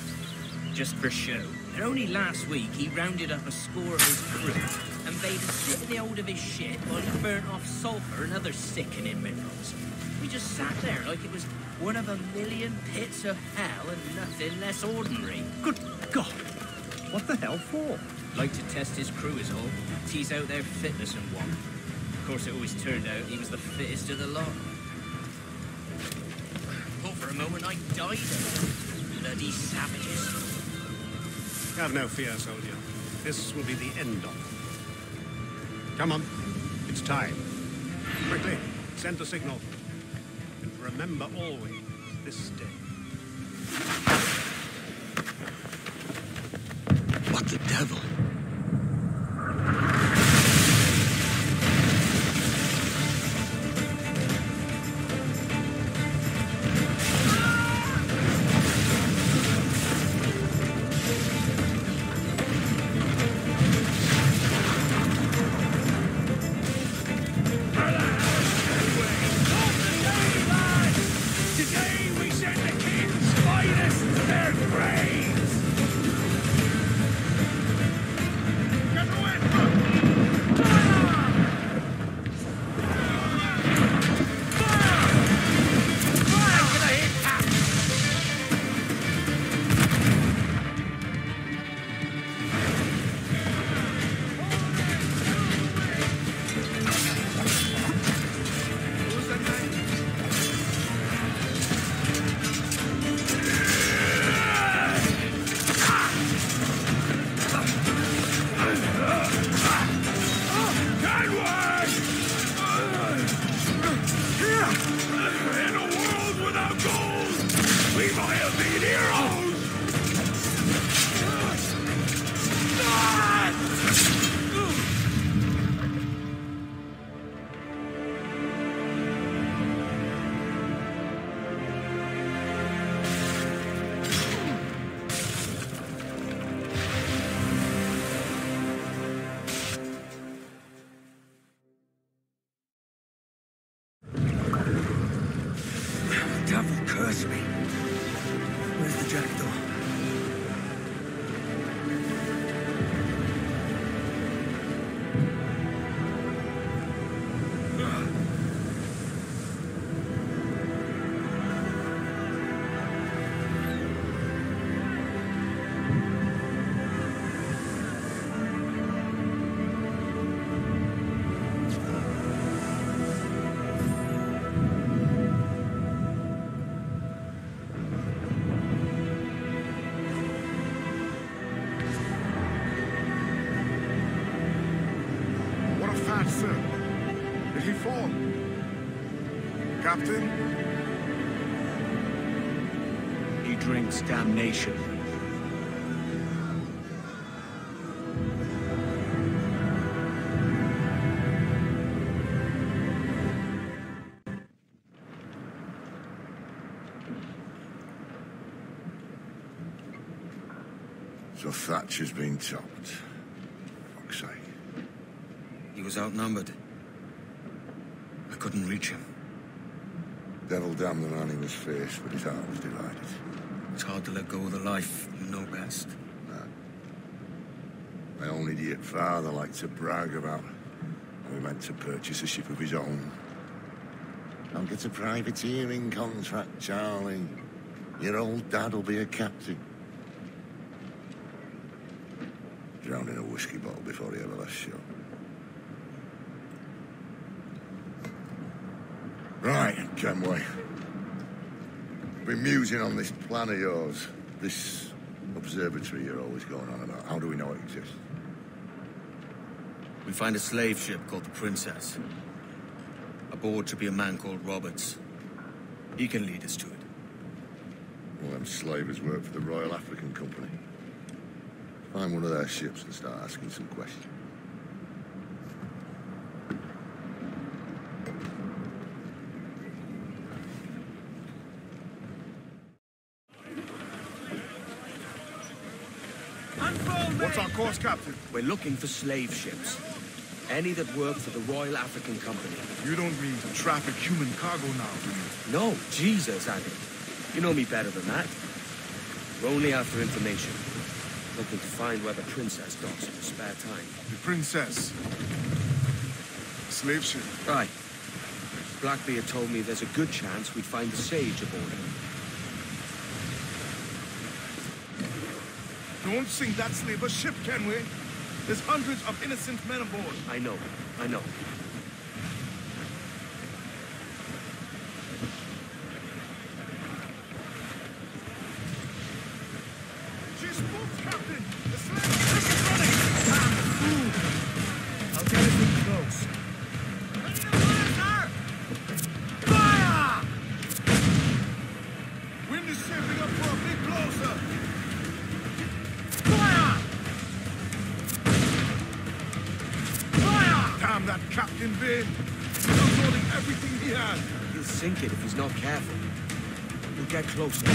Just for show. And only last week he rounded up a score of his crew and bade us sit in the hold of his ship while he burnt off sulphur and other sickening minerals. We just sat there like it was one of a million pits of hell and nothing less ordinary. Good God! What the hell for? Like to test his crew is all. Tease out their fitness and what. Of course, it always turned out he was the fittest of the lot. Thought for a moment I died of them. Bloody savages. Have no fear, soldier. This will be the end of it. Come on. It's time. Quickly, send the signal. And remember always this day. What the devil? Captain? He drinks damnation. So Thatcher's been topped. Fuck's sake. He was outnumbered. I couldn't reach him. Devil damn the man he was faced, but his heart was divided. It's hard to let go of the life you know best. My own idiot father liked to brag about how he meant to purchase a ship of his own. I'll get a privateering contract, Charlie. Your old dad will be a captain. Drowned in a whiskey bottle before he ever left shore. Right, Kengwueyi. Been musing on this plan of yours. This observatory you're always going on about. How do we know it exists? We find a slave ship called the Princess. Aboard should be a man called Roberts. He can lead us to it. Well, them slavers work for the Royal African Company. Find one of their ships and start asking some questions. What's our course, Captain? We're looking for slave ships. Any that work for the Royal African Company. You don't mean to traffic human cargo now, do you? No, Jesus, Adam. You know me better than that. We're only after information. Looking to find where the Princess docks in her spare time. The Princess? Slave ship? Right. Blackbeard told me there's a good chance we'd find the Sage aboard her. Don't sink that slaver ship, Kengwueyi. There's hundreds of innocent men aboard. I know. She's moved, Captain! The slave ship is running! I'll get us in close. Fire! Wind is shaping up for a big blow, sir. Damn that Captain Vane! He's unloading everything he has! He'll sink it if he's not careful. We'll get closer.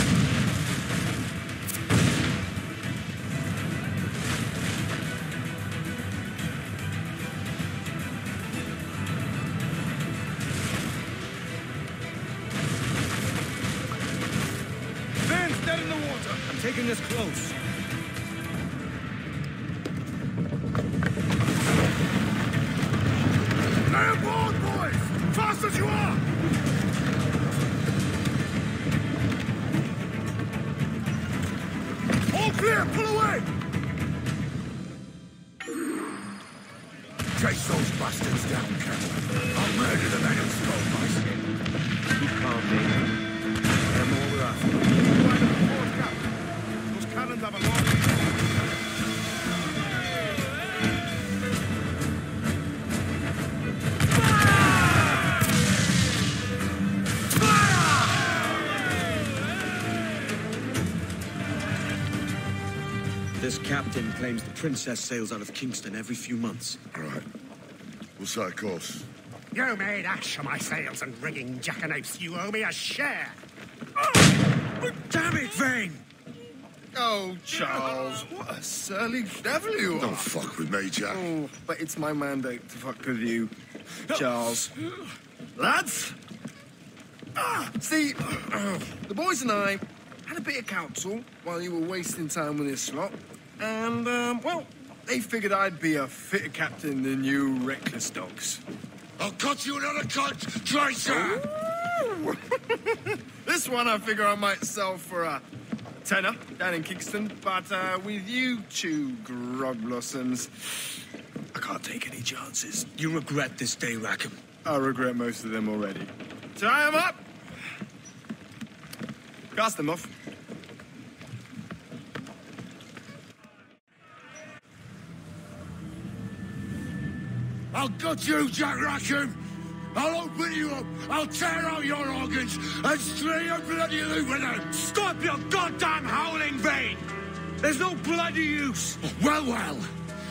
Vane's dead in the water! I'm taking us close. Stay aboard, boys! Fast as you are! All clear! Pull away! Chase those bastards down, Kengwueyi. I'll murder the men who stole my skin. Keep calm, Nate. They're more we're after. Right up the force, Captain. Those cannons have a long reach. This captain claims the Princess sails out of Kingston every few months. Right. We'll set a course. You made ash of my sails and rigging, jackanapes. You owe me a share. Damn it, Vane! Oh, Charles, what a surly devil you are. Don't fuck with me, Jack. Oh, but it's my mandate to fuck with you, Charles. Lads! See, the boys and I had a bit of counsel while you were wasting time with this lot. And, well, they figured I'd be a fitter captain than you reckless dogs. I'll cut you another cunt, Tracer! This one I figure I might sell for a tenner down in Kingston, but with you two grog blossoms, I can't take any chances. You regret this day, Rackham. I regret most of them already. Tie them up! Cast them off. I'll gut you, Jack Rackham! I'll open you up, I'll tear out your organs, and string your bloody loot with them! Stop your goddamn howling, Vane! There's no bloody use! Well, well,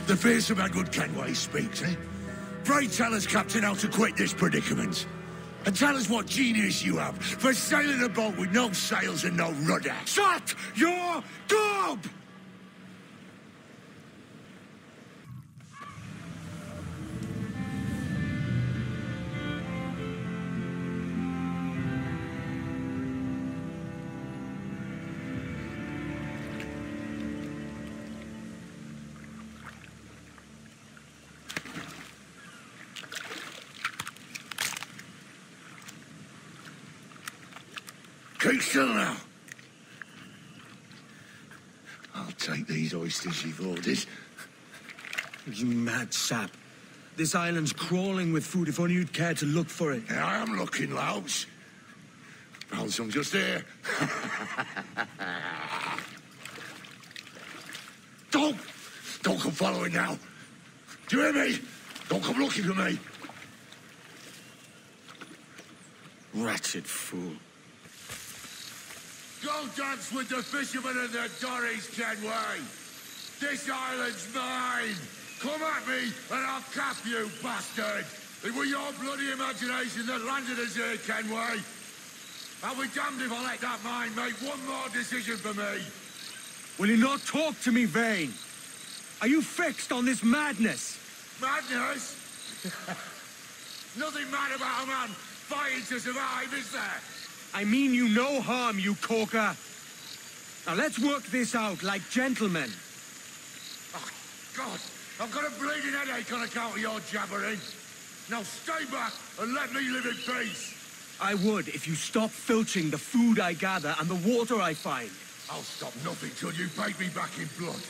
the fearsome Έντουαρτ Κένγουεϊ speaks, eh? Pray tell us, Captain, how to quit this predicament. And tell us what genius you have for sailing a boat with no sails and no rudder. Shut your gob! Keep still now. I'll take these oysters you've ordered. You mad sap. This island's crawling with food if only you'd care to look for it. Yeah, I am looking, Louts. Found some just here. Don't come following now. Do you hear me? Don't come looking for me. Wretched fool. Go dance with the fishermen and their dories, Kengway. This island's mine. Come at me and I'll cap you, bastard. It was your bloody imagination that landed us here, Kengway. I'll be damned if I let that mind make one more decision for me. Will you not talk to me, Vane? Are you fixed on this madness? Madness? Nothing mad about a man fighting to survive, is there? I mean you no harm, you corker. Now let's work this out like gentlemen. Oh, God, I've got a bleeding headache on account of your jabbering. Now stay back and let me live in peace. I would if you stop filching the food I gather and the water I find. I'll stop nothing till you paid me back in blood.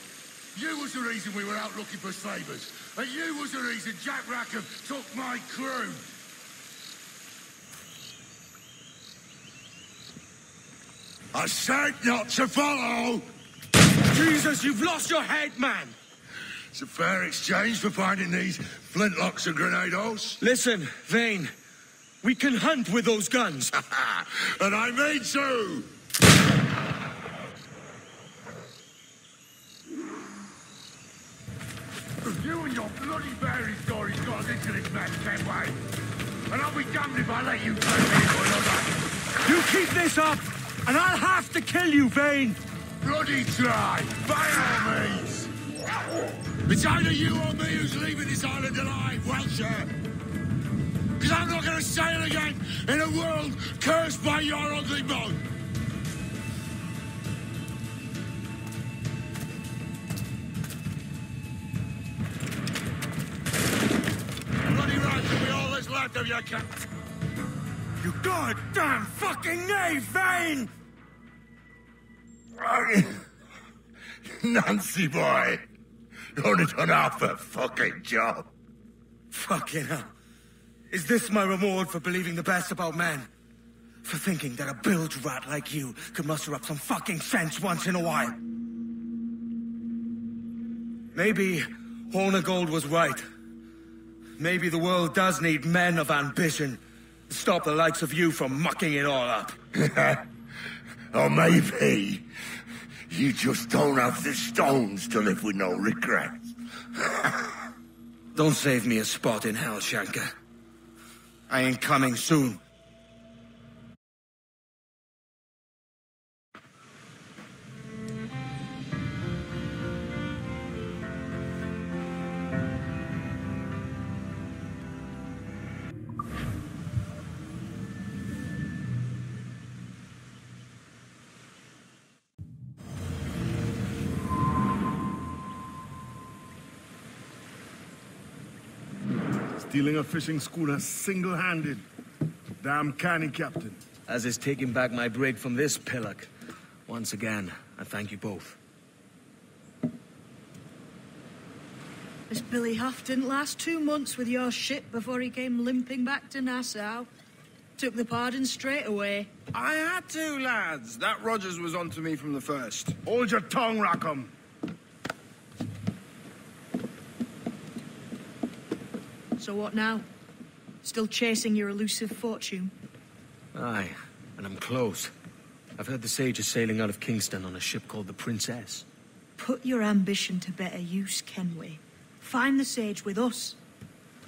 You was the reason we were out looking for slavers, and you was the reason Jack Rackham took my crew. I said not to follow! Jesus, you've lost your head, man! It's a fair exchange for finding these flintlocks and grenados. Listen, Vane, we can hunt with those guns. And I mean to! You and your bloody fairy stories got us into this mess, Kengway. And I'll be damned if I let you turn me into another. You keep this up, and I'll have to kill you, Vane! Bloody try, by all means! It's either you or me who's leaving this island alive, Welcher! Because I'm not going to sail again in a world cursed by your ugly mug! Bloody right to be all that's left of your cat! You goddamn fucking knave, Vane! Nancy boy, you only done half a fucking job. Fucking hell. Is this my reward for believing the best about men? For thinking that a bilge rat like you could muster up some fucking sense once in a while? Maybe Hórnigold was right. Maybe the world does need men of ambition to stop the likes of you from mucking it all up. Or maybe you just don't have the stones to live with no regrets. Don't save me a spot in hell, Shanka. I ain't coming soon. Stealing a fishing schooner single-handed. Damn canny, Captain. As is taking back my brig from this pillock. Once again, I thank you both. This Billy Huff didn't last 2 months with your ship before he came limping back to Nassau. Took the pardon straight away. I had to, lads. That Rogers was onto me from the first. Hold your tongue, Rackham. So what now? Still chasing your elusive fortune? Aye, and I'm close. I've heard the sage is sailing out of Kingston on a ship called the Princess. Put your ambition to better use, Kengway. Find the sage with us.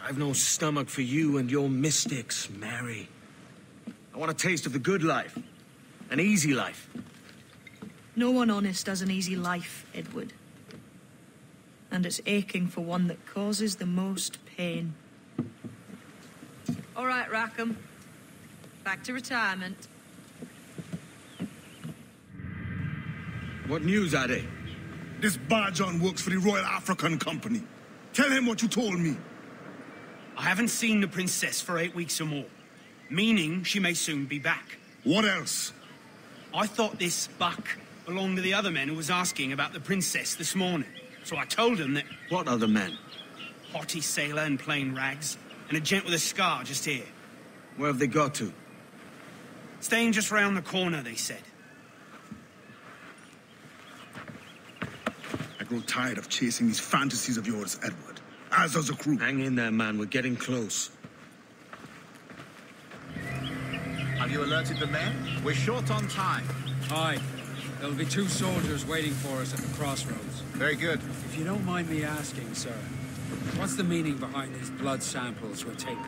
I've no stomach for you and your mystics, Mary. I want a taste of the good life. An easy life. No one honest has an easy life, Edward. And it's aching for one that causes the most pain. All right, Rackham. Back to retirement. What news are they? This Barjon works for the Royal African Company. Tell him what you told me. I haven't seen the princess for 8 weeks or more, meaning she may soon be back. What else? I thought this buck belonged to the other men who was asking about the princess this morning. So I told him that... What other men? Haughty sailor in plain rags, and a gent with a scar just here. Where have they got to? Staying just round the corner, they said. I grow tired of chasing these fantasies of yours, Edward. As does the crew. Hang in there, man. We're getting close. Have you alerted the men? We're short on time. Aye. There'll be 2 soldiers waiting for us at the crossroads. Very good. If you don't mind me asking, sir, what's the meaning behind these blood samples we're taking?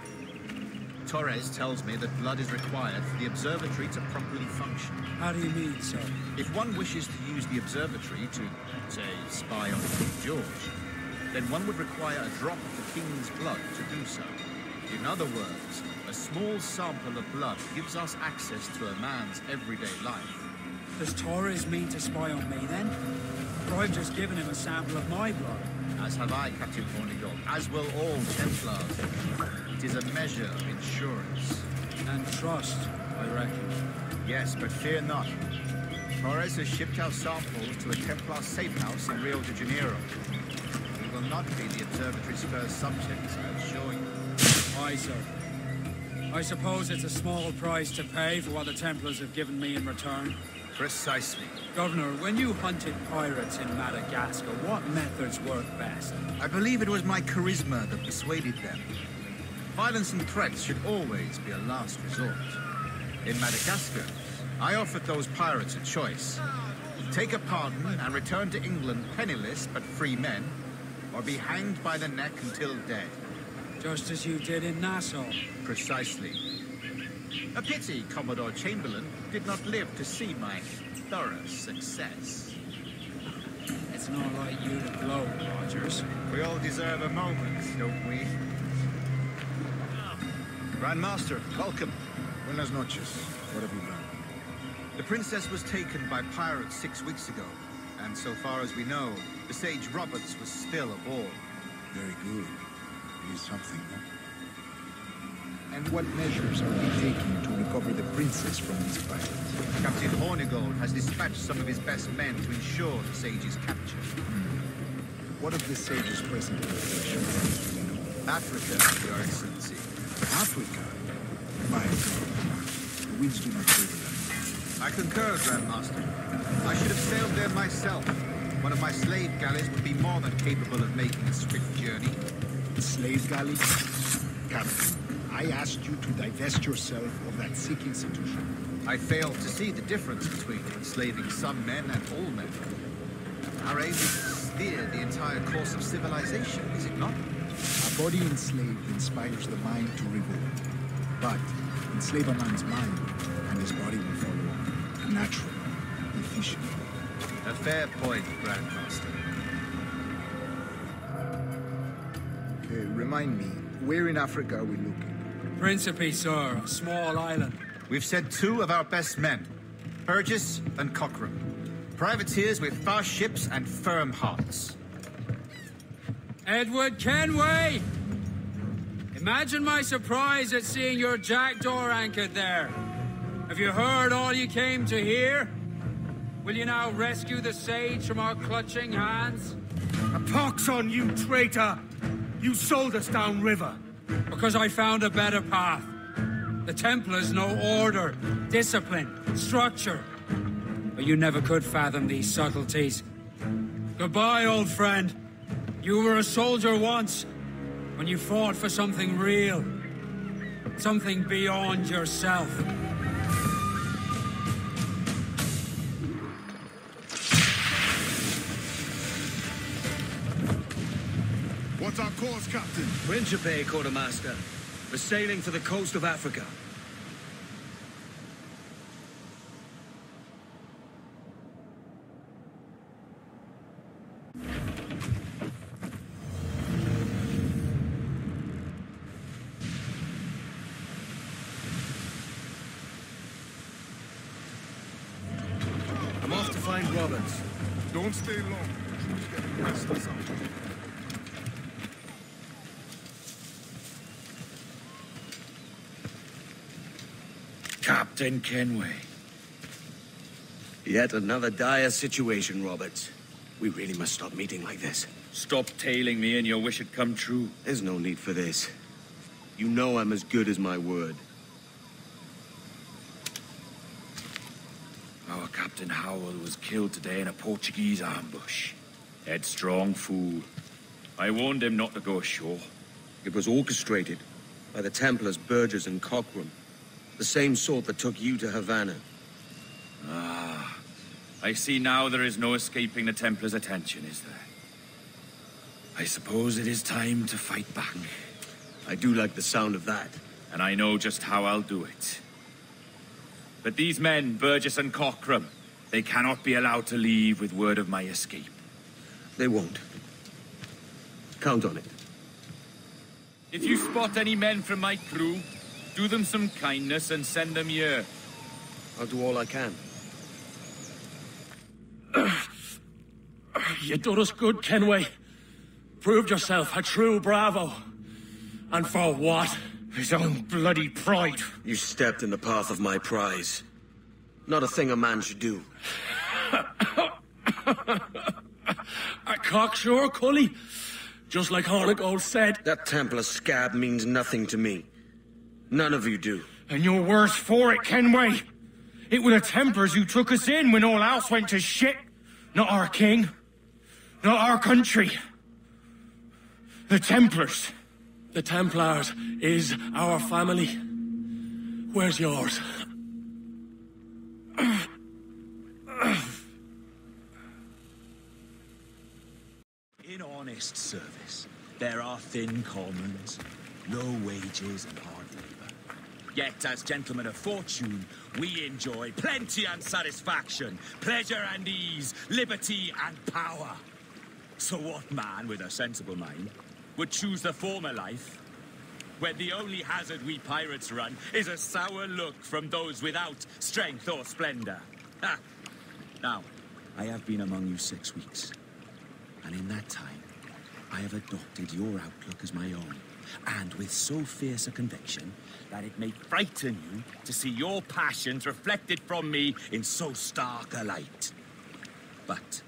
Torres tells me that blood is required for the observatory to properly function. How do you mean, sir? If one wishes to use the observatory to, say, spy on King George, then one would require a drop of the King's blood to do so. In other words, a small sample of blood gives us access to a man's everyday life. Does Torres mean to spy on me, then? Or I've just given him a sample of my blood. As have I, Captain Hornigold, as will all Templars. It is a measure of insurance. And trust, I reckon. Yes, but fear not. Torres has shipped out samples to a Templar safe house in Rio de Janeiro. We will not be the observatory's first subjects, I assure you. Aye, sir. I suppose it's a small price to pay for what the Templars have given me in return. Precisely. Governor, when you hunted pirates in Madagascar, what methods worked best? I believe it was my charisma that persuaded them. Violence and threats should always be a last resort. In Madagascar, I offered those pirates a choice. Take a pardon and return to England penniless but free men, or be hanged by the neck until dead. Just as you did in Nassau. Precisely. A pity Commodore Chamberlain did not live to see my thorough success. It's not like you to gloat, Rogers. We all deserve a moment, don't we? Grandmaster, welcome. Buenas noches. What have you done? The princess was taken by pirates 6 weeks ago, and so far as we know, the sage Roberts was still aboard. Very good. It is something, huh? And what measures are we taking to recover the princess from these pirates? Captain Hornigold has dispatched some of his best men to ensure the sage's capture. What of the sage's present location? Africa, Your Excellency. Africa? My God. The winds do not favor them. I concur, Grandmaster. I should have sailed there myself. One of my slave galleys would be more than capable of making a swift journey. Slave galley? Captain, I asked you to divest yourself of that sick institution. I failed to see the difference between enslaving some men and all men. Our aim is to steer the entire course of civilization, is it not? A body enslaved inspires the mind to revolt. But enslave a man's mind, and his body will follow. Natural, efficient. A fair point, Grandmaster. Okay, remind me, where in Africa are we looking? Principe, sir, a small island. We've sent 2 of our best men, Burgess and Cochrane. Privateers with fast ships and firm hearts. Έντουαρτ Κένγουεϊ! Imagine my surprise at seeing your jackdaw anchored there. Have you heard all you came to hear? Will you now rescue the sage from our clutching hands? A pox on you, traitor! You sold us downriver. Because I found a better path. The Templars know order, discipline, structure. But you never could fathom these subtleties. Goodbye, old friend. You were a soldier once, when you fought for something real. Something beyond yourself. What's our course, Captain? Principe, Quartermaster. We're sailing for the coast of Africa. I'm off to find Roberts. Don't stay long. Just get rest or something. Captain Kengwueyi. Yet another dire situation, Roberts. We really must stop meeting like this. Stop tailing me and your wish had come true. There's no need for this. You know I'm as good as my word. Our Captain Howell was killed today in a Portuguese ambush. Headstrong fool. I warned him not to go ashore. It was orchestrated by the Templars Burgess and Cockram. The same sort that took you to Havana. Ah, I see now there is no escaping the Templars' attention, is there? I suppose it is time to fight back. I do like the sound of that. And I know just how I'll do it. But these men, Burgess and Cockram, they cannot be allowed to leave with word of my escape. They won't. Count on it. If you spot any men from my crew, do them some kindness and send them here. I'll do all I can. You done us good, Kengwueyi. Proved yourself a true bravo. And for what? His own bloody pride. You stepped in the path of my prize. Not a thing a man should do. A cocksure, Cully. Just like Hornigold said. That Templar scab means nothing to me. None of you do. And you're worse for it, Kengwueyi. It were the Templars who took us in when all else went to shit. Not our king. Not our country. The Templars. The Templars is our family. Where's yours? In honest service, there are thin commons, low wages and hard labour. Yet, as gentlemen of fortune, we enjoy plenty and satisfaction, pleasure and ease, liberty and power. So what man with a sensible mind would choose the former life, when the only hazard we pirates run is a sour look from those without strength or splendour? Ha! Now, I have been among you 6 weeks, and in that time, I have adopted your outlook as my own, and with so fierce a conviction that it may frighten you to see your passions reflected from me in so stark a light. But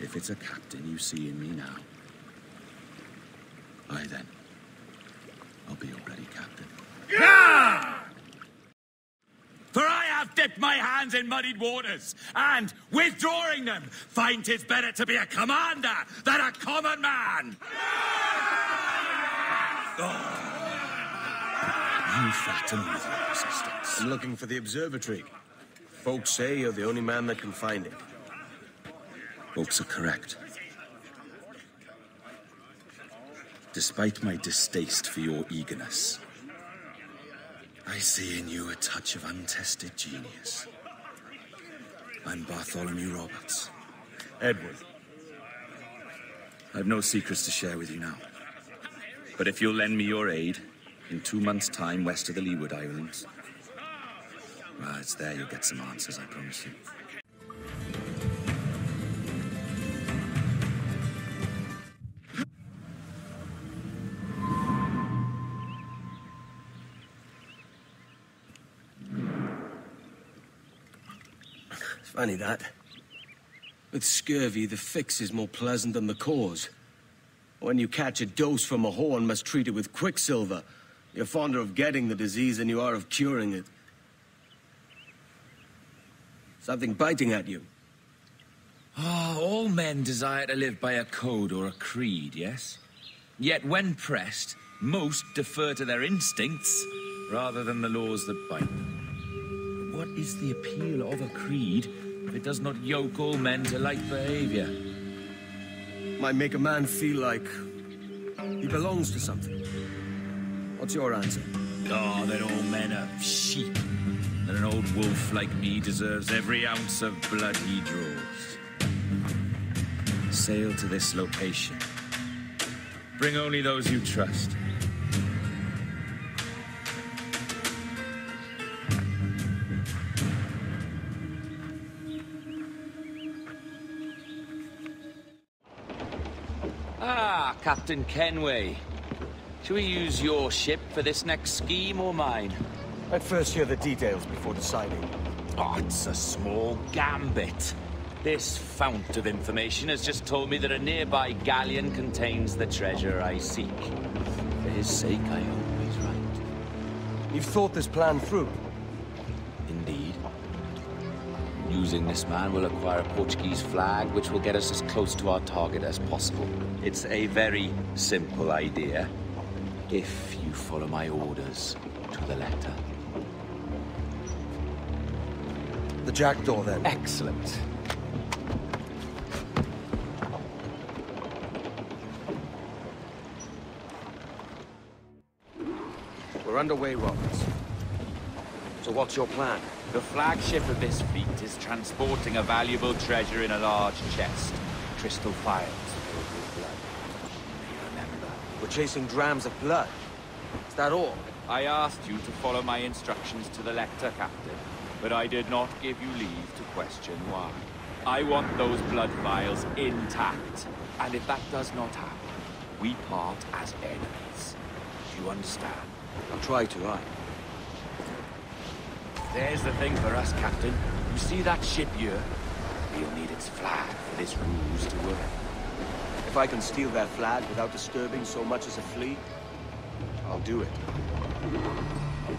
if it's a captain you see in me now, aye then, I'll be your bloody captain. Yeah! For I have dipped my hands in muddied waters, and, withdrawing them, find 'tis better to be a commander than a common man! Oh. You flatter me with your persistence. I'm looking for the observatory. Folks say you're the only man that can find it. Folks are correct. Despite my distaste for your eagerness, I see in you a touch of untested genius. I'm Bartholomew Roberts. Edward. I've no secrets to share with you now. But if you'll lend me your aid, in 2 months' time west of the Leeward Islands, well, it's there you'll get some answers, I promise you. It's funny that. With scurvy, the fix is more pleasant than the cause. When you catch a dose from a horn, must treat it with quicksilver. You're fonder of getting the disease than you are of curing it. Something biting at you. Oh, all men desire to live by a code or a creed, yes? Yet when pressed, Most defer to their instincts rather than the laws that bind them. But what is the appeal of a creed if it does not yoke all men to like behavior? Might make a man feel like he belongs to something. What's your answer? Oh, that all men are sheep. That an old wolf like me deserves every ounce of blood he draws. Sail to this location. Bring only those you trust. Ah, Captain Kengwueyi. Shall we use your ship for this next scheme or mine? I'd first hear the details before deciding. Oh, it's a small gambit. This fount of information has just told me that a nearby galleon contains the treasure I seek. For his sake, I hope he's right. You've thought this plan through? Indeed. Using this man, we'll acquire a Portuguese flag, which will get us as close to our target as possible. It's a very simple idea, if you follow my orders to the letter. The jackdaw, then. Excellent. We're underway, Roberts. So what's your plan? The flagship of this fleet is transporting a valuable treasure in a large chest. Crystal files filled with blood. You remember? We're chasing drams of blood. Is that all? I asked you to follow my instructions to the lector, Captain, but I did not give you leave to question why. I want those blood vials intact, and if that does not happen, we part as enemies. Do you understand? I'll try to, aye. There's the thing for us, Captain. You see that ship here? We'll need its flag for this ruse to work. If I can steal their flag without disturbing so much as a flea, I'll do it.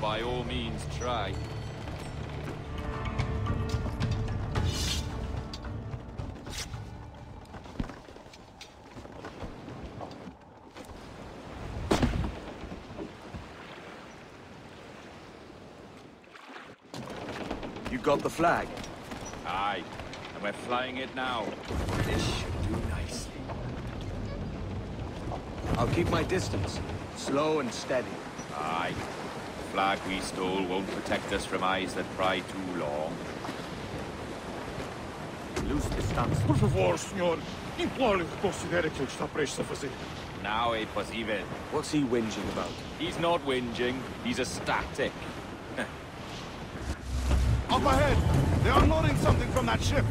By all means, try. You got the flag? Aye, and we're flying it now. This should do nicely. I'll keep my distance, slow and steady. Aye. The flag we stole won't protect us from eyes that pry too long. Lose distance. Por favor, senhor. Imploro que considere o que está prestes a fazer. Now é possível. What's he whinging about? He's not whinging. He's ecstatic. Up ahead! They're unloading something from that ship.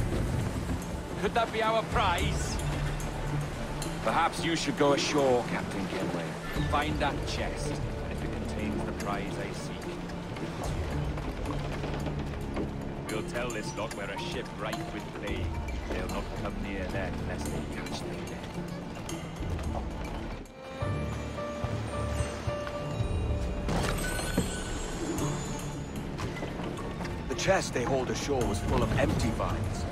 Could that be our prize? Perhaps you should go ashore, Captain Kengwueyi. Find that chest, and if it contains the prize I seek, we'll tell this lot we're a ship rife with plague. They'll not come near them unless they catch their death. The chest they hauled ashore was full of empty vials.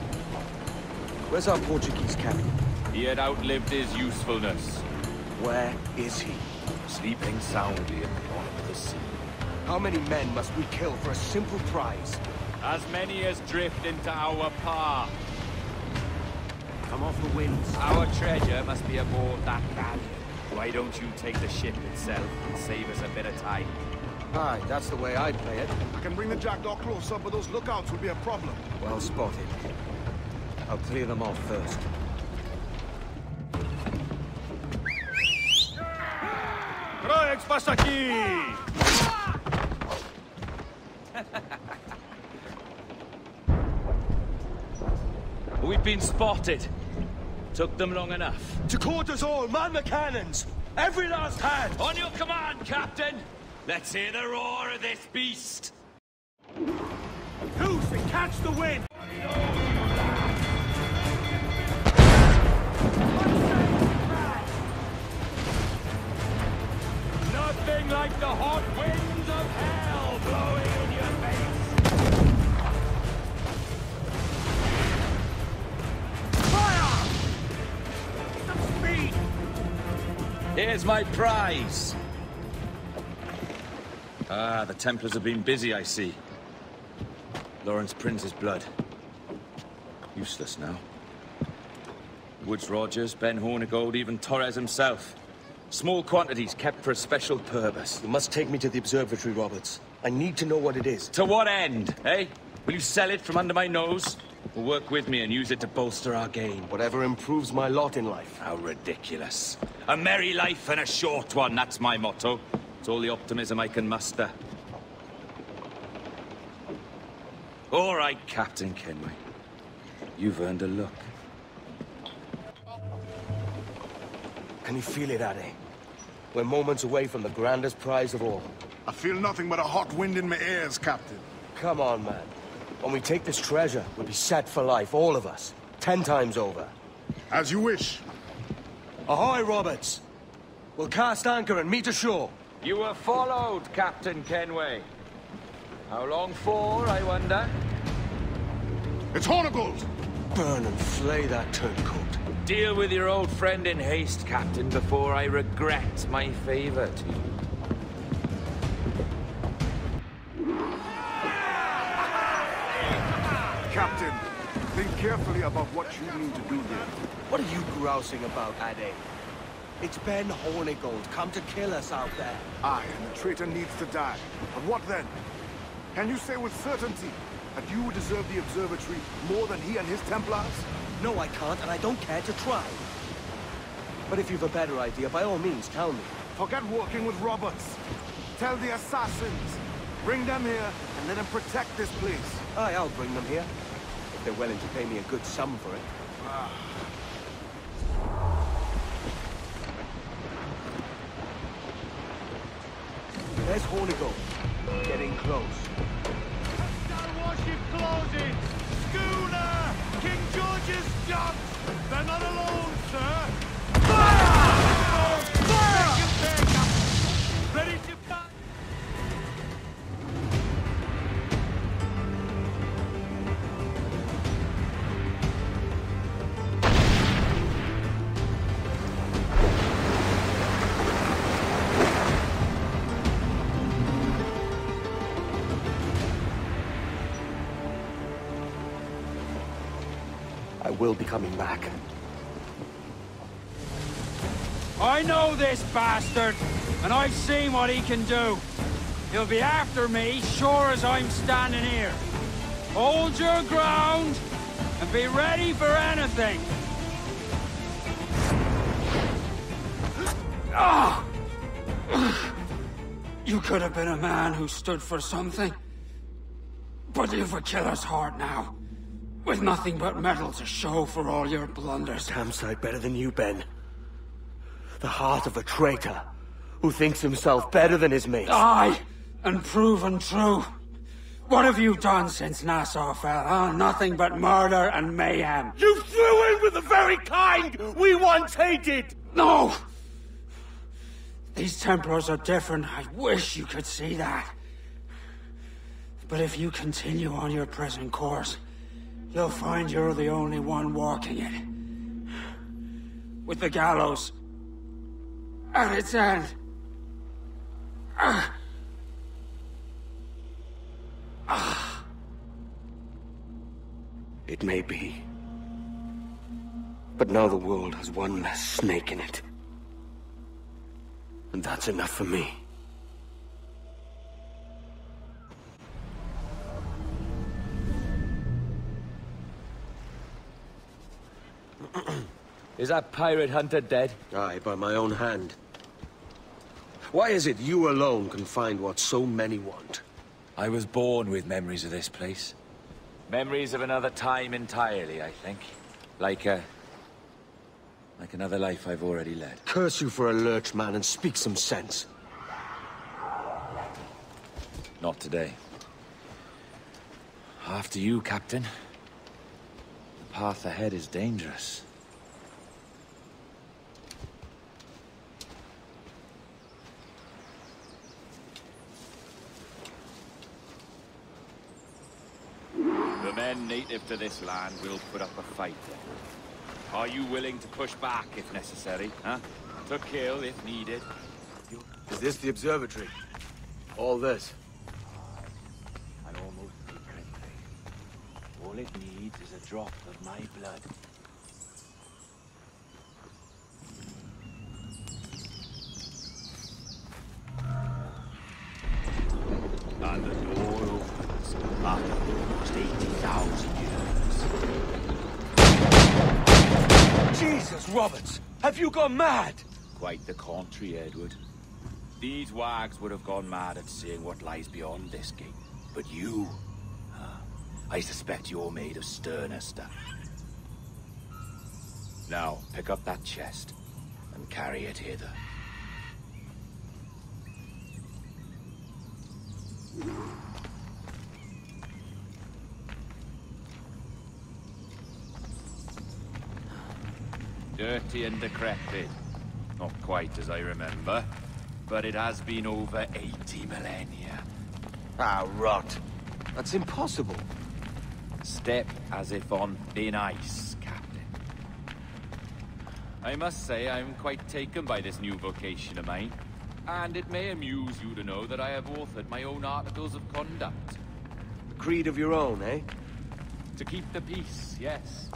Where's our Portuguese captain? He had outlived his usefulness. Where is he? Sleeping soundly at the bottom of the sea. How many men must we kill for a simple prize? As many as drift into our path. Come off the winds. Our treasure must be aboard that galleon. Why don't you take the ship itself and save us a bit of time? Aye, that's the way I'd play it. I can bring the jackdaw closer, but those lookouts will be a problem. Well spotted. I'll clear them off first. Rex, passa aqui! We've been spotted. Took them long enough. To quarters all, man the cannons! Every last hand! On your command, Captain! Let's hear the roar of this beast! Loose and catch the wind! Nothing like the hot winds of hell blowing in your face! Fire! Some speed! Here's my prize. Ah, the Templars have been busy, I see. Lawrence Prince's blood. Useless now. Woods Rogers, Ben Hornigold, even Torres himself. Small quantities kept for a special purpose. You must take me to the observatory, Roberts. I need to know what it is. To what end, eh? Will you sell it from under my nose? Or work with me and use it to bolster our gain? Whatever improves my lot in life. How ridiculous. A merry life and a short one, that's my motto. It's all the optimism I can muster. All right, Captain Kengway. You've earned a look. Can you feel it, Addy? We're moments away from the grandest prize of all. I feel nothing but a hot wind in my ears, Captain. Come on, man. When we take this treasure, we'll be set for life, all of us. 10 times over. As you wish. Ahoy, Roberts! We'll cast anchor and meet ashore. You were followed, Captain Kengway. How long for, I wonder? It's Hornigold! Burn and flay that turncoat. Deal with your old friend in haste, Captain, before I regret my favor to you. Captain, think carefully about what you need to do there. What are you grousing about, Addy? It's Ben Hornigold come to kill us out there. Aye, and the traitor needs to die. But what then? Can you say with certainty that you deserve the observatory more than he and his Templars? No, I can't, and I don't care to try. But if you've a better idea, by all means, tell me. Forget working with Roberts. Tell the assassins. Bring them here, and let them protect this place. Aye, I'll bring them here. If they're willing to pay me a good sum for it. There's Hornigold. Getting close. Warship closing! Schooner! King George's yacht! They're not alone, sir! Fire! Fire! Ready to fire! I will be coming back. I know this bastard, and I've seen what he can do. He'll be after me, sure as I'm standing here. Hold your ground, and be ready for anything. You could have been a man who stood for something. But you've a killer's heart now. With nothing but metal to show for all your blunders. Damn sight better than you, Ben. The heart of a traitor who thinks himself better than his mates. Aye, and proven true. What have you done since Nassau fell, huh? Nothing but murder and mayhem. You threw in with the very kind we once hated! No! These Templars are different. I wish you could see that. But if you continue on your present course, you'll find you're the only one walking it. With the gallows at its end. It may be. But now the world has one less snake in it. And that's enough for me. Is that pirate hunter dead? Aye, by my own hand. Why is it you alone can find what so many want? I was born with memories of this place. Memories of another time entirely, I think. Like another life I've already led. Curse you for a lurch, man, and speak some sense. Not today. After you, Captain. The path ahead is dangerous. The men native to this land will put up a fight. Are you willing to push back if necessary, huh? To kill if needed? Is this the observatory? All this? And almost secretly. All it needs is a drop of my blood. And the door opens after almost 80,000 years. Jesus, Roberts! Have you gone mad? Quite the contrary, Edward. These wags would have gone mad at seeing what lies beyond this gate. But you... I suspect you're made of sterner stuff. Now, pick up that chest and carry it hither. Dirty and decrepit. Not quite as I remember, but it has been over 80 millennia. Ah, rot. That's impossible. Step as if on thin ice, Captain. I must say I'm quite taken by this new vocation of mine, and it may amuse you to know that I have authored my own articles of conduct. A creed of your own, eh? To keep the peace, yes.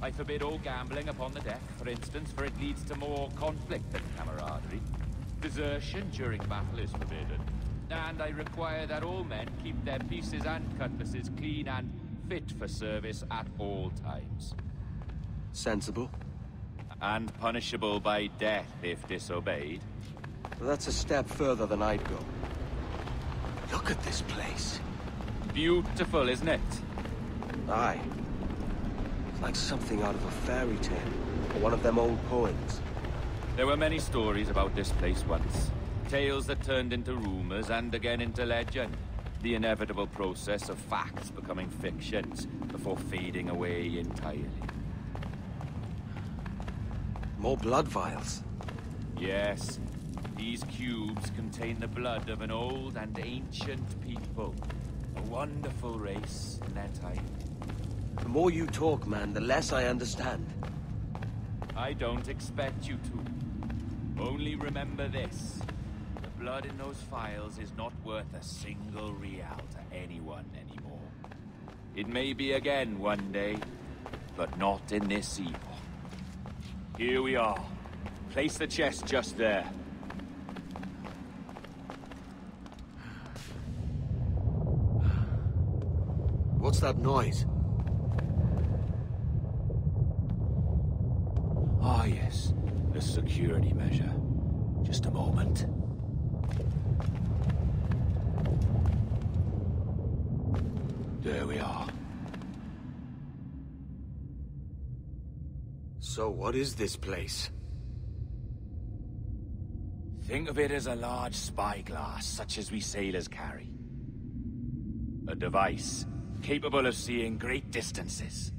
I forbid all gambling upon the deck, for instance, for it leads to more conflict than camaraderie. Desertion during battle is forbidden. And I require that all men keep their pieces and cutlasses clean and fit for service at all times. Sensible. And punishable by death if disobeyed. Well, that's a step further than I'd go. Look at this place. Beautiful, isn't it? Aye. It's like something out of a fairy tale, or one of them old poems. There were many stories about this place once. Tales that turned into rumors and again into legend. The inevitable process of facts becoming fictions before fading away entirely. More blood vials. Yes. These cubes contain the blood of an old and ancient people. A wonderful race in their time. The more you talk, man, the less I understand. I don't expect you to. Only remember this. The blood in those files is not worth a single real to anyone anymore. It may be again one day, but not in this epoch. Here we are. Place the chest just there. What's that noise? Ah, yes. A security measure. Just a moment. There we are. So what is this place? Think of it as a large spyglass, such as we sailors carry. A device capable of seeing great distances.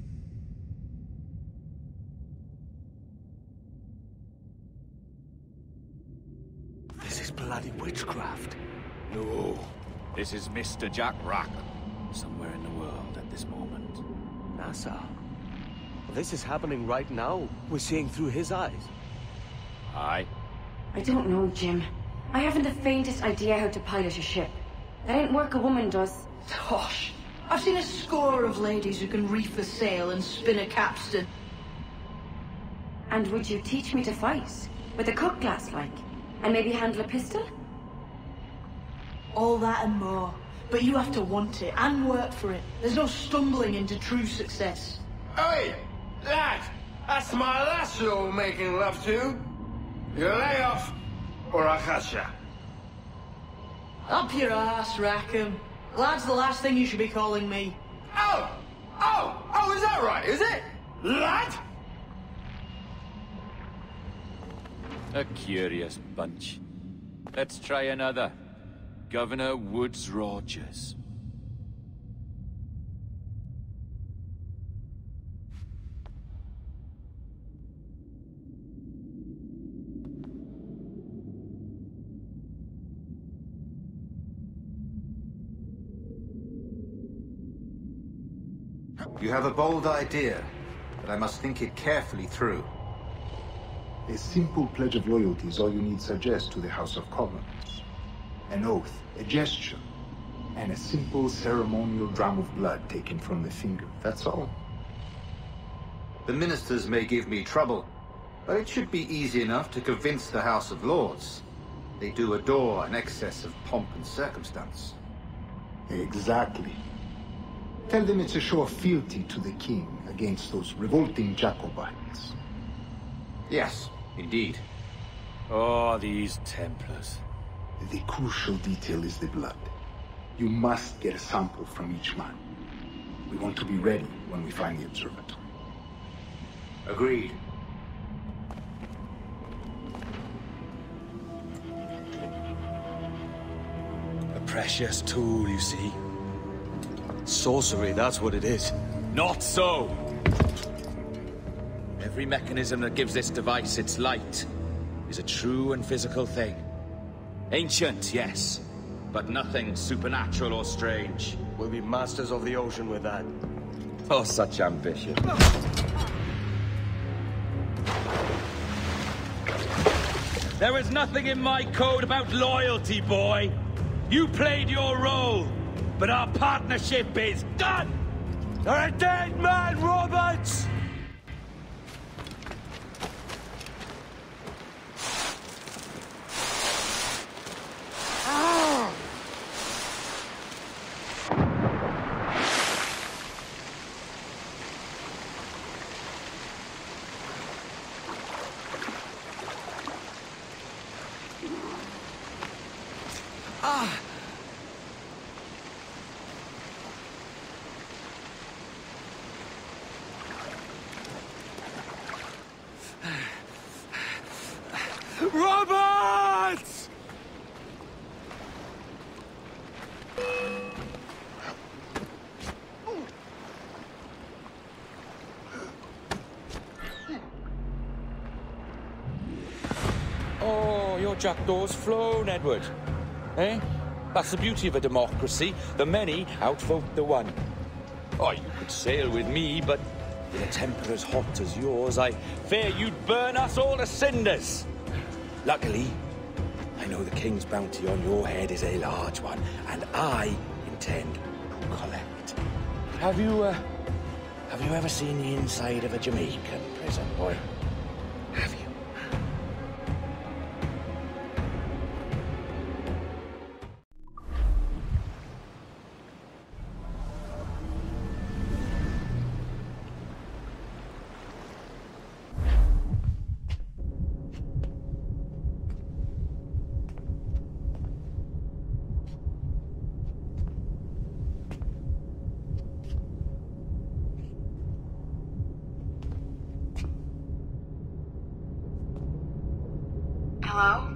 This is bloody witchcraft. No, this is Mr. Jack Rackham, somewhere in the world at this moment. NASA. This is happening right now. We're seeing through his eyes. Aye. I don't know, Jim. I haven't the faintest idea how to pilot a ship. That ain't work a woman does. Tosh. I've seen a score of ladies who can reef a sail and spin a capstan. And would you teach me to fight? With a cutlass, like? And maybe handle a pistol? All that and more. But you have to want it and work for it. There's no stumbling into true success. Hey, lad! That's my lass you're making love to. You lay off, or I'll catch ya. Up your ass, Rackham. Lad's the last thing you should be calling me. Oh, is that right, is it? Lad? A curious bunch. Let's try another. Governor Woods Rogers. You have a bold idea, but I must think it carefully through. A simple pledge of loyalty is all you need suggest to the House of Commons. an oath, a gesture, and a simple ceremonial dram of blood taken from the finger. That's all. The ministers may give me trouble, but it should be easy enough to convince the House of Lords. They do adore an excess of pomp and circumstance. Exactly. Tell them it's a show of fealty to the king against those revolting Jacobites. Yes, indeed. Oh, these Templars. The crucial detail is the blood. You must get a sample from each man. We want to be ready when we find the observatory. Agreed. A precious tool, you see. Sorcery, that's what it is. Not so! Every mechanism that gives this device its light is a true and physical thing. Ancient, yes, but nothing supernatural or strange. We'll be masters of the ocean with that. Oh, such ambition. There is nothing in my code about loyalty, boy. You played your role, but our partnership is done! You're a dead man, Roberts! Roberts! Oh, your jackdaw's flown, Edward. Eh? That's the beauty of a democracy. The many outvote the one. Oh, you could sail with me, but with a temper as hot as yours, I fear you'd burn us all to cinders. Luckily, I know the king's bounty on your head is a large one, and I intend to collect. Have you ever seen the inside of a Jamaican prison, boy? Have you? Hello?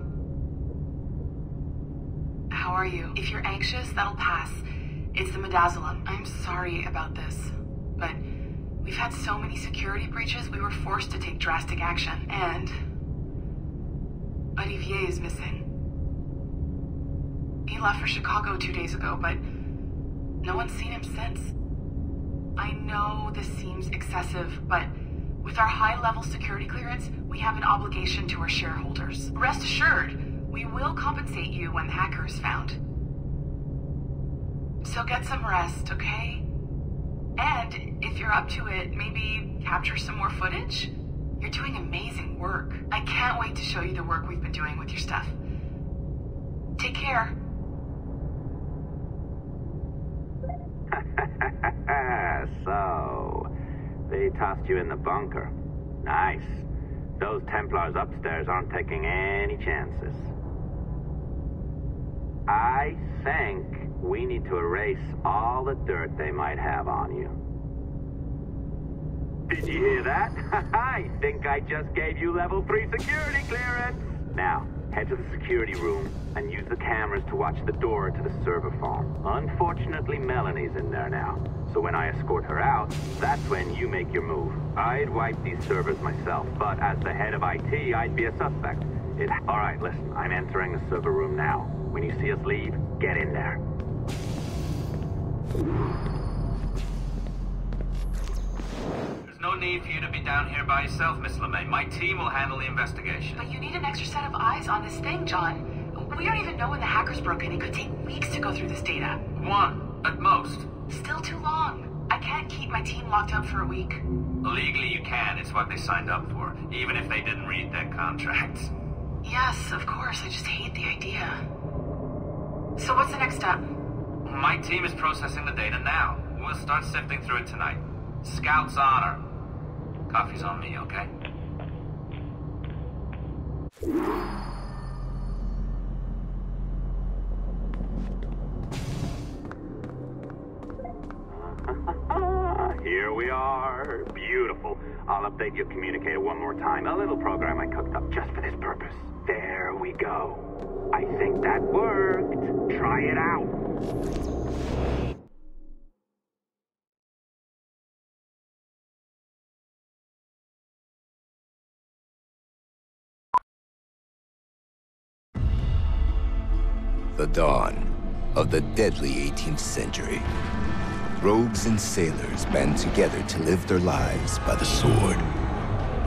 How are you? If you're anxious, that'll pass. It's the midazolam. I'm sorry about this, but we've had so many security breaches, we were forced to take drastic action, and Olivier is missing. He left for Chicago 2 days ago, but no one's seen him since. I know this seems excessive, but with our high-level security clearance, we have an obligation to our shareholders. Rest assured, we will compensate you when the hacker is found. So get some rest, okay? And if you're up to it, maybe capture some more footage? You're doing amazing work. I can't wait to show you the work we've been doing with your stuff. Take care. So, they tossed you in the bunker. Nice. Those Templars upstairs aren't taking any chances. I think we need to erase all the dirt they might have on you. Did you hear that? I think I just gave you level 3 security clearance. Now, head to the security room and use the cameras to watch the door to the server farm. Unfortunately, Melanie's in there now. So when I escort her out, that's when you make your move. I'd wipe these servers myself, but as the head of IT, I'd be a suspect. All right, listen, I'm entering the server room now. When you see us leave, get in there. There's no need for you to be down here by yourself, Miss LeMay. My team will handle the investigation. But you need an extra set of eyes on this thing, John. we don't even know when the hackers broke in. It could take weeks to go through this data. 1, at most. Still too long. I can't keep my team locked up for a week. Legally you can, it's what they signed up for, even if they didn't read their contracts. Yes, of course, I just hate the idea. So what's the next step? My team is processing the data now. We'll start sifting through it tonight. Scout's honor. Coffee's on me, okay? Here we are. Beautiful. I'll update your communicator one more time. A little program I cooked up just for this purpose. There we go. I think that worked. Try it out. The dawn of the deadly 18th century. Rogues and sailors band together to live their lives by the sword.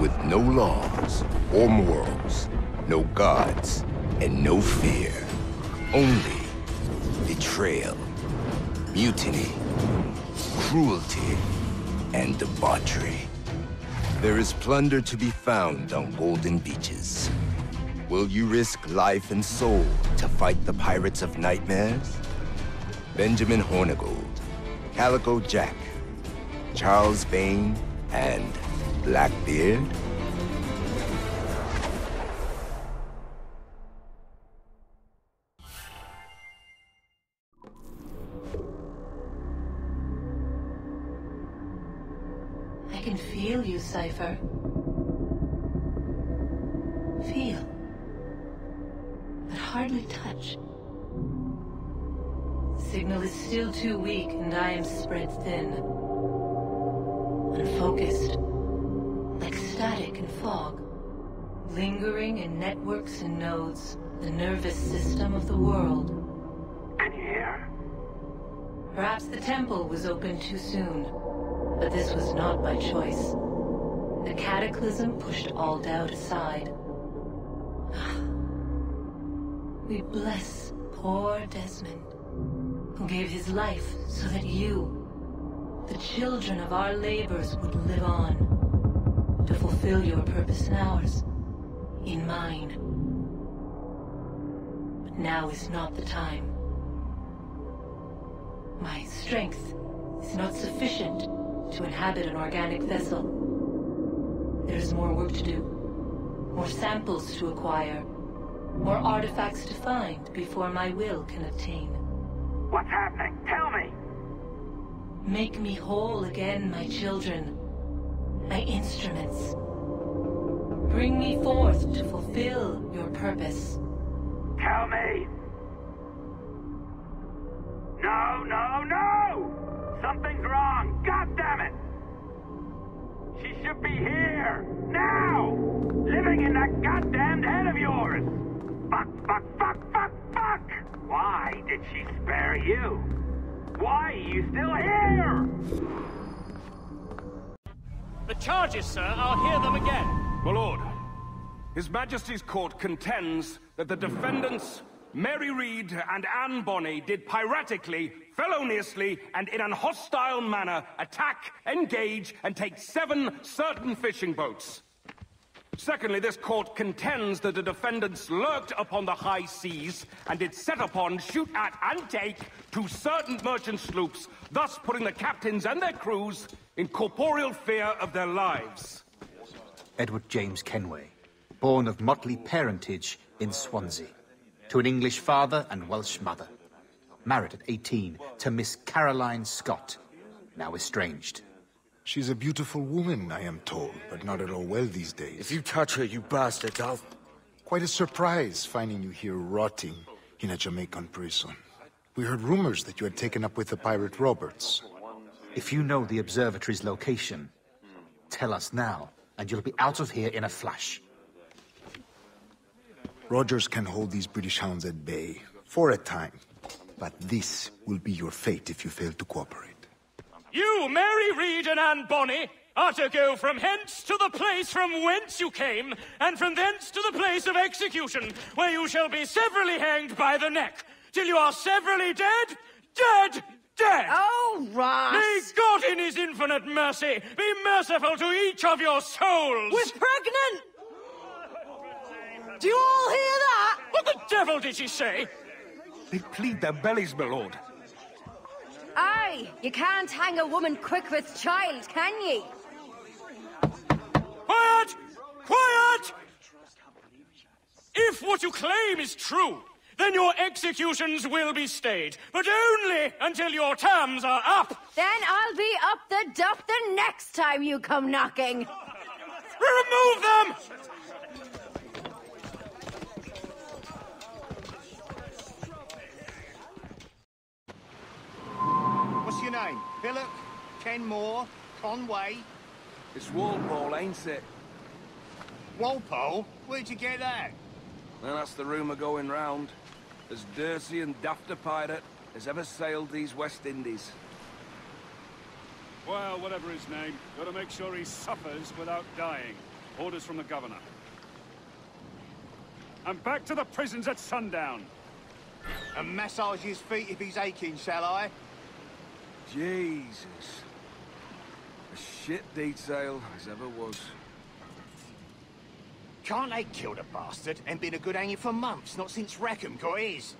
With no laws or morals, no gods, and no fear. Only betrayal, mutiny, cruelty, and debauchery. There is plunder to be found on golden beaches. Will you risk life and soul to fight the pirates of nightmares? Bέντζαμιν Χόρνιγκολντ, Calico Jack, Czarl's Vane, and Blackbeard? I can feel you, Cypher. Feel. But hardly touch. Signal is still too weak, and I am spread thin. Unfocused. Like static and fog. Lingering in networks and nodes. The nervous system of the world. Can you hear? Perhaps the temple was opened too soon. But this was not by choice. The cataclysm pushed all doubt aside. We bless poor Desmond, who gave his life so that you, the children of our labors, would live on, to fulfill your purpose in ours, in mine. But now is not the time. My strength is not sufficient to inhabit an organic vessel. There is more work to do, more samples to acquire, more artifacts to find before my will can obtain. What's happening? Tell me! Make me whole again, my children, my instruments. Bring me forth to fulfill your purpose. Tell me! No, no, no! Something's wrong! God damn it! She should be here! Now! Living in that goddamned head of yours! Fuck, fuck, fuck, fuck, fuck! Why did she spare you? Why are you still here? The charges, sir, I'll hear them again. My lord, His Majesty's court contends that the defendants, Mαίrη Ριντ and An Boni, did piratically, feloniously, and in an hostile manner attack, engage, and take 7 certain fishing boats. Secondly, this court contends that the defendants lurked upon the high seas and did set upon, shoot at, and take 2 certain merchant sloops, thus putting the captains and their crews in corporeal fear of their lives. Έντουαρτ Kένγουεϊ, born of motley parentage in Swansea, to an English father and Welsh mother. Married at 18 to Miss Caroline Scott, now estranged. She's a beautiful woman, I am told, but not at all well these days. If you touch her, you bastards, I'll... Quite a surprise finding you here rotting in a Jamaican prison. We heard rumors that you had taken up with the pirate Roberts. If you know the observatory's location, tell us now, and you'll be out of here in a flash. Rogers can hold these British hounds at bay, for a time. But this will be your fate if you fail to cooperate. You, Mαίrη Rind and An Bόνι, are to go from hence to the place from whence you came, and from thence to the place of execution, where you shall be severally hanged by the neck, till you are severally dead, dead, dead! Oh, Ross! May God in his infinite mercy be merciful to each of your souls! We're pregnant! Do you all hear that? What the devil did she say? They plead their bellies, my lord. Aye, you can't hang a woman quick with child, can ye? Quiet! Quiet! If what you claim is true, then your executions will be stayed, but only until your terms are up. Then I'll be up the duff the next time you come knocking. Remove them! What's your name? Billock? Kenmore? Conway? It's Walpole, ain't it? Walpole? Where'd you get that? Well, that's the rumour going round. As dirty and daft a pirate as ever sailed these West Indies. Well, whatever his name, gotta make sure he suffers without dying. Orders from the governor. And back to the prisons at sundown. And massage his feet if he's aching, shall I? Jesus. A shit detail as ever was. Can't they kill the bastard and been a good hanging for months, not since Rackham got his?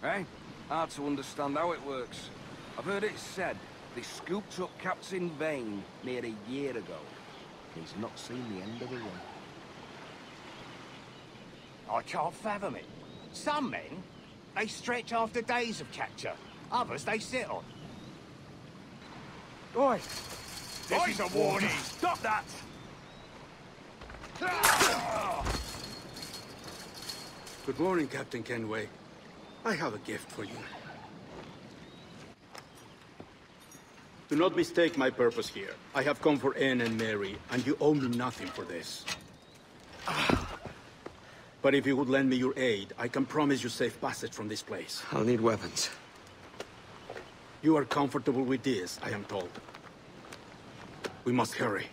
Eh? Hard to understand how it works. I've heard it said they scooped up Captain Vane near a year ago. He's not seen the end of the run. I can't fathom it. Some men, they stretch after days of capture. Others they sit on. Oi! This is a warning! Stop that! Good morning, Captain Kengway. I have a gift for you. Do not mistake my purpose here. I have come for Anne and Mary, and you owe me nothing for this. But if you would lend me your aid, I can promise you safe passage from this place. I'll need weapons. You are comfortable with this, I am told. We must hurry.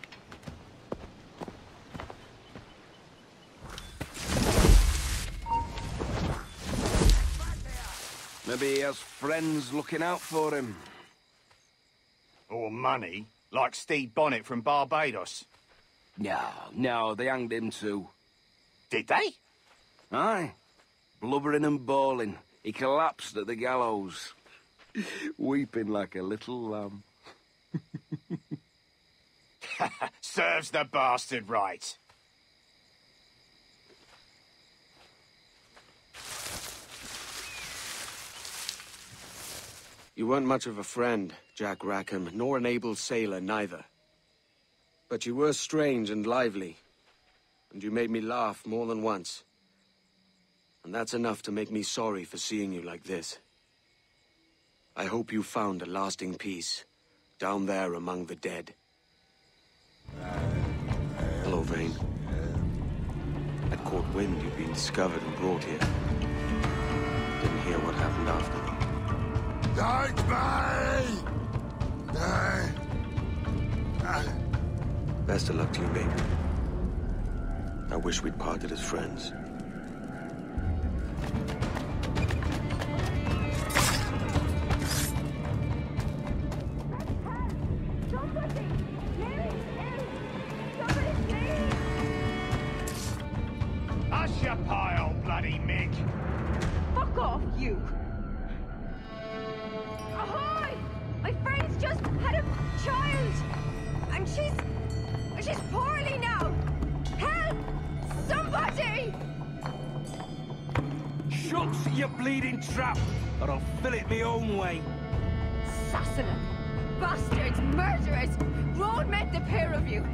Maybe he has friends looking out for him. Or money, like Stede Bonnet from Barbados. No, they hanged him too. Did they? Aye. Blubbering and bawling. He collapsed at the gallows. Weeping like a little lamb. Serves the bastard right. You weren't much of a friend, Jack Rackham, nor an able sailor, neither. But you were strange and lively, and you made me laugh more than once. And that's enough to make me sorry for seeing you like this. I hope you found a lasting peace, down there among the dead. Hello, Vane. I caught wind you'd been discovered and brought here. Didn't hear what happened after. Best of luck to you, baby. I wish we'd parted as friends. Hush your pile, bloody Mick! Fuck off, you! Ahoy! My friend's just had a child! And she's poorly now! Help! Somebody! Shucks, you bleeding trap, or I'll fill it my own way. Assassinate! Bastards! Murderers! Road met the pair of you,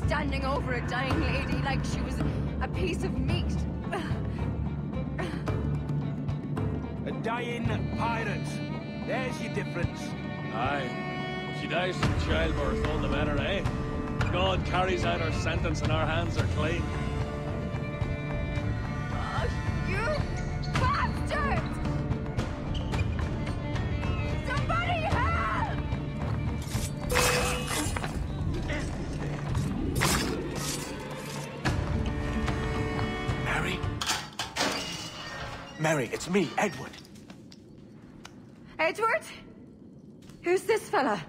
standing over a dying lady like she was a piece of meat. A dying pirate. There's your difference. Aye. If she dies from childbirth, all the better, eh? God carries out her sentence and our hands are clean. Oh, you bastards! Somebody help! Mary, it's me, Edward. Edward? Who's this fella?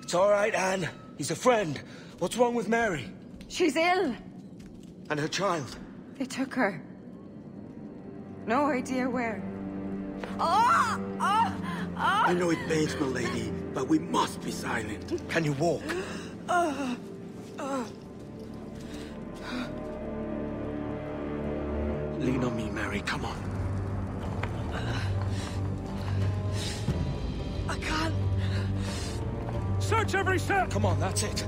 It's all right, Anne. He's a friend. What's wrong with Mary? She's ill. And her child? They took her. No idea where. Oh! Oh! Oh! I know it pains, my lady, but we must be silent. Can you walk? Lean on me, Mary. Come on. I can't. Search every step! Come on, that's it.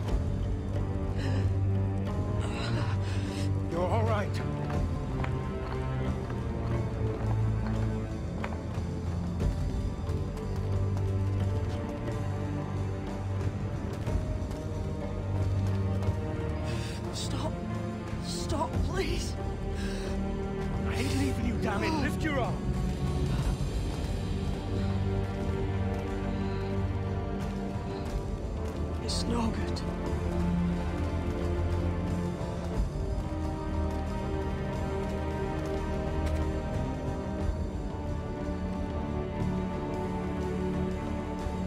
You're all right. Stop. Stop, please. I ain't leaving you, damn it. Lift your arm. It's no good.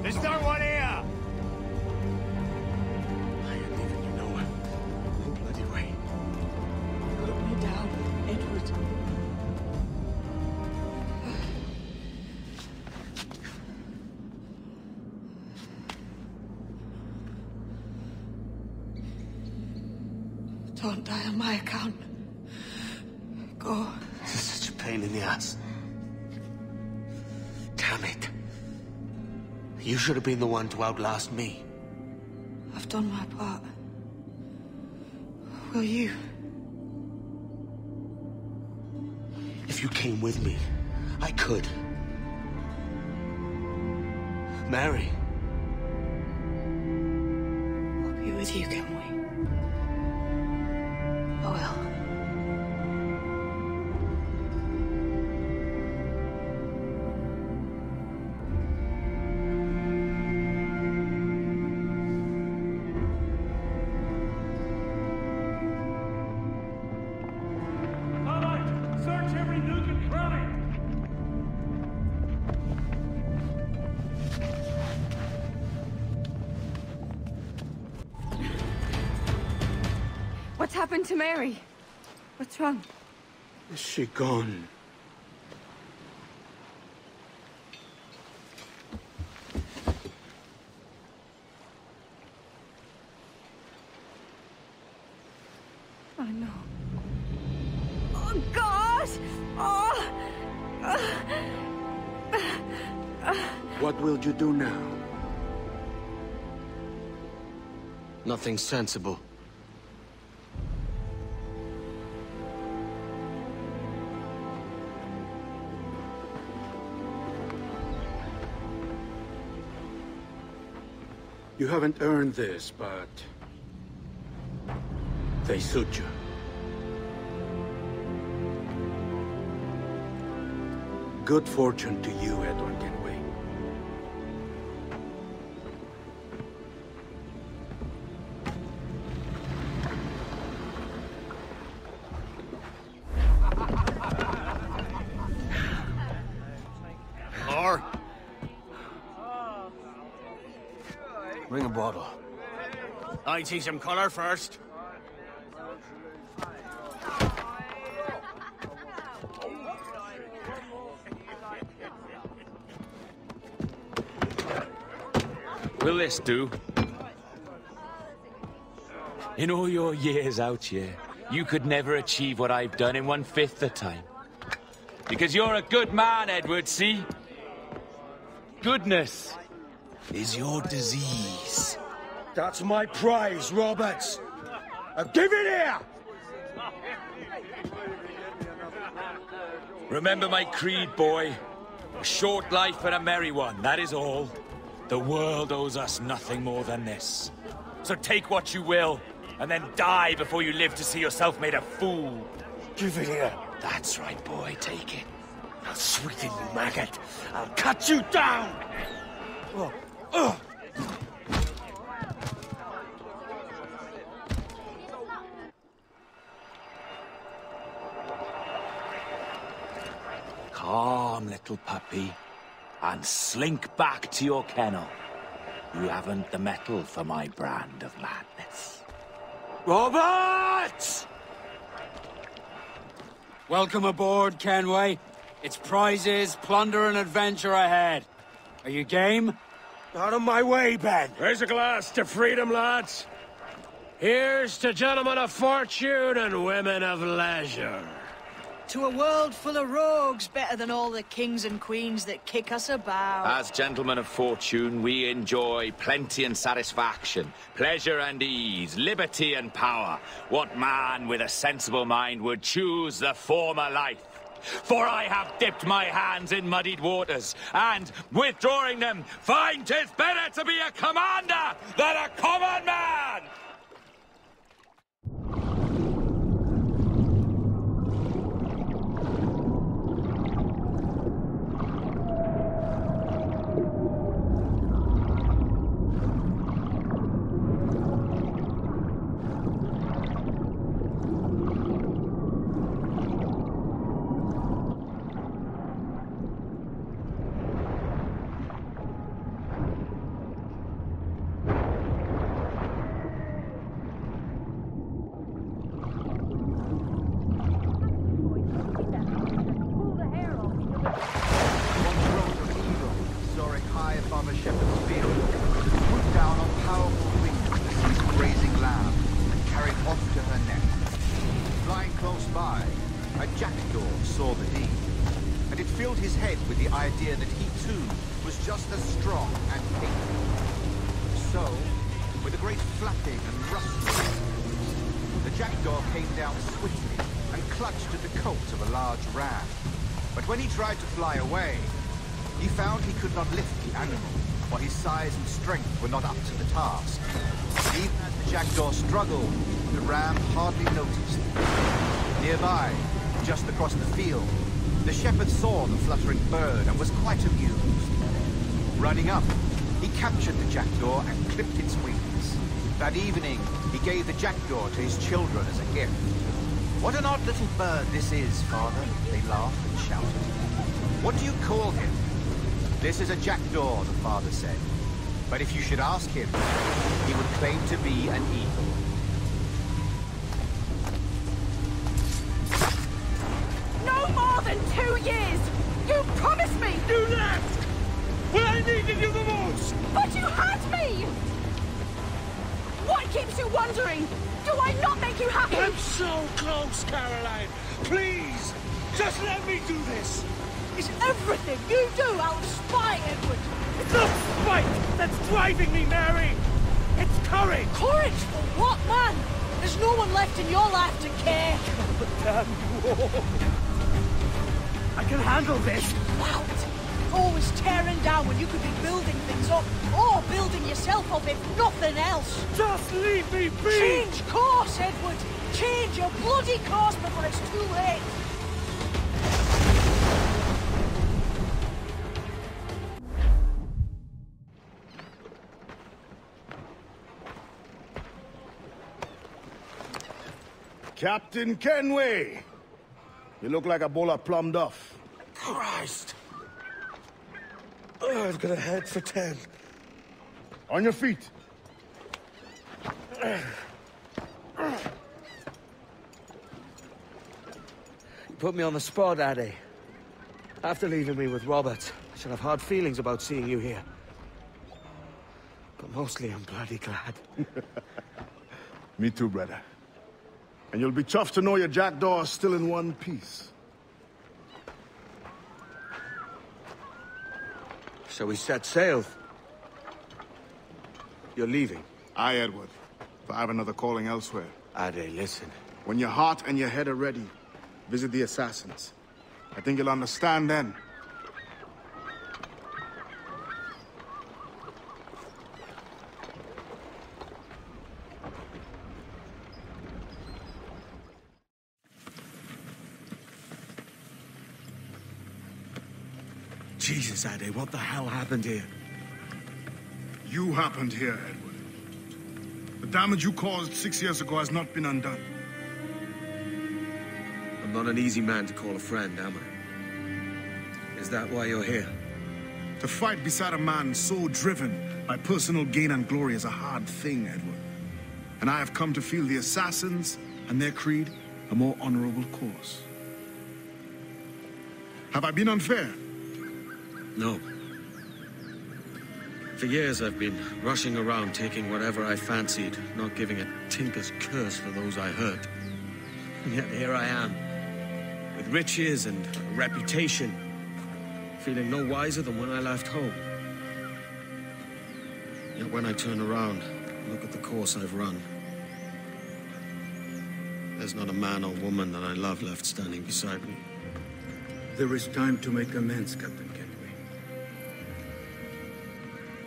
Is there one here? I ain't leaving you nowhere. No bloody way. Put me down, Edward. Don't die on my account. Go. This is such a pain in the ass. Damn it. You should have been the one to outlast me. I've done my part. Will you? If you came with me, I could. Mary. I'll be with you, Kingway. I will. Search every nook and cranny! What's happened to Mary? What's wrong? Is she gone? I know. Oh, God! Oh! What will you do now? Nothing sensible. You haven't earned this, but they suit you. Good fortune to you, Έντουαρτ Κένγουεϊ. Or bring a bottle. I'd see some colour first. Will this do? In all your years out here, you could never achieve what I've done in 1/5 the time. Because you're a good man, Edward, see? Goodness is your disease. That's my prize, Roberts. Give it here! Remember my creed, boy. A short life and a merry one, that is all. The world owes us nothing more than this. So take what you will, and then die before you live to see yourself made a fool. Give it here. That's right, boy, take it. I'll sweeten you, maggot. I'll cut you down! down, little puppy, and slink back to your kennel. You haven't the mettle for my brand of madness. Robert! Welcome aboard, Kengwueyi. It's prizes, plunder, and adventure ahead. Are you game? Out of my way, Ben. Raise a glass to freedom, lads. Here's to gentlemen of fortune and women of leisure. To a world full of rogues, better than all the kings and queens that kick us about. As gentlemen of fortune, we enjoy plenty and satisfaction, pleasure and ease, liberty and power. What man with a sensible mind would choose the former life? For I have dipped my hands in muddied waters, and, withdrawing them, find 'tis better to be a commander than a common man! Tried to fly away. He found he could not lift the animal, for his size and strength were not up to the task. Even as the jackdaw struggled, the ram hardly noticed. Nearby, just across the field, the shepherd saw the fluttering bird and was quite amused. Running up, he captured the jackdaw and clipped its wings. That evening, he gave the jackdaw to his children as a gift. "What an odd little bird this is, father," they laughed and shouted. "What do you call him?" "This is a jackdaw," the father said. "But if you should ask him, he would claim to be an eagle." No more than 2 years! You promised me! You left! When I needed you the most! But you had me! What keeps you wondering? Do I not make you happy? I'm so close, Caroline! Please! Just let me do this! Is everything you do out of spite, Edward? It's not spite that's driving me, Mary! It's courage! Courage for what, man? There's no one left in your life to care. But damn you all! I can handle this! Loud! Always tearing down when you could be building things up, or building yourself up if nothing else. Just leave me be! Change course, Edward! Change your bloody course before it's too late! Captain Kengwueyi! You look like a bowl of plum duff. Christ! Oh, I've got a head for 10. On your feet. You put me on the spot, Addy. After leaving me with Robert, I should have hard feelings about seeing you here. But mostly I'm bloody glad. Me too, brother. And you'll be tough to know your jackdaw is still in one piece. Shall we set sail? You're leaving? Aye, Edward. But I have another calling elsewhere. Ade, listen. When your heart and your head are ready, visit the assassins. I think you'll understand then. Jesus, Ade, what the hell happened here? You happened here, Edward. The damage you caused 6 years ago has not been undone. I'm not an easy man to call a friend, am I? Is that why you're here? To fight beside a man so driven by personal gain and glory is a hard thing, Edward. And I have come to feel the assassins and their creed a more honorable course. Have I been unfair? No. For years I've been rushing around taking whatever I fancied, not giving a tinker's curse for those I hurt. And yet here I am, with riches and a reputation, feeling no wiser than when I left home. Yet when I turn around, look at the course I've run, there's not a man or woman that I love left standing beside me. There is time to make amends, Captain Kennedy.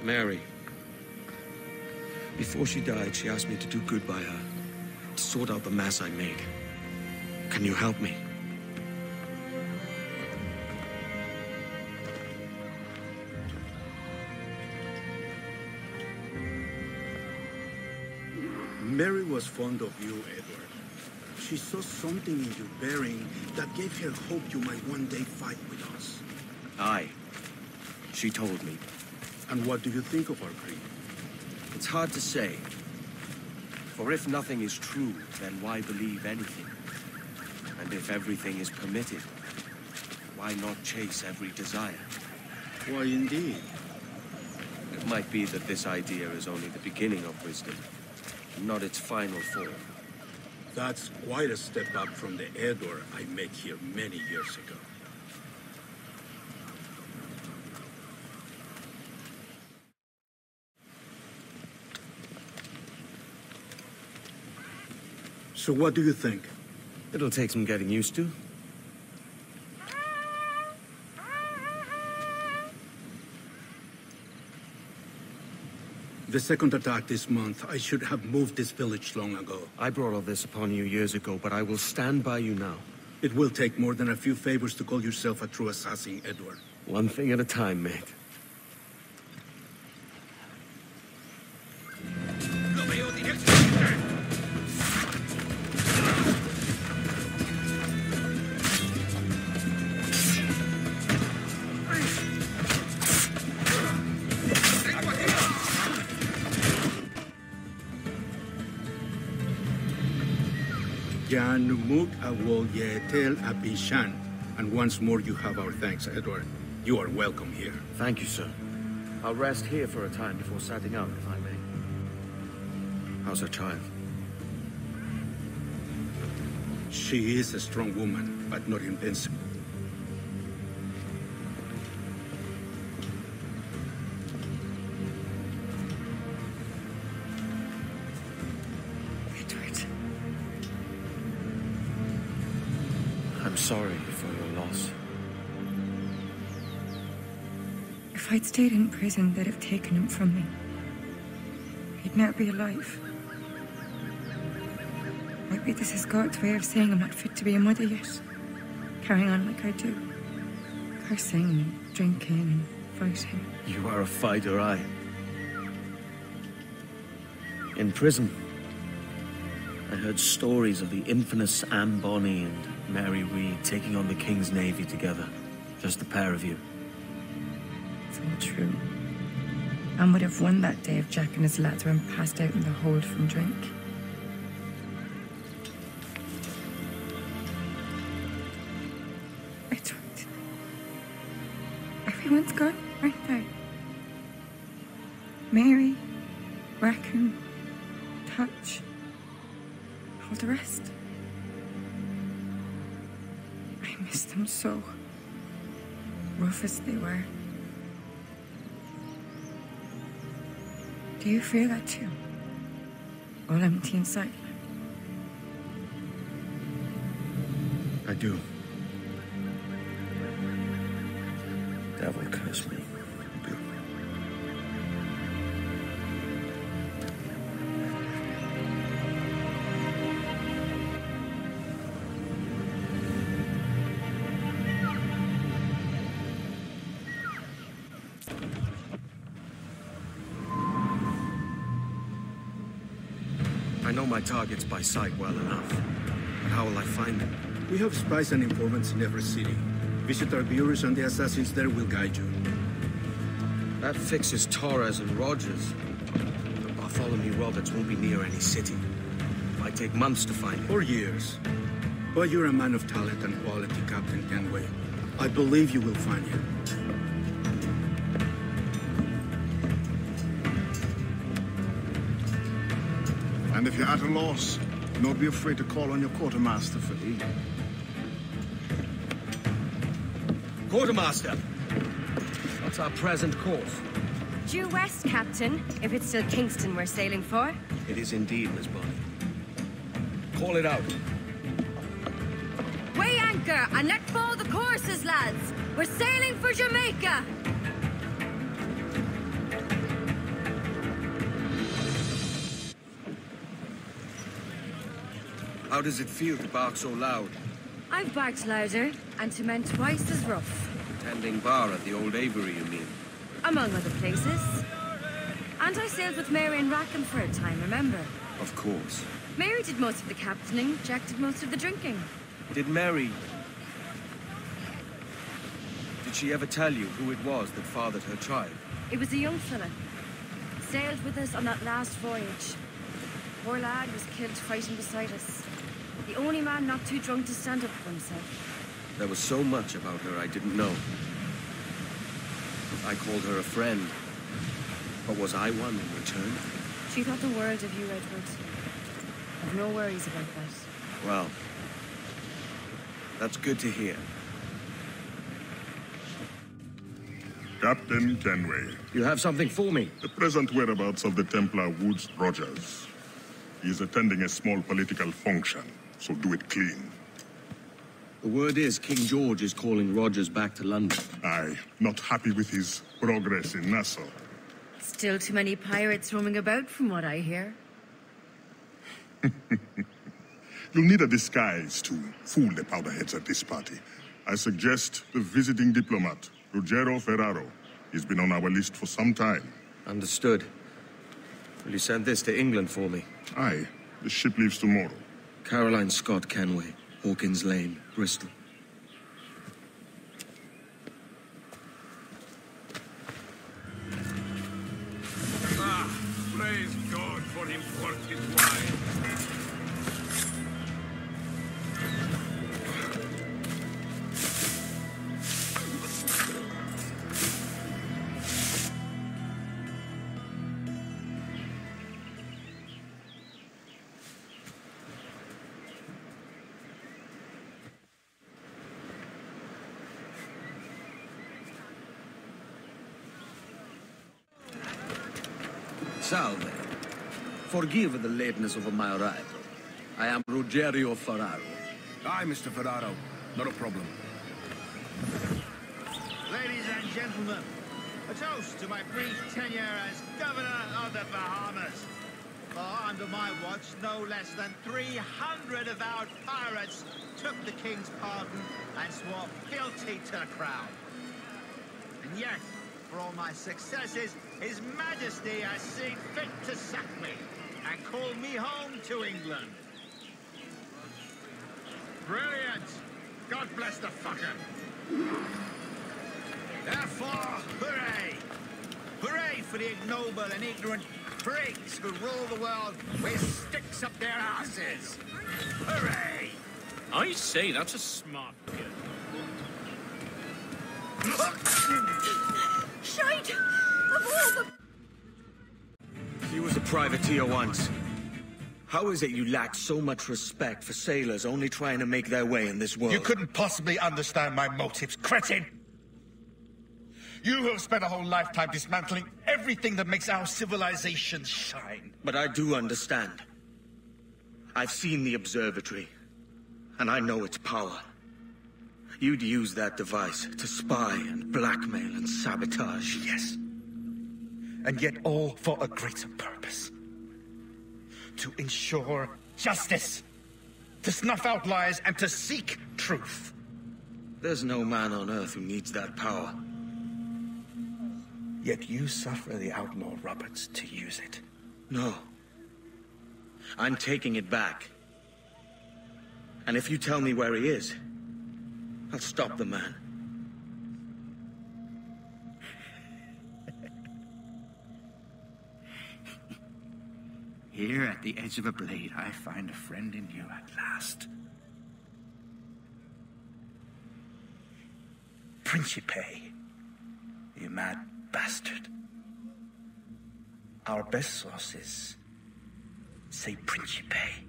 Mary. Before she died, she asked me to do good by her, to sort out the mess I made. Can you help me? Mary was fond of you, Edward. She saw something in your bearing that gave her hope you might one day fight with us. Aye. She told me. And what do you think of our creed? It's hard to say. For if nothing is true, then why believe anything? And if everything is permitted, why not chase every desire? Why, indeed. It might be that this idea is only the beginning of wisdom, not its final form. That's quite a step up from the Edward I met here many years ago. So what do you think? It'll take some getting used to. The second attack this month, I should have moved this village long ago. I brought all this upon you years ago, but I will stand by you now. It will take more than a few favors to call yourself a true assassin, Edward. One thing at a time, mate. And once more, you have our thanks, Edward. You are welcome here. Thank you, sir. I'll rest here for a time before setting out, if I may. How's our child? She is a strong woman, but not invincible. I'm sorry for your loss. If I'd stayed in prison, they'd have taken him from me. He'd never be alive. Maybe this is God's way of saying I'm not fit to be a mother yet. Carrying on like I do. Cursing and drinking and fighting. You are a fighter, aye. In prison, I heard stories of the infamous An Boni and Mαίrη Rind taking on the King's Navy together. Just the pair of you. It's all true. Anne would have won that day if Jack and his lads weren't passed out in the hold from drink. It's right. Everyone's gone, aren't they? Mary, Raccoon, Touch, all the rest. I miss them so. Rough as they were. Do you feel that too? All empty inside? I do. Devil curse me. I do. I know my targets by sight well enough. But how will I find them? We have spies and informants in every city. Visit our bureaus and the assassins there will guide you. That fixes Torres and Rogers. But Bartholomew Roberts won't be near any city. Might take months to find him. Or years. But you're a man of talent and quality, Captain Kengway. I believe you will find him. And if you're at a loss, do not be afraid to call on your quartermaster for aid. Quartermaster! What's our present course? Due west, Captain, if it's still Kingston we're sailing for. It is indeed, Miss Bonny. Call it out. Weigh anchor and let fall the courses, lads. We're sailing for Jamaica. How does it feel to bark so loud? I've barked louder, and to men twice as rough. Tending bar at the old Avery, you mean? Among other places. And I sailed with Mary and Rackham for a time, remember? Of course. Mary did most of the captaining, Jack did most of the drinking. Did Mary... Did she ever tell you who it was that fathered her child? It was a young fella. Sailed with us on that last voyage. Poor lad was killed fighting beside us. The only man not too drunk to stand up for himself. There was so much about her I didn't know. I called her a friend. But was I one in return? She thought the world of you, Edward. I've no worries about that. Well, that's good to hear. Captain Kengwueyi. You have something for me? The present whereabouts of the Templar Woods Rogers. He is attending a small political function, so do it clean. The word is King George is calling Rogers back to London. Aye, not happy with his progress in Nassau. Still too many pirates roaming about, from what I hear. You'll need a disguise to fool the powderheads at this party. I suggest the visiting diplomat, Ruggiero Ferraro. He's been on our list for some time. Understood. Will you send this to England for me? Aye. The ship leaves tomorrow. Caroline Scott Kenway, Hawkins Lane, Bristol. Praise God for imported wine. Salve. Forgive the lateness of my arrival. I am Ruggiero Ferraro. Aye, Mr. Ferraro. Not a problem. Ladies and gentlemen, a toast to my brief tenure as Governor of the Bahamas. For under my watch, no less than 300 avowed pirates took the King's pardon and swore fealty to the crown. And yet, for all my successes, His Majesty has seen fit to sack me and call me home to England. Brilliant! God bless the fucker! Therefore, hooray! Hooray for the ignoble and ignorant prigs who rule the world with sticks up their asses! Hooray! I say, that's a smart kid. Shite! Of all the... He was a privateer once. How is it you lack so much respect for sailors only trying to make their way in this world? You couldn't possibly understand my motives, cretin! You who have spent a whole lifetime dismantling everything that makes our civilization shine. But I do understand. I've seen the observatory, and I know its power. You'd use that device to spy and blackmail and sabotage. Yes. And yet all for a greater purpose. To ensure justice. To snuff out lies and to seek truth. There's no man on earth who needs that power. Yet you suffer the outlaw Roberts to use it. No. I'm taking it back. And if you tell me where he is, I'll stop the man. Here at the edge of a blade, I find a friend in you at last. Principe, you mad bastard. Our best sources say Principe.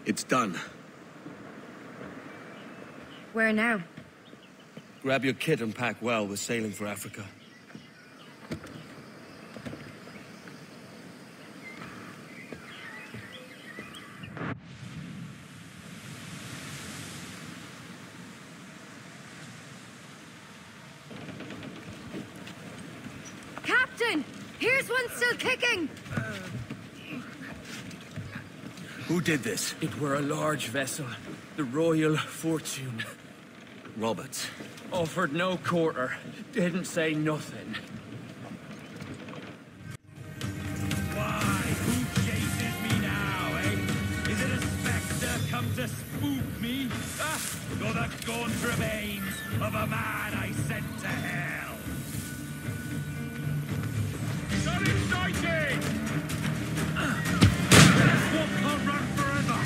It's done. Where now? Grab your kit and pack well. We're sailing for Africa. Captain! Here's one still kicking! Who did this? It were a large vessel, the Royal Fortune. Roberts. Offered no quarter, didn't say nothing. Why, who chases me now, eh? Is it a spectre come to spook me? Or the gaunt remains of a man I sent to hell? Got excited! This walk can't run forever!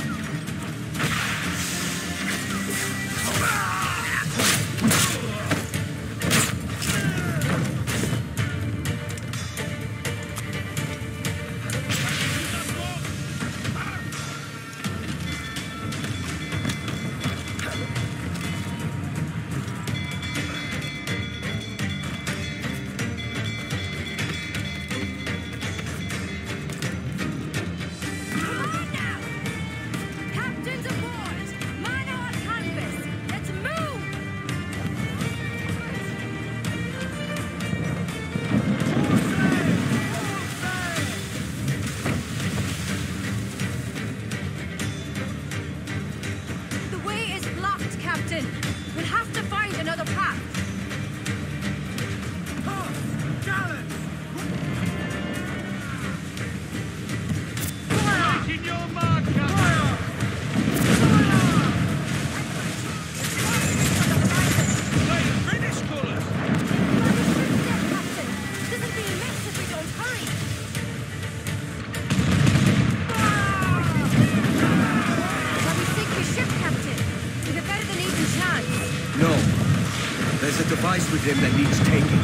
With him that needs taking.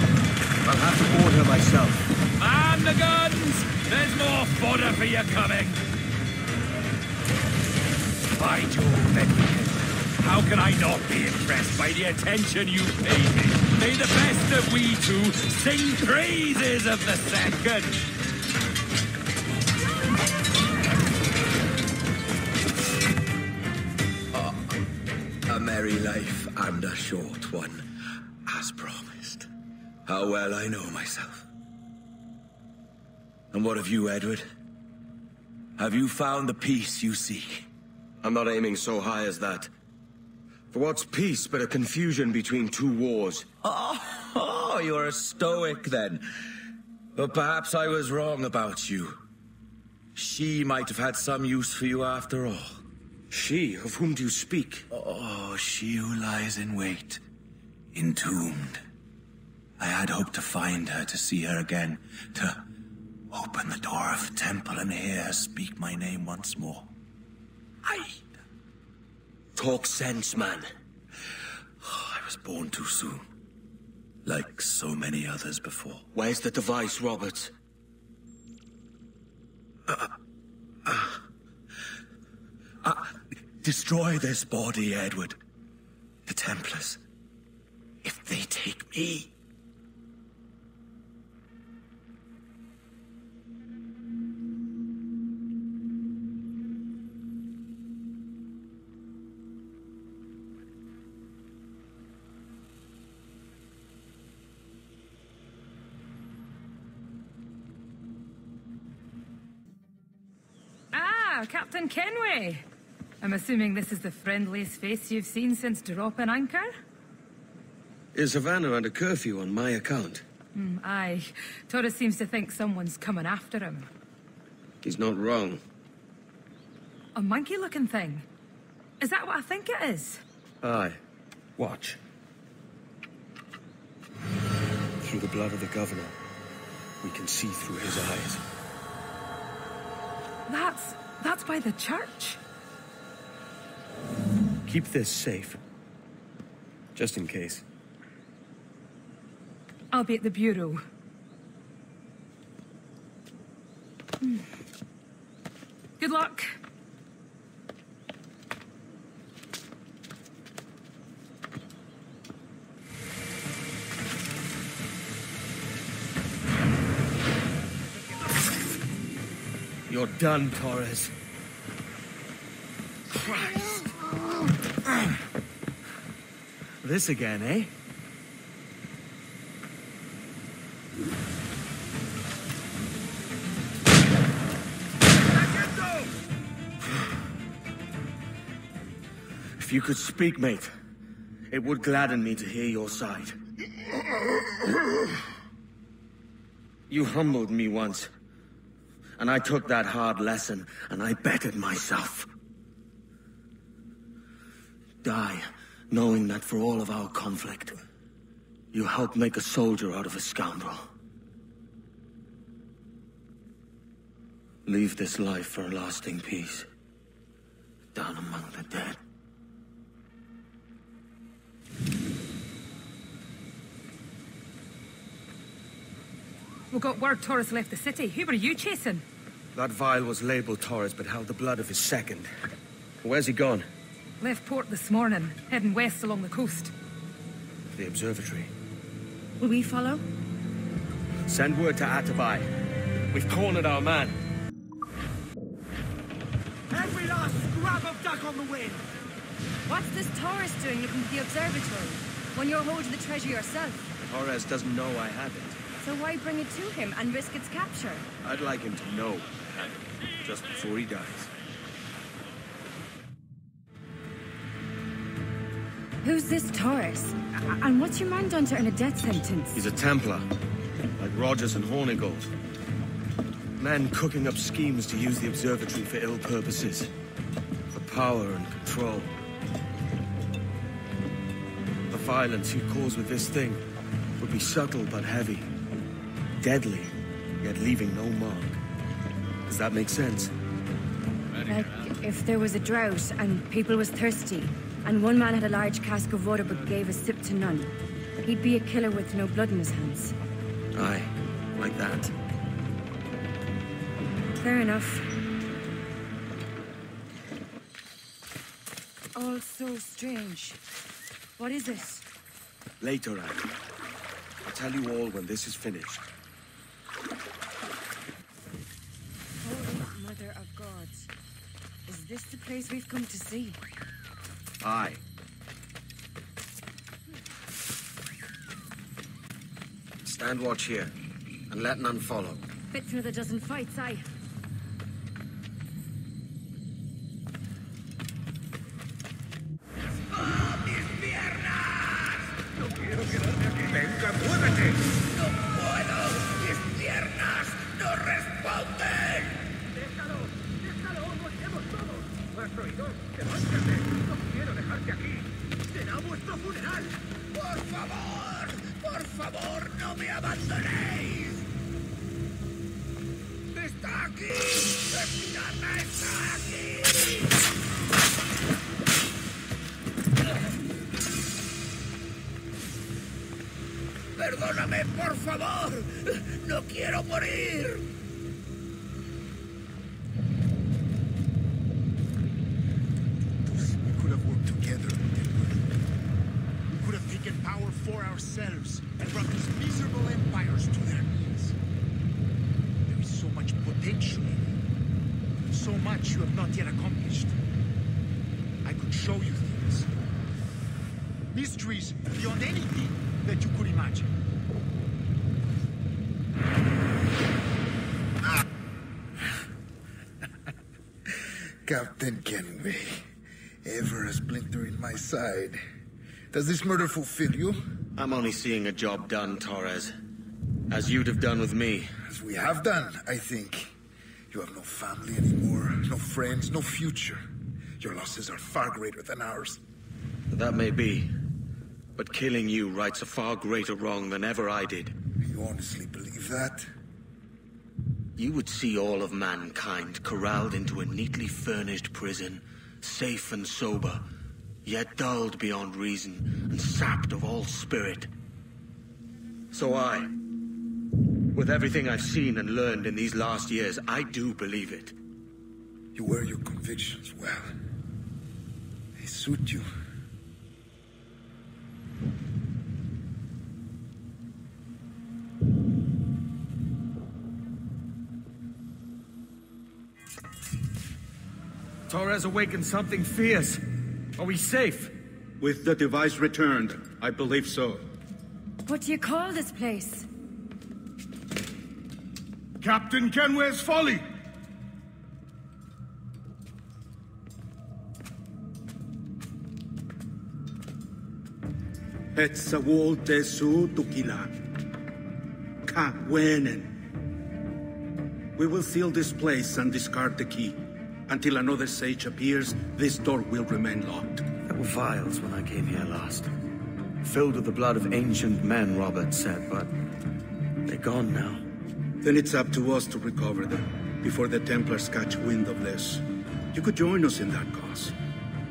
I'll have to board her myself. Man the guns! There's more fodder for you coming! By Jove, Edward, how can I not be impressed by the attention you pay me? May the best of we two sing praises of the second! A merry life and a short one. As promised. How well I know myself. And what of you, Edward? Have you found the peace you seek? I'm not aiming so high as that. For what's peace but a confusion between two wars? Oh, you're a stoic then. But perhaps I was wrong about you. She might have had some use for you after all. She? Of whom do you speak? Oh, she who lies in wait. Entombed. I had hoped to find her, to see her again, to open the door of the temple and hear her speak my name once more. Talk sense, man. Oh, I was born too soon. Like so many others before. Where's the device, Roberts? Destroy this body, Edward. The Templars. If they take me... Ah, Captain Kengwueyi. I'm assuming this is the friendliest face you've seen since dropping anchor? Is Havana under curfew on my account? Aye. Torres seems to think someone's coming after him. He's not wrong. A monkey-looking thing? Is that what I think it is? Aye. Watch. through the blood of the governor, we can see through his eyes. That's by the church. Keep this safe. Just in case. I'll be at the bureau. Good luck. You're done, Torres. Christ. This again, eh? If you could speak, mate, it would gladden me to hear your side. You humbled me once, and I took that hard lesson, and I bettered myself. Die, knowing that for all of our conflict, you helped make a soldier out of a scoundrel. Leave this life for a lasting peace, down among the dead. We got word Torres left the city. Who were you chasing? That vial was labeled Torres, but held the blood of his second. Where's he gone? Left port this morning, heading west along the coast. The observatory. Will we follow? Send word to Atabai. We've cornered our man. Every last scrap of duck on the wind! What's this Torres doing looking for the observatory, when you're holding the treasure yourself? Torres doesn't know I have it. So why bring it to him and risk its capture? I'd like him to know I have it, just before he dies. Who's this Torres? And what's your man done to earn a death sentence? He's a Templar, like Rogers and Hornigold. Men cooking up schemes to use the observatory for ill purposes. For power and control. The violence he'd cause with this thing would be subtle but heavy. Deadly, yet leaving no mark. Does that make sense? Like, if there was a drought and people was thirsty, and one man had a large cask of water but gave a sip to none, he'd be a killer with no blood in his hands. Aye, like that. Fair enough. All so strange. What is it? Later, Annie. I'll tell you all when this is finished. Holy Mother of God. Is this the place we've come to see? Aye. Stand watch here, and let none follow. Fit for another dozen fights, aye. ¡Venga, muévete! ¡No puedo! ¡Mis piernas no responden! ¡Déjalo! ¡Déjalo! ¡Volvemos todos! ¿Has oído? ¡Levántate! ¡No quiero dejarte aquí! ¡Será vuestro funeral! ¡Por favor! ¡Por favor, no me abandonéis! ¡Está aquí! ¡Está aquí! ¡Perdóname, por favor! ¡No quiero morir! We could have worked together, Έντουαρτ. We could have taken power for ourselves and brought these miserable empires to their knees. There is so much potential in you. So much you have not yet accomplished. I could show you things. Mysteries beyond anything that you could imagine. Captain Kennedy, ever a splinter in my side. Does this murder fulfill you? I'm only seeing a job done, Torres. As you'd have done with me. As we have done, I think. You have no family anymore, no friends, no future. Your losses are far greater than ours. That may be. But killing you rights a far greater wrong than ever I did. You honestly believe that? You would see all of mankind corralled into a neatly furnished prison, safe and sober, yet dulled beyond reason and sapped of all spirit. So I, with everything I've seen and learned in these last years, I do believe it. You wear your convictions well. They suit you. Torres awakened something fierce. Are we safe? With the device returned, I believe so. What do you call this place? Captain Kenghuey's Folly! Etsawol tesu tukila. Ka wenen. We will seal this place and discard the key. Until another sage appears, this door will remain locked. There were vials when I came here last. Filled with the blood of ancient men, Robert said, but they're gone now. Then it's up to us to recover them, before the Templars catch wind of this. You could join us in that cause.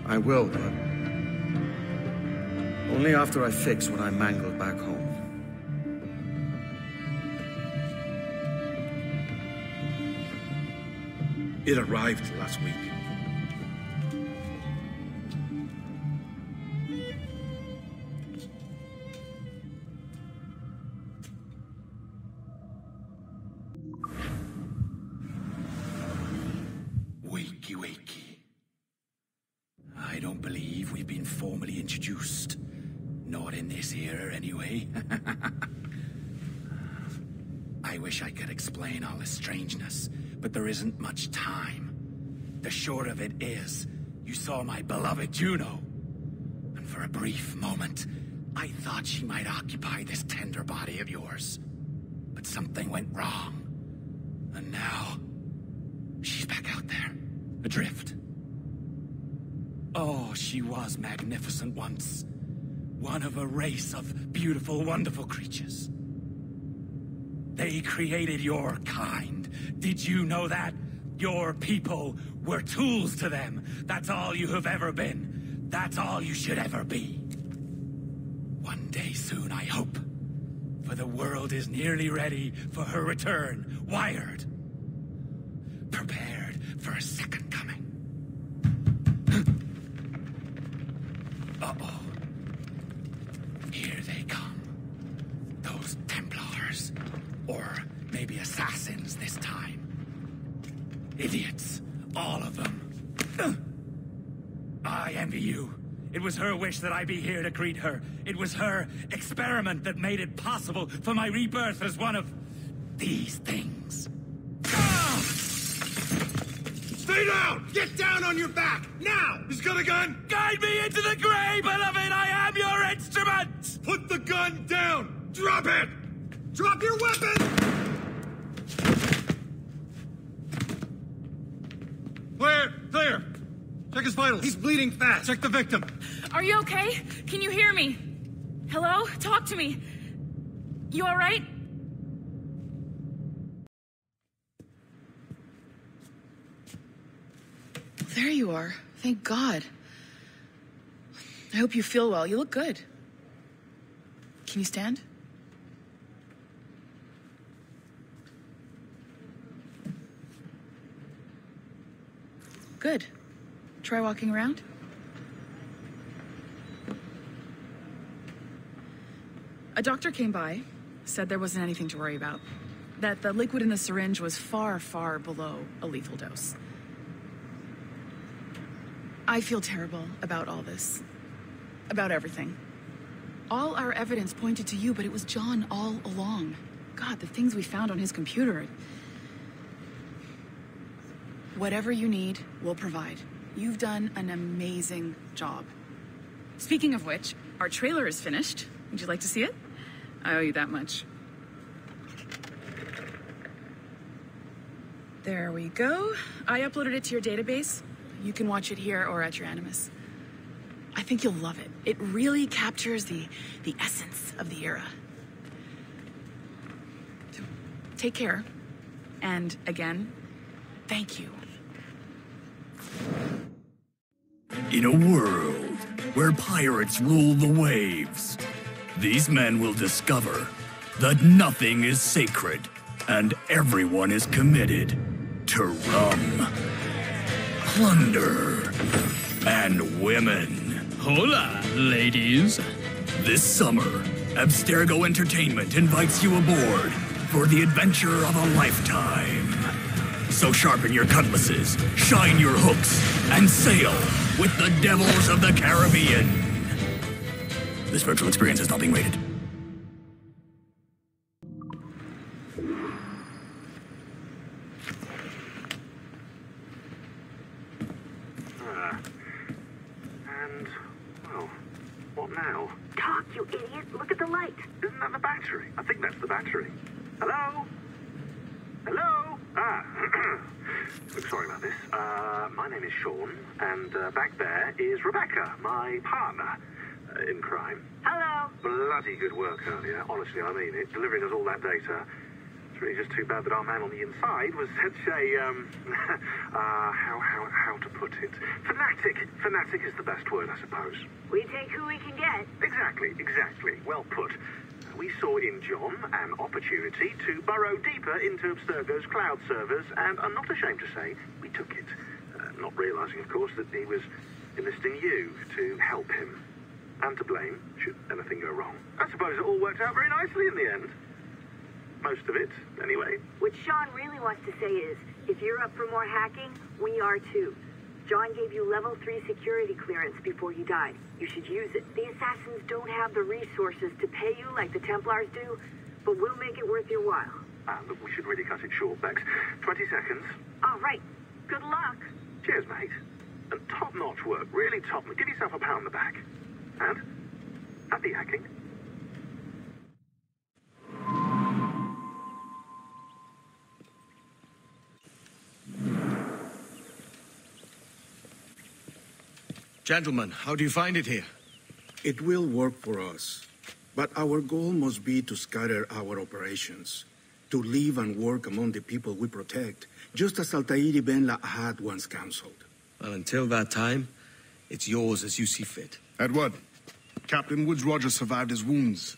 I will, but only after I fix what I mangled back home. It arrived last week. Wakey, wakey. I don't believe we've been formally introduced. Not in this era, anyway. I wish I could explain all the strangeness, but there isn't much time. The short of it is, you saw my beloved Juno. And for a brief moment, I thought she might occupy this tender body of yours. But something went wrong. And now, she's back out there, adrift. Oh, she was magnificent once. One of a race of beautiful, wonderful creatures. They created your kind. Did you know that? Your people were tools to them. That's all you have ever been. That's all you should ever be. One day soon, I hope. For the world is nearly ready for her return. Wired. Prepared for a second coming. Uh-oh. Here they come. Those Templars. Or maybe assassins this time. Idiots. All of them. I envy you. It was her wish that I be here to greet her. It was her experiment that made it possible for my rebirth as one of these things. Stay down! Get down on your back! Now! He's got a gun! Guide me into the grave, beloved! I am your instrument! Put the gun down! Drop it! Drop your weapon! Clear! Check his vitals. He's bleeding fast. Check the victim. Are you okay? Can you hear me? Hello? Talk to me. You all right? There you are. Thank God. I hope you feel well. You look good. Can you stand? Good. Try walking around. A doctor came by, said there wasn't anything to worry about. That the liquid in the syringe was far, far below a lethal dose. I feel terrible about all this. About everything. All our evidence pointed to you, but it was John all along. God, the things we found on his computer. Whatever you need, we'll provide. You've done an amazing job. Speaking of which, our trailer is finished. Would you like to see it? I owe you that much. There we go. I uploaded it to your database. You can watch it here or at your Animus. I think you'll love it. It really captures the essence of the era. So, take care. And again, thank you. In a world where pirates rule the waves, these men will discover that nothing is sacred and everyone is committed to rum, plunder, and women. Hola, ladies. This summer, Abstergo Entertainment invites you aboard for the adventure of a lifetime. So sharpen your cutlasses, shine your hooks, and sail with the devils of the Caribbean. This virtual experience is not being rated. And, well, what now? Talk, you idiot! Look at the light! Isn't that the battery? I think that's the battery. Hello? Hello? Sorry about this. My name is Sean, and back there is Rebecca, my partner in crime. Hello. Bloody good work earlier. Honestly, I mean it. Delivering us all that data. It's really just too bad that our man on the inside was such a, how to put it? Fanatic. Fanatic is the best word, I suppose. We take who we can get. Exactly. Well put. We saw in John an opportunity to burrow deeper into Abstergo's cloud servers, and I'm not ashamed to say we took it. Not realising, of course, that he was enlisting you to help him. And to blame, should anything go wrong. I suppose it all worked out very nicely in the end. Most of it, anyway. What Sean really wants to say is, if you're up for more hacking, we are too. John gave you level 3 security clearance before he died. You should use it. The assassins don't have the resources to pay you like the Templars do, but we'll make it worth your while. Look, we should really cut it short, Bex. 20 seconds. All right. Good luck. Cheers, mate. And top-notch work. Really top. Give yourself a pat on the back. And happy hacking. Gentlemen, how do you find it here? It will work for us. But our goal must be to scatter our operations, to live and work among the people we protect, just as Altair Ben Lahad once counseled. Well, until that time, it's yours as you see fit. Edward, Captain Woods Rogers survived his wounds.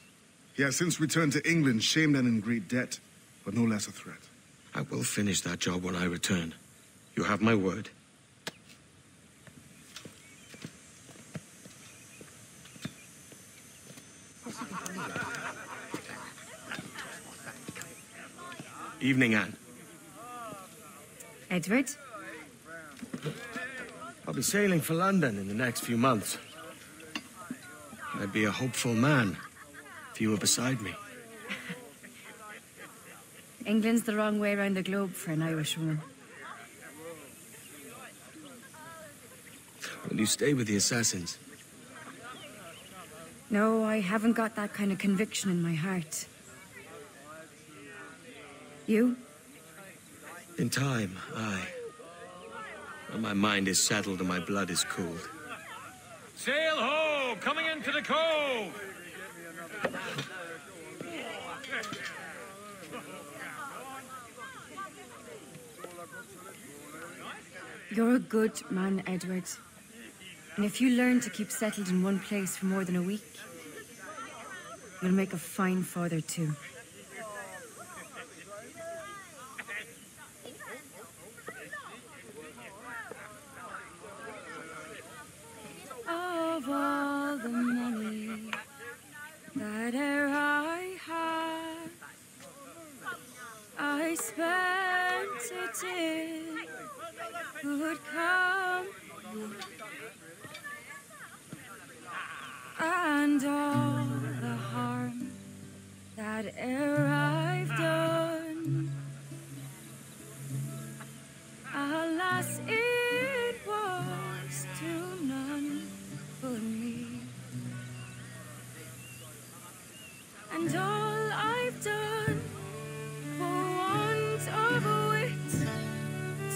He has since returned to England, shamed and in great debt, but no less a threat. I will finish that job when I return. You have my word. Evening, Anne. Edward? I'll be sailing for London in the next few months. I'd be a hopeful man if you were beside me. England's the wrong way around the globe for an Irish woman. Will you stay with the assassins? No, I haven't got that kind of conviction in my heart. You? In time, aye. When my mind is settled and my blood is cooled. Sail ho! Coming into the cove! You're a good man, Edward. And if you learn to keep settled in one place for more than a week, you'll make a fine father too. Of all the money that e'er I had, I spent it in good company, and all the harm that e'er I've done, alas, it was to none but me. And all I've done for want of wit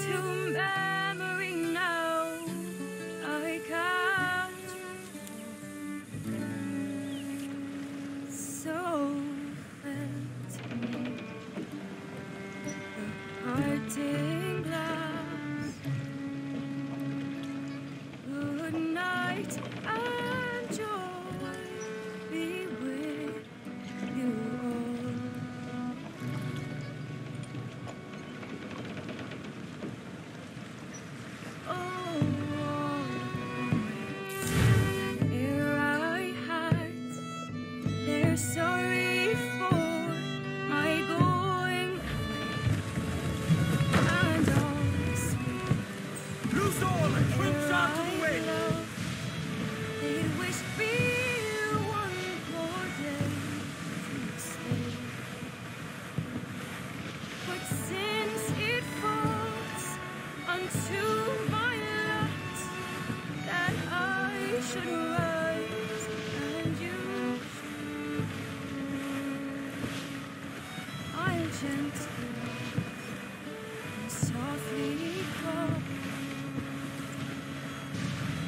to memory now I can't looking glass. Good night and joy be with you all. Oh, here I had they're sorry for my going and all the sweet. Loose all and trips out to the wind. They wish me one more day to stay. But since it falls unto my lot that I should rise and you should, I'll gently and softly call.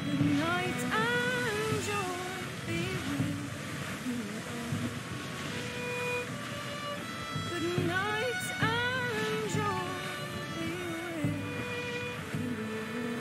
Good night and joy be with you all. Good night and joy be with you all.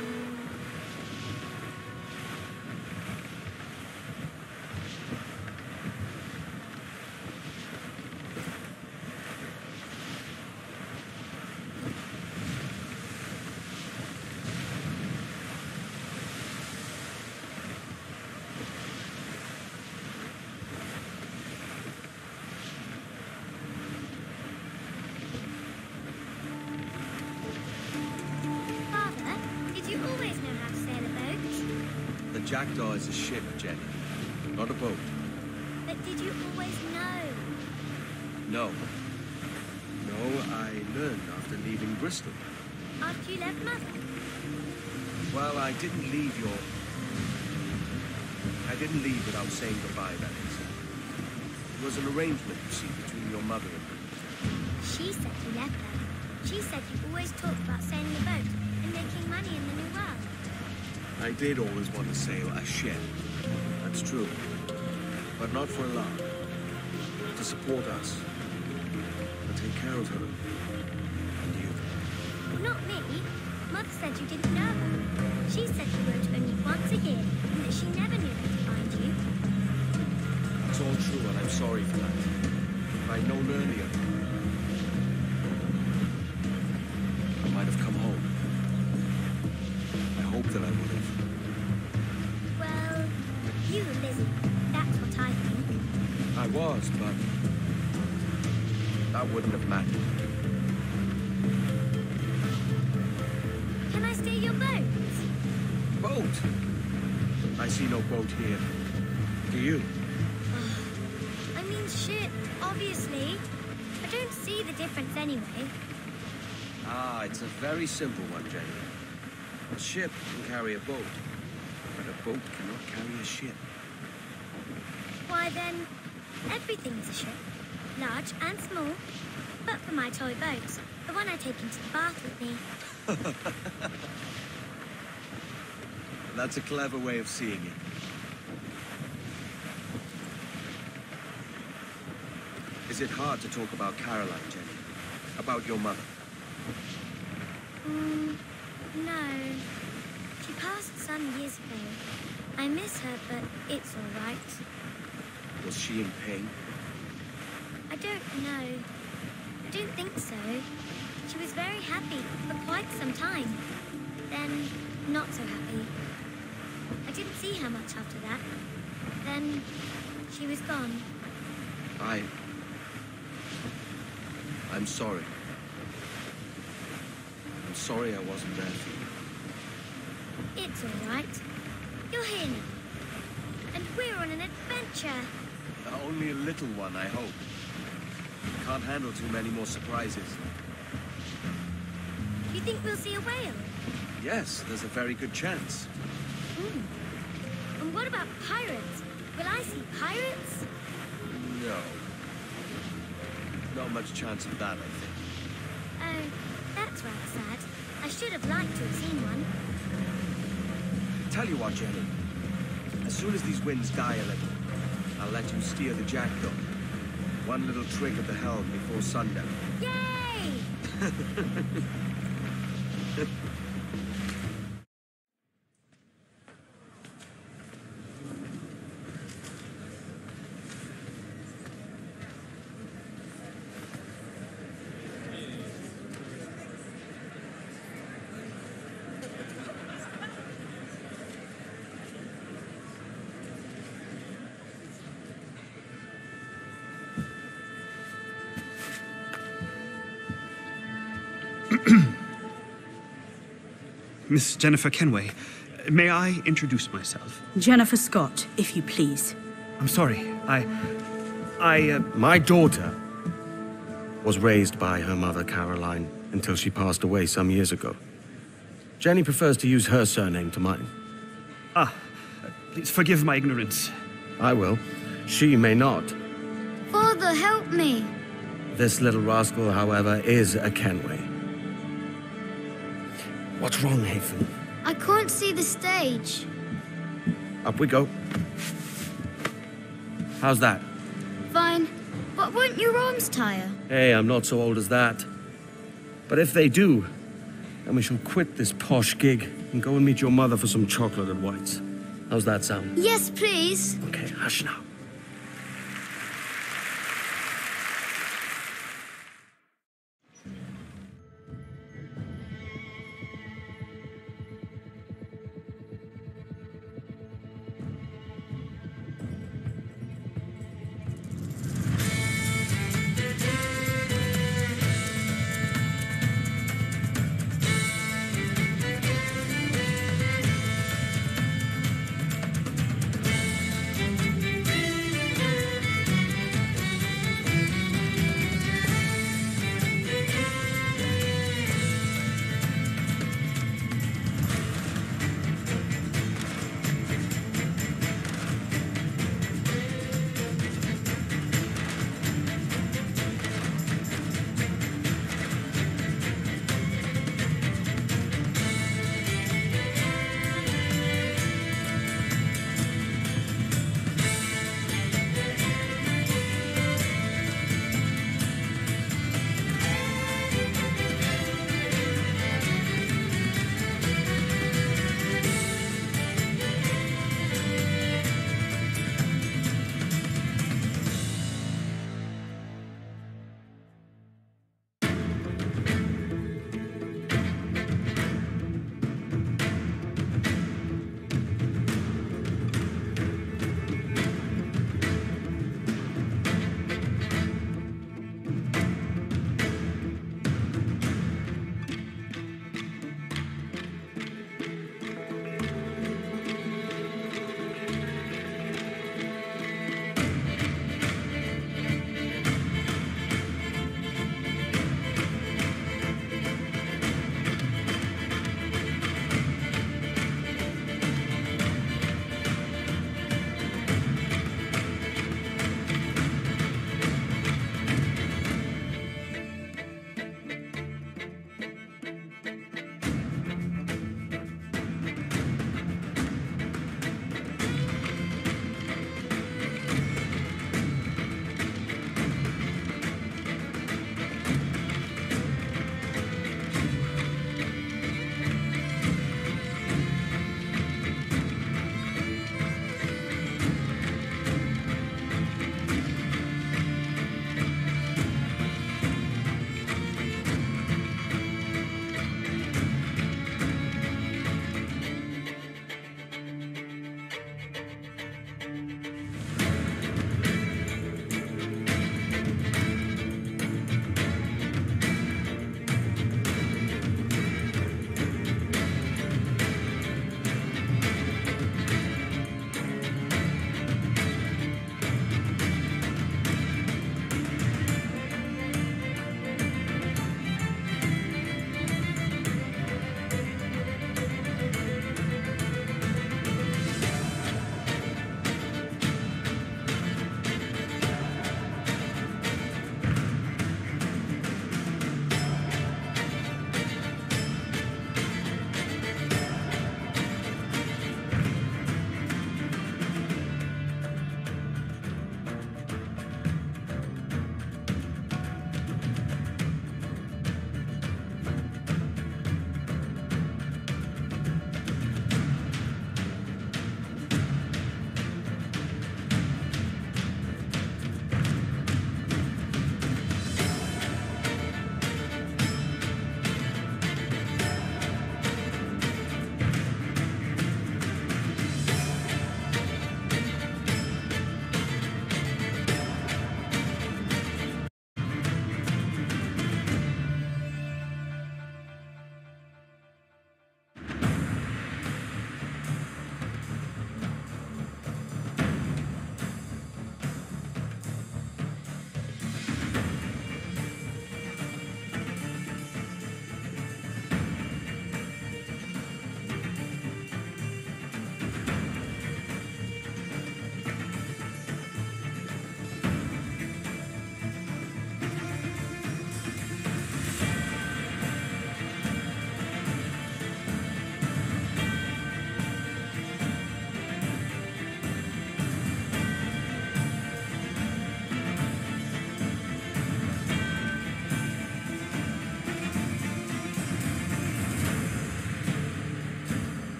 Father, did you always know how to sail a boat? The Jackdaw is a ship, Jenny, not a boat. But did you always know? No. No, I learned after leaving Bristol. After you left Mother? Well, I didn't leave without saying goodbye, that is. It was an arrangement, you see, between your mother and me. She said you left her. She said you always talked about sailing a boat and making money in the New World. I did always want to sail a ship. That's true. But not for long. To support us. To take care of her. And you. Well, not me. Mother said you didn't know her. She said you wrote only once a year and that she never knew where to find you. It's all true, and I'm sorry for that. If I'd known earlier, I might have come home. I hope that I would have. Well, you were busy. That's what I think. I was, but that wouldn't have mattered. Can I steal your boat? Boat? I see no boat here. Do you? I mean ship, obviously. I don't see the difference anyway. Ah, it's a very simple one, Jenny. A ship can carry a boat, but a boat cannot carry a ship. Why then, everything's a ship. Large and small. But for my toy boat, the one I take into the bath with me. That's a clever way of seeing it. Is it hard to talk about Caroline, Jenny? About your mother? No. She passed some years ago. I miss her, but it's all right. Was she in pain? I don't know. I don't think so. She was very happy for quite some time. Then, not so happy. I didn't see her much after that. Then, she was gone. I'm sorry. I'm sorry I wasn't there for you. It's all right. You're here now. And we're on an adventure. Only a little one, I hope. Can't handle too many more surprises. You think we'll see a whale? Yes, there's a very good chance. And what about pirates? Will I see pirates? No. Not much chance of that, I think. Oh, that's rather sad. I should have liked to have seen one. Tell you what, Jenny. As soon as these winds die a little, I'll let you steer the Jackdaw. One little trick at the helm before sundown. Yay! Miss Jennifer Kennway, may I introduce myself? Jennifer Scott, if you please. I'm sorry, My daughter was raised by her mother, Caroline, until she passed away some years ago. Jenny prefers to use her surname to mine. Please forgive my ignorance. I will. She may not. Father, help me. This little rascal, however, is a Kenway. What's wrong, Heytham? I can't see the stage. Up we go. How's that? Fine. But won't your arms tire? Hey, I'm not so old as that. But if they do, then we shall quit this posh gig and go and meet your mother for some chocolate and whites. How's that sound? Yes, please. Okay, hush now.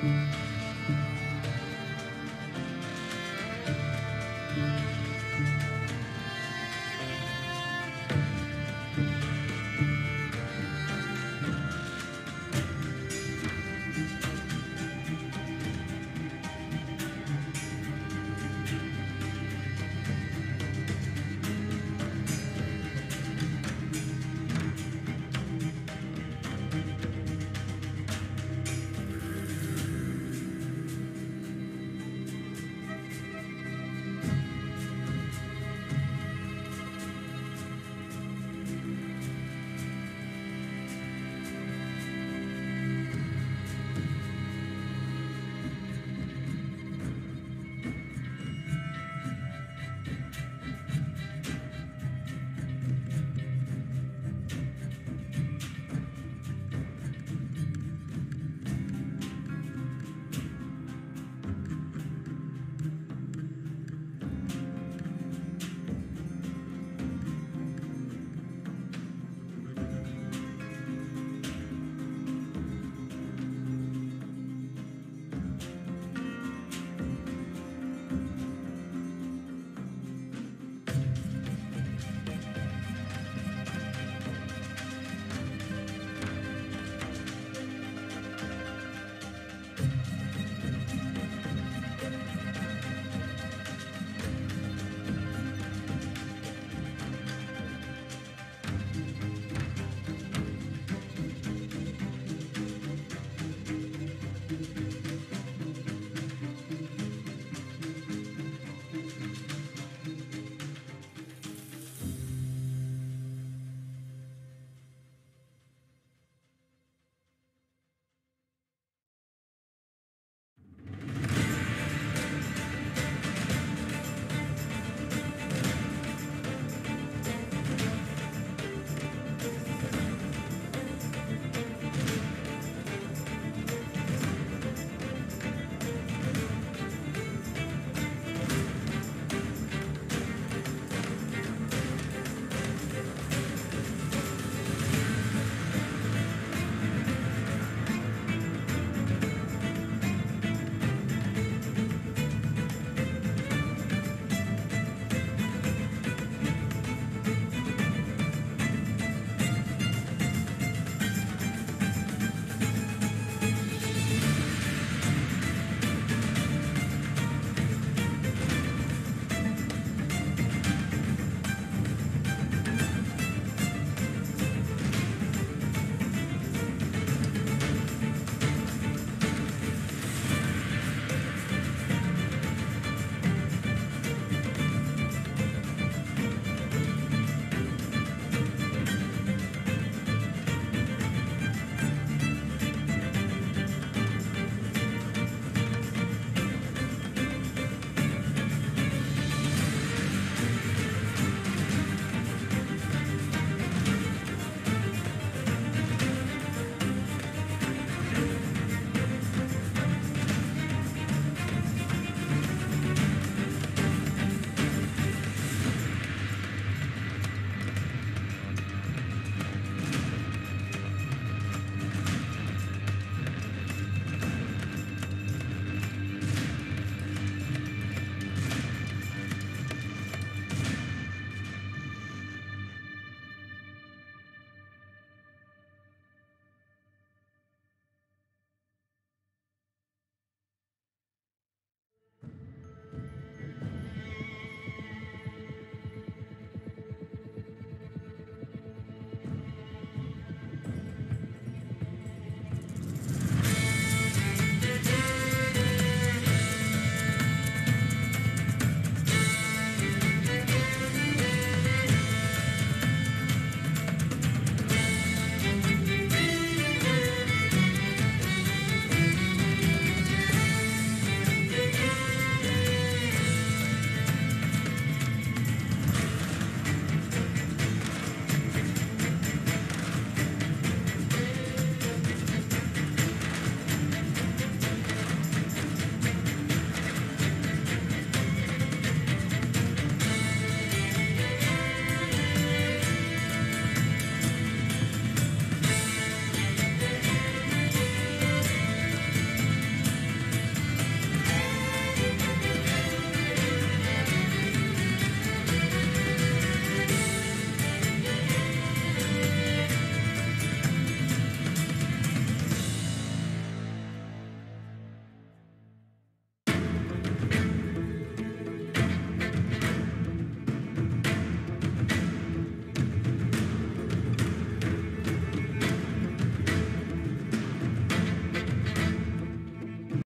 Bye.